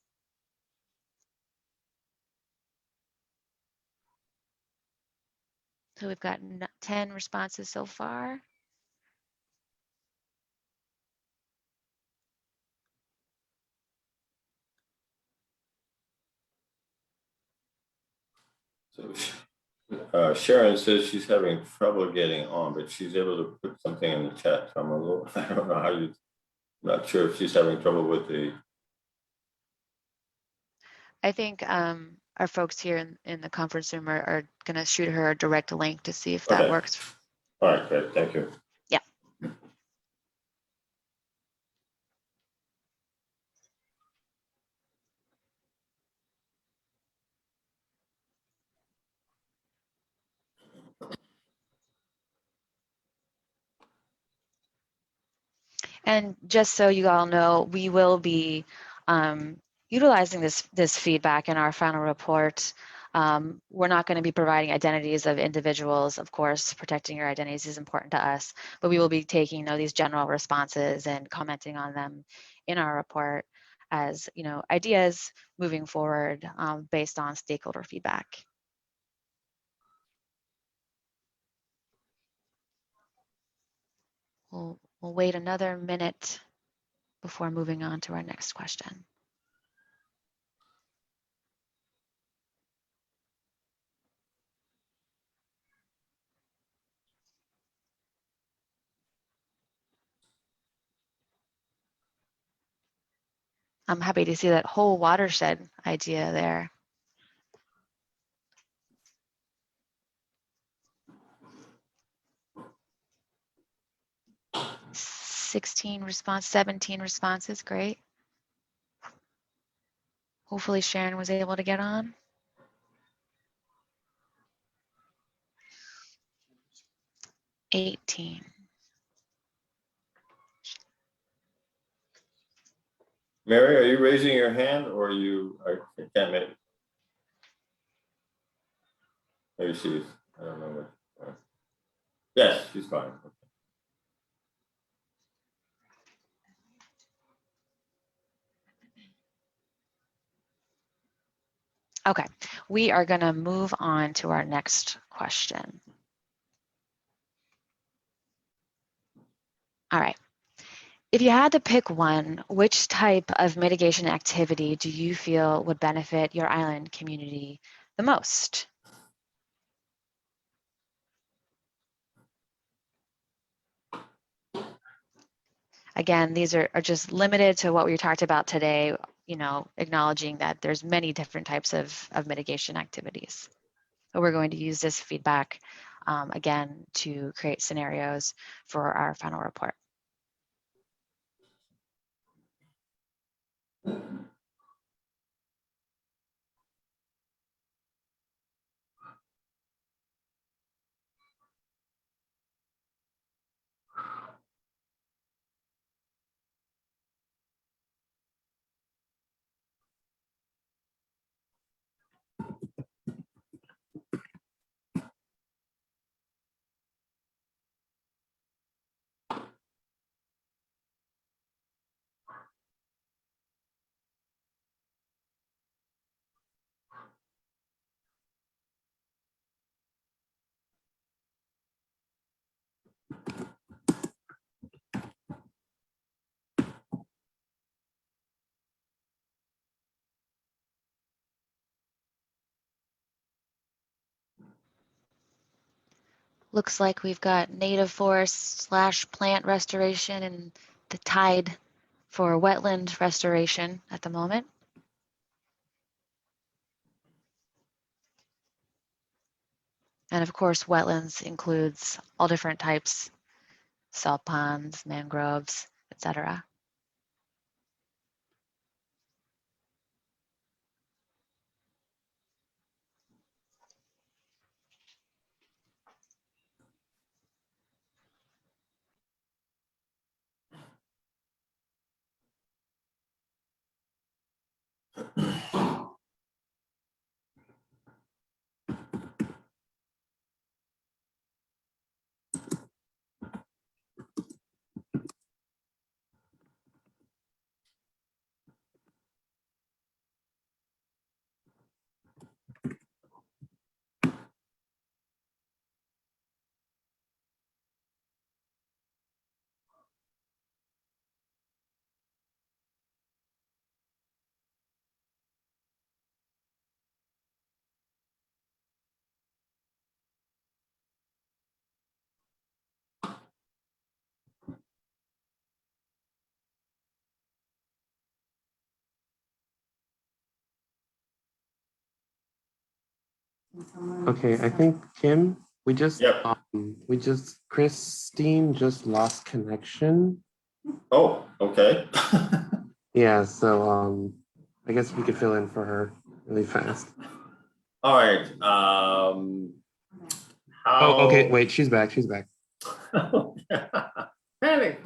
So we've got 10 responses so far. So Sharon says she's having trouble getting on, but she's able to put something in the chat. So I'm a little, I don't know how you, I'm not sure if she's having trouble with the. I think our folks here in the conference room are going to shoot her a direct link to see if that works. All right, great, thank you. Yeah. And just so you all know, we will be utilizing this feedback in our final report. We're not going to be providing identities of individuals. Of course, protecting your identities is important to us, but we will be taking these general responses and commenting on them in our report as ideas moving forward based on stakeholder feedback. We'll wait another minute before moving on to our next question. I'm happy to see that whole watershed idea there. 16 response, 17 responses, great. Hopefully Sharon was able to get on. $18. Mary, are you raising your hand or I can't make? Maybe she's, I don't know what. Yes, she's fine. Okay, we are going to move on to our next question. All right. If you had to pick one, which type of mitigation activity do you feel would benefit your island community the most? Again, these are just limited to what we talked about today, you know, acknowledging that there's many different types of mitigation activities. So we're going to use this feedback again to create scenarios for our final report. Looks like we've got native forest / plant restoration and the tide for wetland restoration at the moment. And of course, wetlands includes all different types, salt ponds, mangroves, etc. Okay, I think Kim, Yep. Christine just lost connection. Oh, okay. Yeah, so I guess we could fill in for her really fast. All right. How? Oh, okay, wait, she's back. Panic.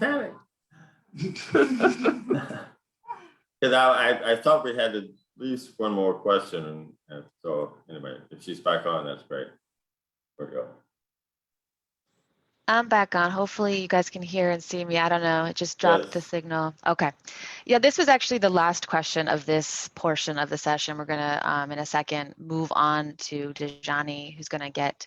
Because I thought we had at least one more question, and so anyway, if she's back on, that's great. There we go. I'm back on. Hopefully you guys can hear and see me. I don't know. It just dropped the signal. Okay. Yeah, this was actually the last question of this portion of the session. We're going to, in a second, move on to Dejani, who's going to get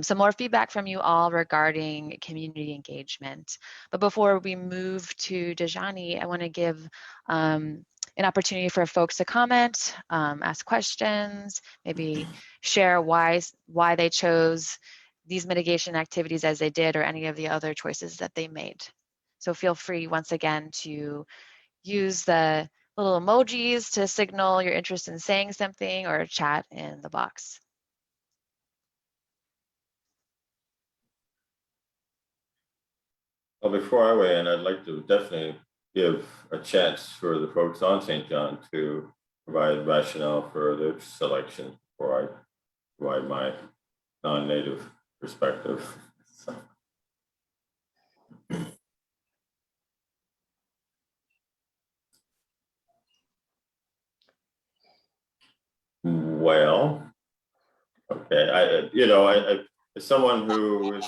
some more feedback from you all regarding community engagement. But before we move to Dejani, I want to give an opportunity for folks to comment, ask questions, maybe share why they chose these mitigation activities as they did, or any of the other choices that they made. So feel free once again to use the little emojis to signal your interest in saying something, or chat in the box. Well, before I weigh in, I'd like to definitely give a chance for the folks on St. John to provide rationale for their selection before I provide my non-native perspective. So. Well, okay, I as someone who is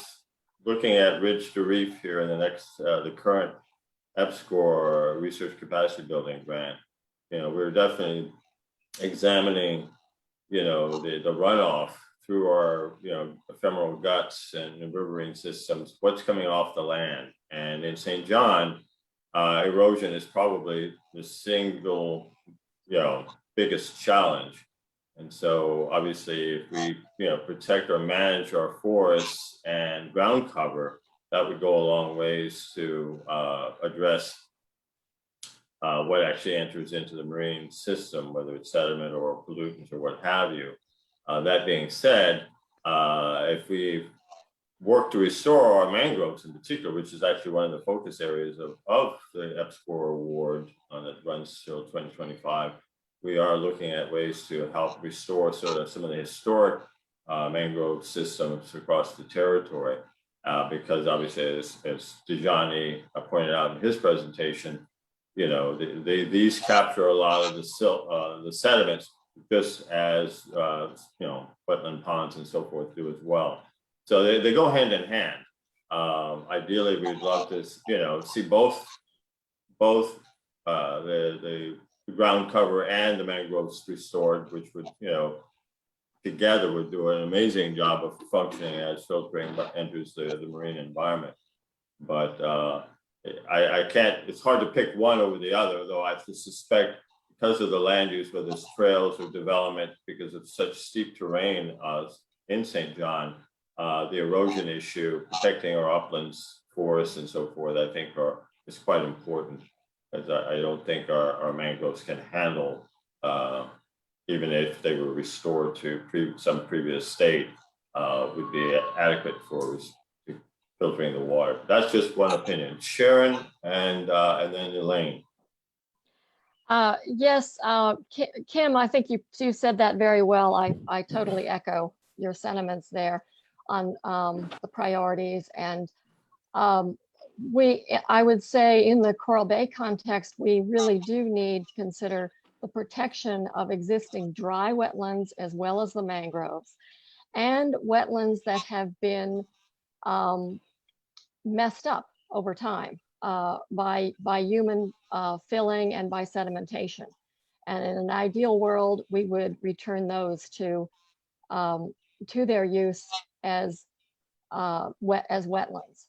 looking at Ridge to Reef here in the next, the current EPSCoR research capacity building grant, we're definitely examining, the runoff through our, ephemeral guts and riverine systems, what's coming off the land. And in St. John, erosion is probably the single, biggest challenge. And so obviously if we, protect or manage our forests and ground cover, that would go a long ways to address what actually enters into the marine system, whether it's sediment or pollutants or what have you. That being said, if we work to restore our mangroves in particular, which is actually one of the focus areas of the EPSCoR award that runs till 2025, we are looking at ways to help restore sort of some of the historic mangrove systems across the territory. Because obviously, as Dejani pointed out in his presentation, these capture a lot of the sediments, just as wetland ponds and so forth do as well. So they go hand in hand. Ideally, we'd love to see both the ground cover and the mangroves restored, which would together would do an amazing job of functioning as filtering enters the marine environment. But I can't, it's hard to pick one over the other, though I suspect because of the land use, whether it's trails or development, because of such steep terrain in St. John, the erosion issue, protecting our uplands, forests and so forth, I think is quite important, because I don't think our mangroves can handle, even if they were restored to some previous state, would be adequate for filtering the water. That's just one opinion. Sharon and then Elaine. Yes, Kim, I think you said that very well. I totally echo your sentiments there on the priorities. And I would say in the Coral Bay context, we really do need to consider the protection of existing dry wetlands as well as the mangroves, and wetlands that have been messed up over time by human filling and by sedimentation. And in an ideal world, we would return those to their use as wetlands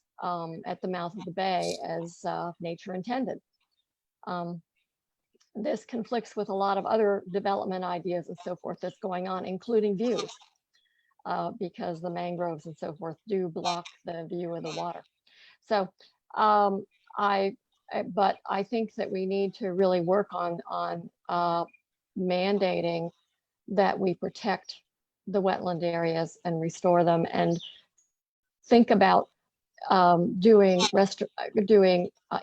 at the mouth of the bay, as nature intended. This conflicts with a lot of other development ideas and so forth that's going on, including views, because the mangroves and so forth do block the view of the water. So but I think that we need to really work on mandating that we protect the wetland areas and restore them, and think about doing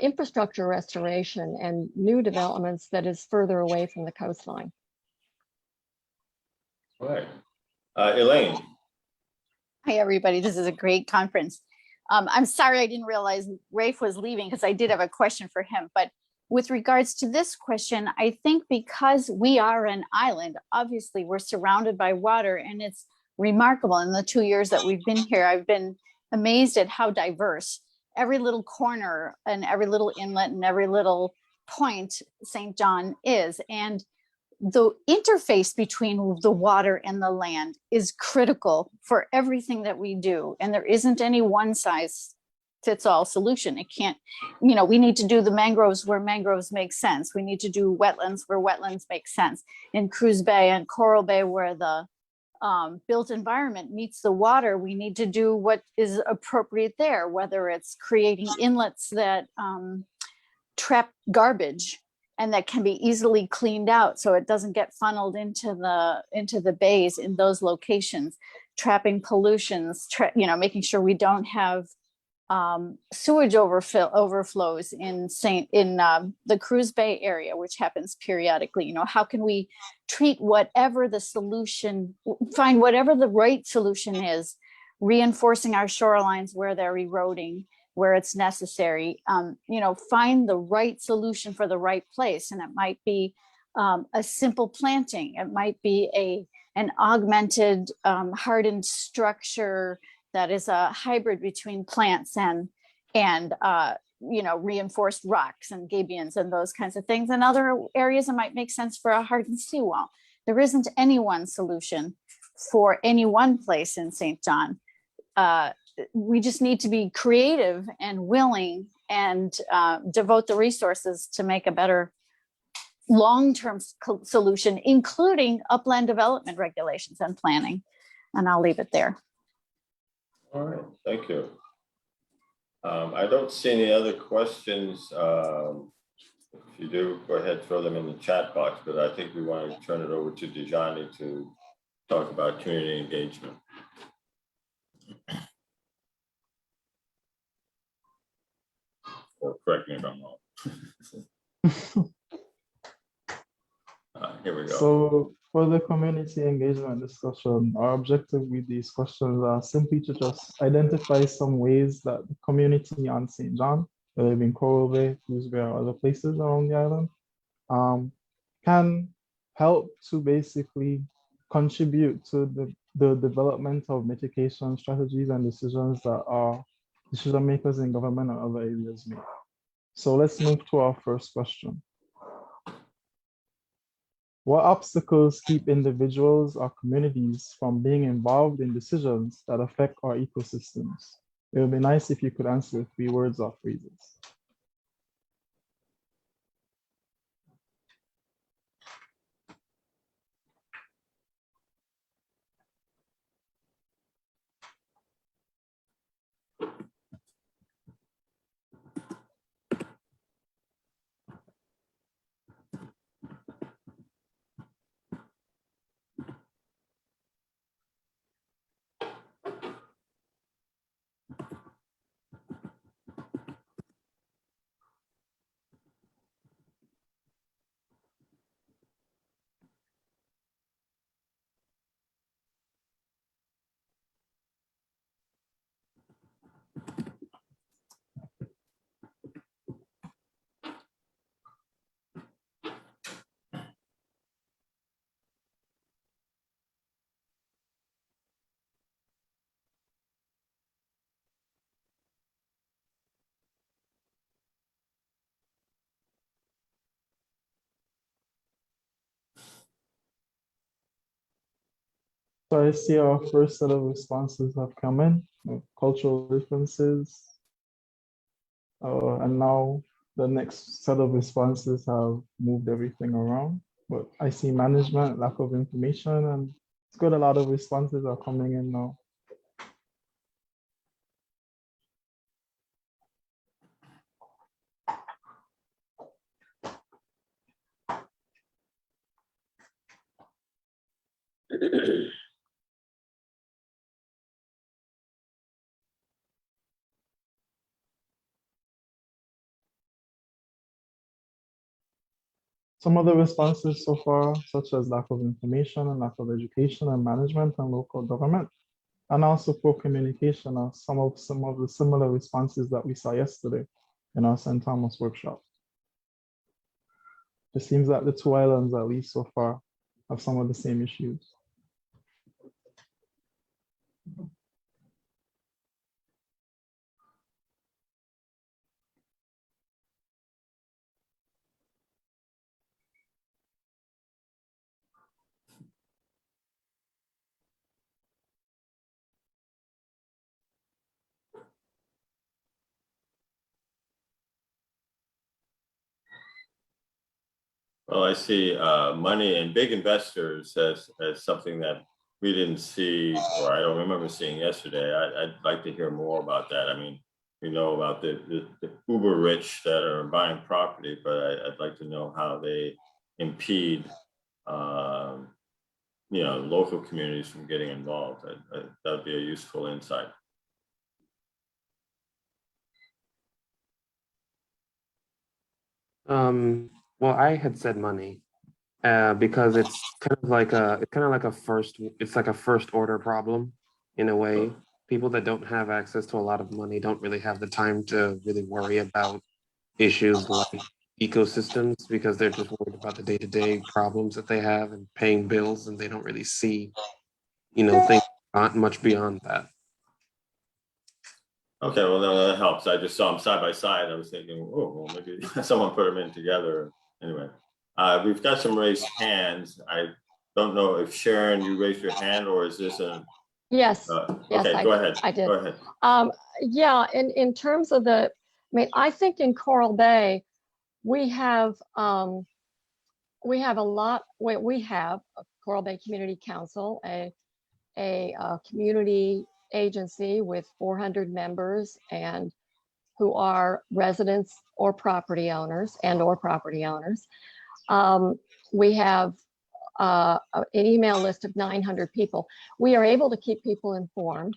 infrastructure restoration and new developments that is further away from the coastline. All right. Elaine. Hi, everybody. This is a great conference. I'm sorry I didn't realize Rafe was leaving, because I did have a question for him. But with regards to this question, I think because we are an island, obviously we're surrounded by water, and it's remarkable. In the 2 years that we've been here, I've been amazed at how diverse every little corner and every little inlet and every little point St. John is. And the interface between the water and the land is critical for everything that we do. And there isn't any one size fits all solution. It can't, we need to do the mangroves where mangroves make sense. We need to do wetlands where wetlands make sense. In Cruz Bay and Coral Bay, where the built environment meets the water, we need to do what is appropriate there, whether it's creating inlets that trap garbage and that can be easily cleaned out so it doesn't get funneled into the bays in those locations, trapping pollutions, making sure we don't have sewage overflows in the Cruz Bay area, which happens periodically. How can we treat whatever the solution, find whatever the right solution is, reinforcing our shorelines where they're eroding, where it's necessary, find the right solution for the right place. And it might be a simple planting. It might be an augmented hardened structure that is a hybrid between plants and reinforced rocks and gabions and those kinds of things. In other areas, it might make sense for a hardened seawall. There isn't any one solution for any one place in St. John. We just need to be creative and willing and devote the resources to make a better long-term solution, including upland development regulations and planning. And I'll leave it there. All right, thank you. I don't see any other questions. If you do, go ahead, throw them in the chat box, but I think we want to turn it over to Dejani to talk about community engagement. Or correct me if I'm wrong. Here we go. So for the community engagement discussion, our objective with these questions are simply to just identify some ways that the community on St. John, whether it be in Coral Bay, Cruz Bay, or other places around the island, can help to basically contribute to the development of mitigation strategies and decisions that our decision makers in government and other areas make. So let's move to our first question. What obstacles keep individuals or communities from being involved in decisions that affect our ecosystems? It would be nice if you could answer with 3 words or phrases. So I see our first set of responses have come in, cultural differences. And now the next set of responses have moved everything around. But I see management, lack of information, and it's good. A lot of responses are coming in now. Some of the responses so far, such as lack of information and lack of education and management and local government, and also poor communication, are some of the similar responses that we saw yesterday in our St. Thomas workshop. It seems that the 2 islands, at least so far, have some of the same issues. Well, I see money and big investors as something that we didn't see, or I don't remember seeing yesterday. I'd like to hear more about that. I mean, we know about the uber rich that are buying property, but I'd like to know how they impede, local communities from getting involved. That would be a useful insight. Well, I had said money, because it's kind of like a first order problem in a way. People that don't have access to a lot of money don't really have the time to really worry about issues like ecosystems because they're just worried about the day-to-day problems that they have and paying bills, and they don't really see, things not much beyond that. Okay, well, no, that helps. I just saw them side by side. I was thinking, oh, well, maybe someone put them in together. Anyway, we've got some raised hands. I don't know if Sharon, you raised your hand, or is this a? Yes, yes, Okay, I go did. ahead. I did. Go ahead. Yeah, in terms of I think in Coral Bay, we have a lot. We have a Coral Bay Community Council, a community agency with 400 members and who are residents or property owners. We have an email list of 900 people. We are able to keep people informed.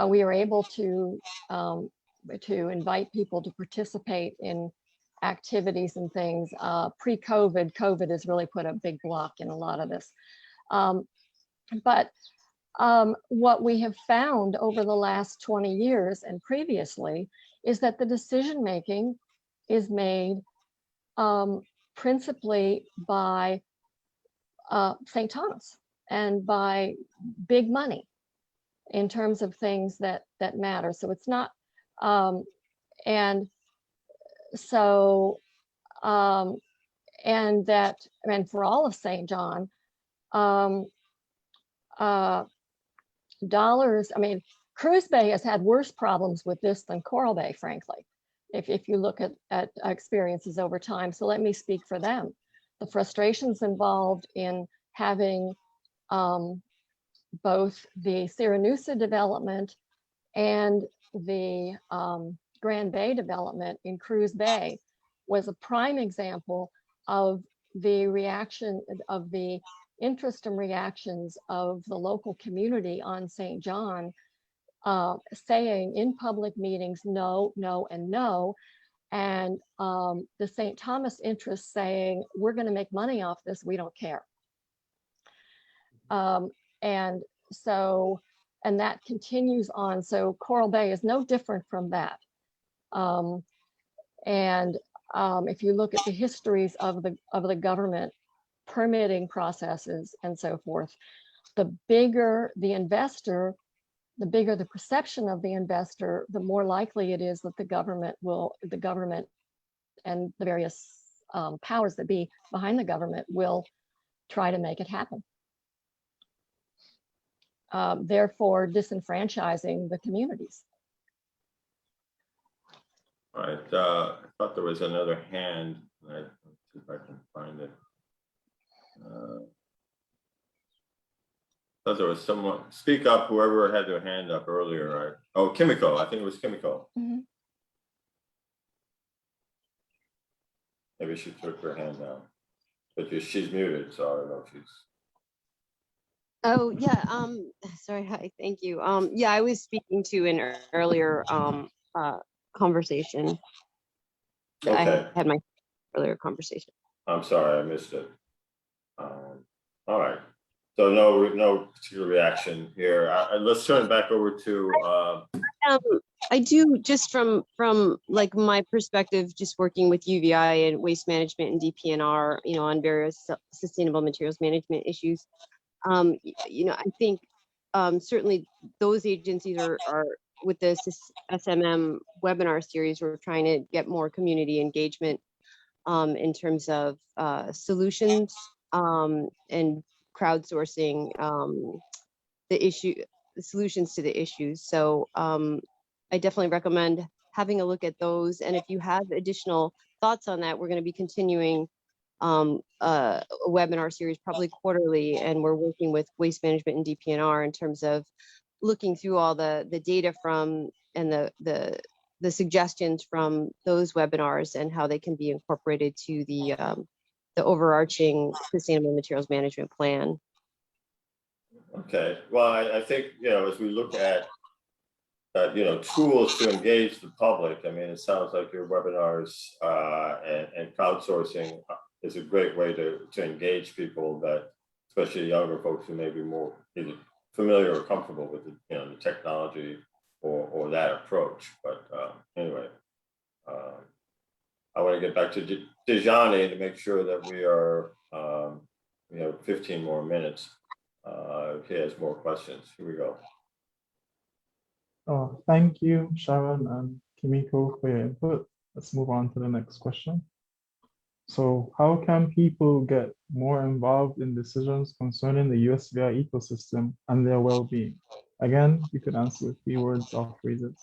We are able to invite people to participate in activities and things. Pre-COVID, COVID has really put a big block in a lot of this. But what we have found over the last 20 years and previously is that the decision-making is made principally by St. Thomas and by big money in terms of things that matter. So it's not, and for all of St. John, dollars. Cruz Bay has had worse problems with this than Coral Bay, frankly, if you look at experiences over time. So let me speak for them. The frustrations involved in having both the Siranusa development and the Grand Bay development in Cruz Bay was a prime example of the reaction of the interest and reactions of the local community on St. John, saying in public meetings, no, no, and no. And the St. Thomas interest saying, we're going to make money off this, we don't care. And that continues on. So Coral Bay is no different from that. If you look at the histories of the government permitting processes and so forth, the bigger the investor, the bigger the perception of the investor, the more likely it is that the government and the various powers that be behind the government will try to make it happen. Therefore disenfranchising the communities. All right, I thought there was another hand. Let's see if I can find it. Thought there was someone, speak up, whoever had their hand up earlier, right? Oh, Kimiko, I think it was Kimiko. Mm-hmm. Maybe she took her hand down, but she's muted, so I don't know if she's. Oh yeah, sorry, hi, thank you. Yeah, I was speaking to an earlier conversation. Okay. I had my earlier conversation. I'm sorry, I missed it. All right, so no particular reaction here. Let's turn it back over to. I do, just from like my perspective, just working with UVI and waste management and DPNR, on various sustainable materials management issues. I think certainly those agencies are with the SMM webinar series, we're trying to get more community engagement in terms of solutions and crowdsourcing the solutions to the issues. So I definitely recommend having a look at those. And if you have additional thoughts on that, we're going to be continuing a webinar series probably quarterly, and we're working with waste management and DPNR in terms of looking through all the data from and the suggestions from those webinars and how they can be incorporated to the overarching sustainable materials management plan. Okay, well, I think, as we look at tools to engage the public. I mean, it sounds like your webinars and crowdsourcing is a great way to engage people, that especially younger folks who may be more either familiar or comfortable with the technology or that approach. But anyway, I want to get back to Dejani to make sure that we have 15 more minutes. If he has more questions, here we go. Thank you, Sharon and Kimiko, for your input. Let's move on to the next question. So how can people get more involved in decisions concerning the USVI ecosystem and their well-being? Again, you could answer with keywords or phrases.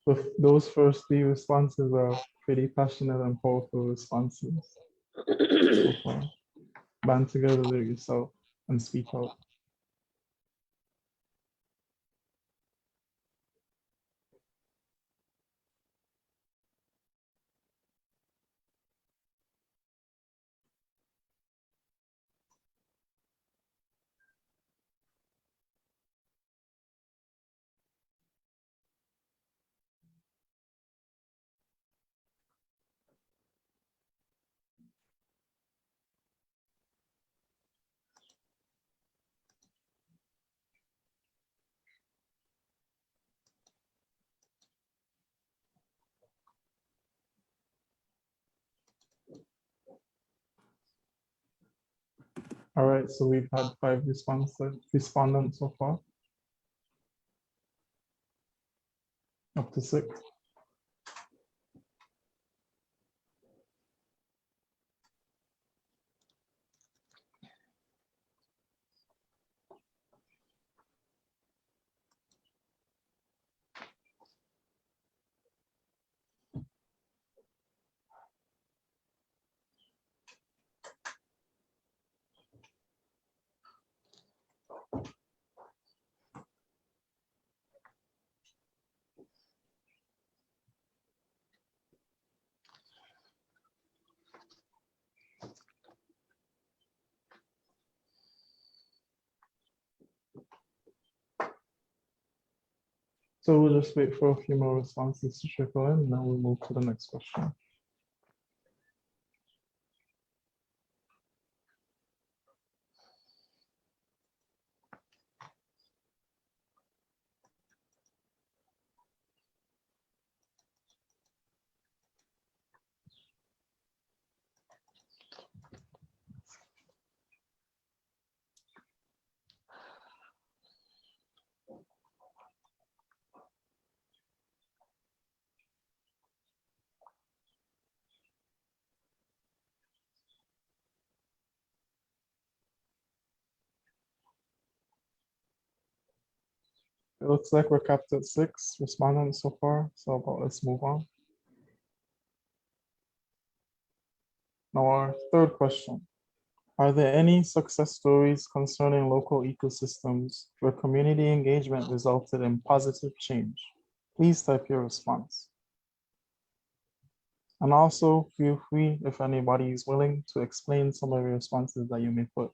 With those first three responses are pretty passionate and powerful responses so far. Band together with yourself and speak out. All right, so we've had 5 respondents so far. Up to 6. So we'll just wait for a few more responses to trickle in, and then we'll move to the next question. It looks like we're capped at 6 respondents so far, so let's move on. Now our third question. Are there any success stories concerning local ecosystems where community engagement resulted in positive change? Please type your response. And also feel free, if anybody is willing, to explain some of your responses that you may put.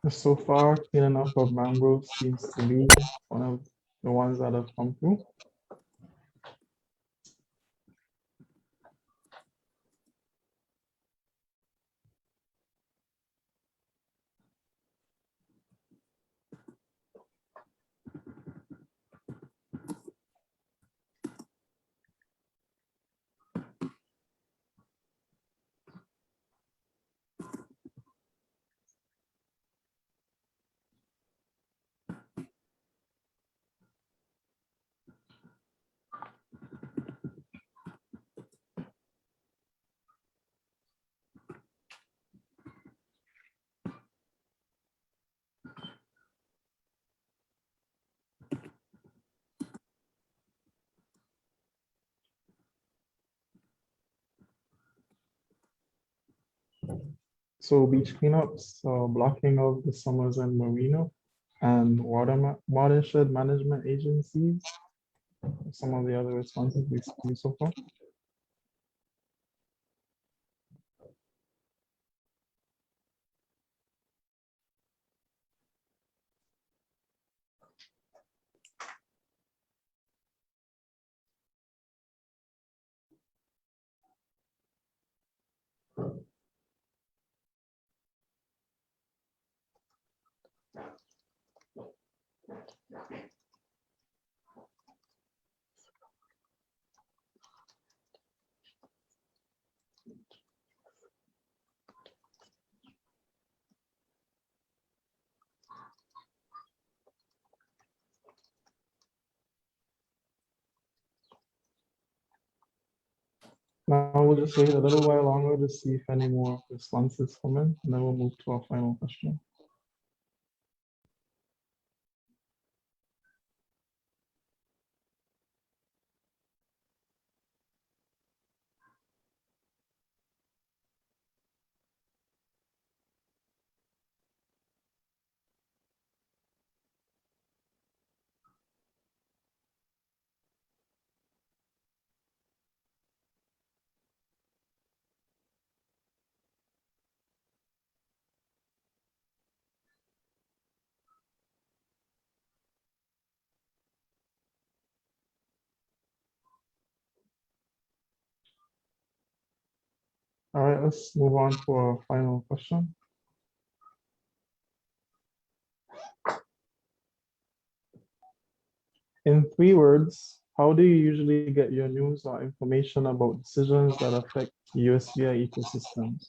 So far, cleaning up of mangroves seems to be one of the ones that have come through. So beach cleanups, blocking of the summers and marina, and watershed management agencies. Some of the other responses we see so far. Now we'll just wait a little while longer to see if any more responses come in, and then we'll move to our final question. All right, let's move on to our final question. In 3 words, how do you usually get your news or information about decisions that affect USVI ecosystems?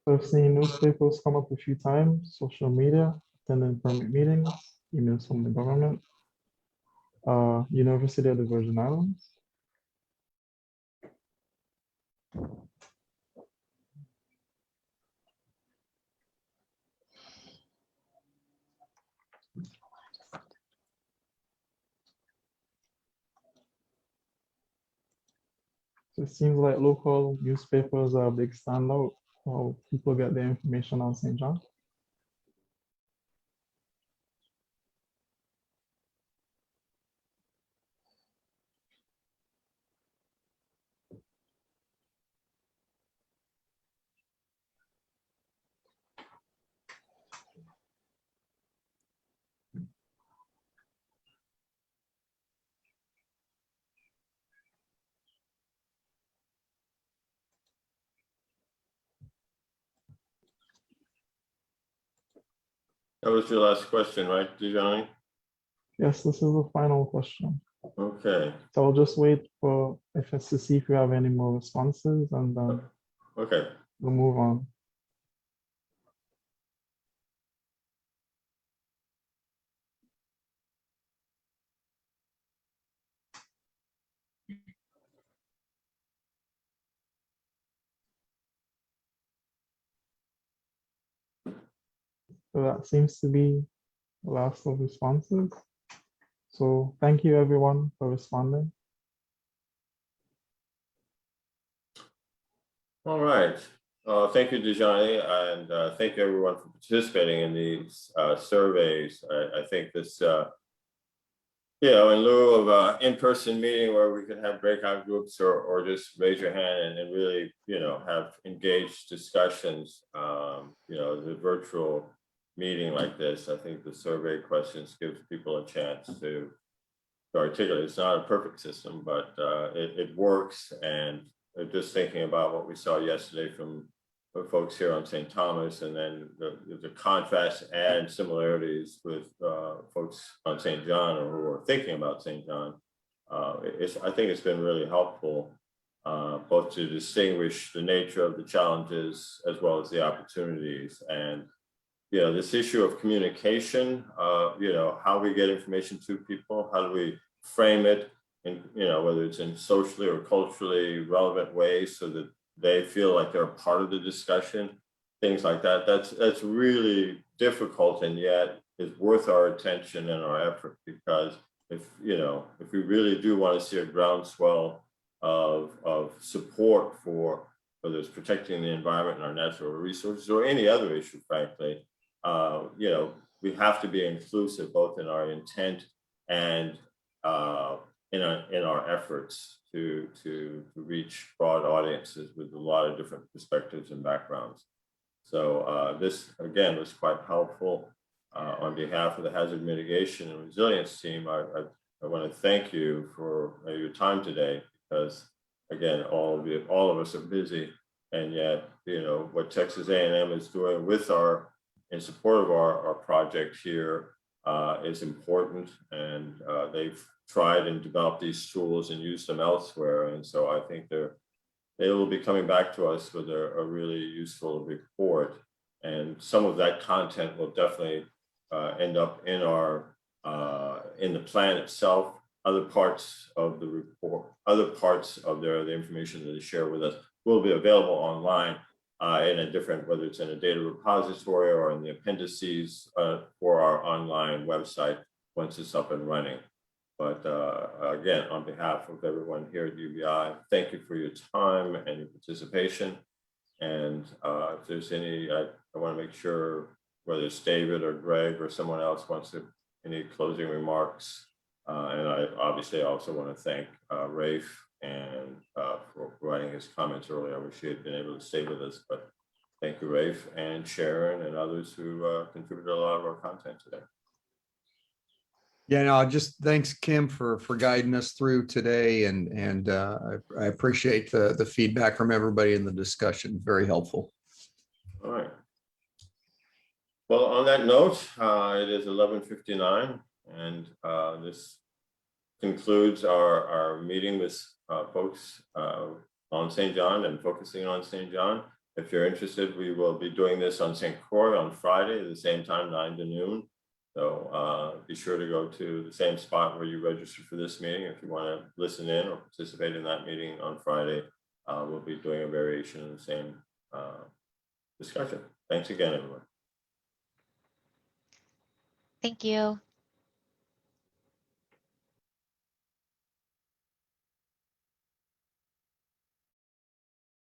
So I've seen newspapers come up a few times, social media, attending permit meetings, emails from the government, University of the Virgin Islands. So it seems like local newspapers are a big standout. How people get their information on St. John. That was your last question, right, Dejani? Yes, this is the final question. Okay, So I'll just wait for FS to see if we have any more responses and then okay. we'll move on. So that seems to be the last of responses. So thank you everyone for responding. All right. Thank you, Dejani, and thank you everyone for participating in these surveys. I think this, in lieu of an in-person meeting where we could have breakout groups or just raise your hand and really, have engaged discussions, the virtual meeting like this, I think the survey questions gives people a chance to articulate. It's not a perfect system, but it works. And just thinking about what we saw yesterday from the folks here on St. Thomas, and then the contrast and similarities with folks on St. John or who are thinking about St. John, I think it's been really helpful both to distinguish the nature of the challenges as well as the opportunities. And this issue of communication, how we get information to people, how do we frame it in, whether it's in socially or culturally relevant ways so that they feel like they're a part of the discussion, things like that. That's really difficult, and yet is worth our attention and our effort, because if we really do want to see a groundswell of support for whether it's protecting the environment and our natural resources or any other issue, frankly, we have to be inclusive both in our intent and in our efforts to reach broad audiences with a lot of different perspectives and backgrounds. So this again was quite helpful. On behalf of the Hazard Mitigation and Resilience team, I want to thank you for your time today, because again, all of us are busy, and yet what Texas A&M is doing in support of our project here is important, and they've tried and developed these tools and used them elsewhere. And so I think they will be coming back to us with a really useful report. And some of that content will definitely end up in in the plan itself. Other parts of the report, other parts of the information that they share with us will be available online in a different, whether it's in a data repository or in the appendices for our online website once it's up and running. But again, on behalf of everyone here at UVI, thank you for your time and your participation. And if there's any, I want to make sure whether it's David or Greg or someone else wants to any closing remarks. And I obviously also want to thank Rafe and for providing his comments earlier. I wish he had been able to stay with us, but thank you, Rafe and Sharon and others who contributed a lot of our content today. Yeah, no, just thanks, Kim, for guiding us through today, and I appreciate the feedback from everybody in the discussion. Very helpful. All right. Well, on that note, it is 11:59, and this concludes our meeting with folks on St. John and focusing on St. John. If you're interested, we will be doing this on St. Croix on Friday at the same time, 9 to noon. So be sure to go to the same spot where you registered for this meeting. If you want to listen in or participate in that meeting on Friday, we'll be doing a variation of the same discussion. Thanks again, everyone. Thank you.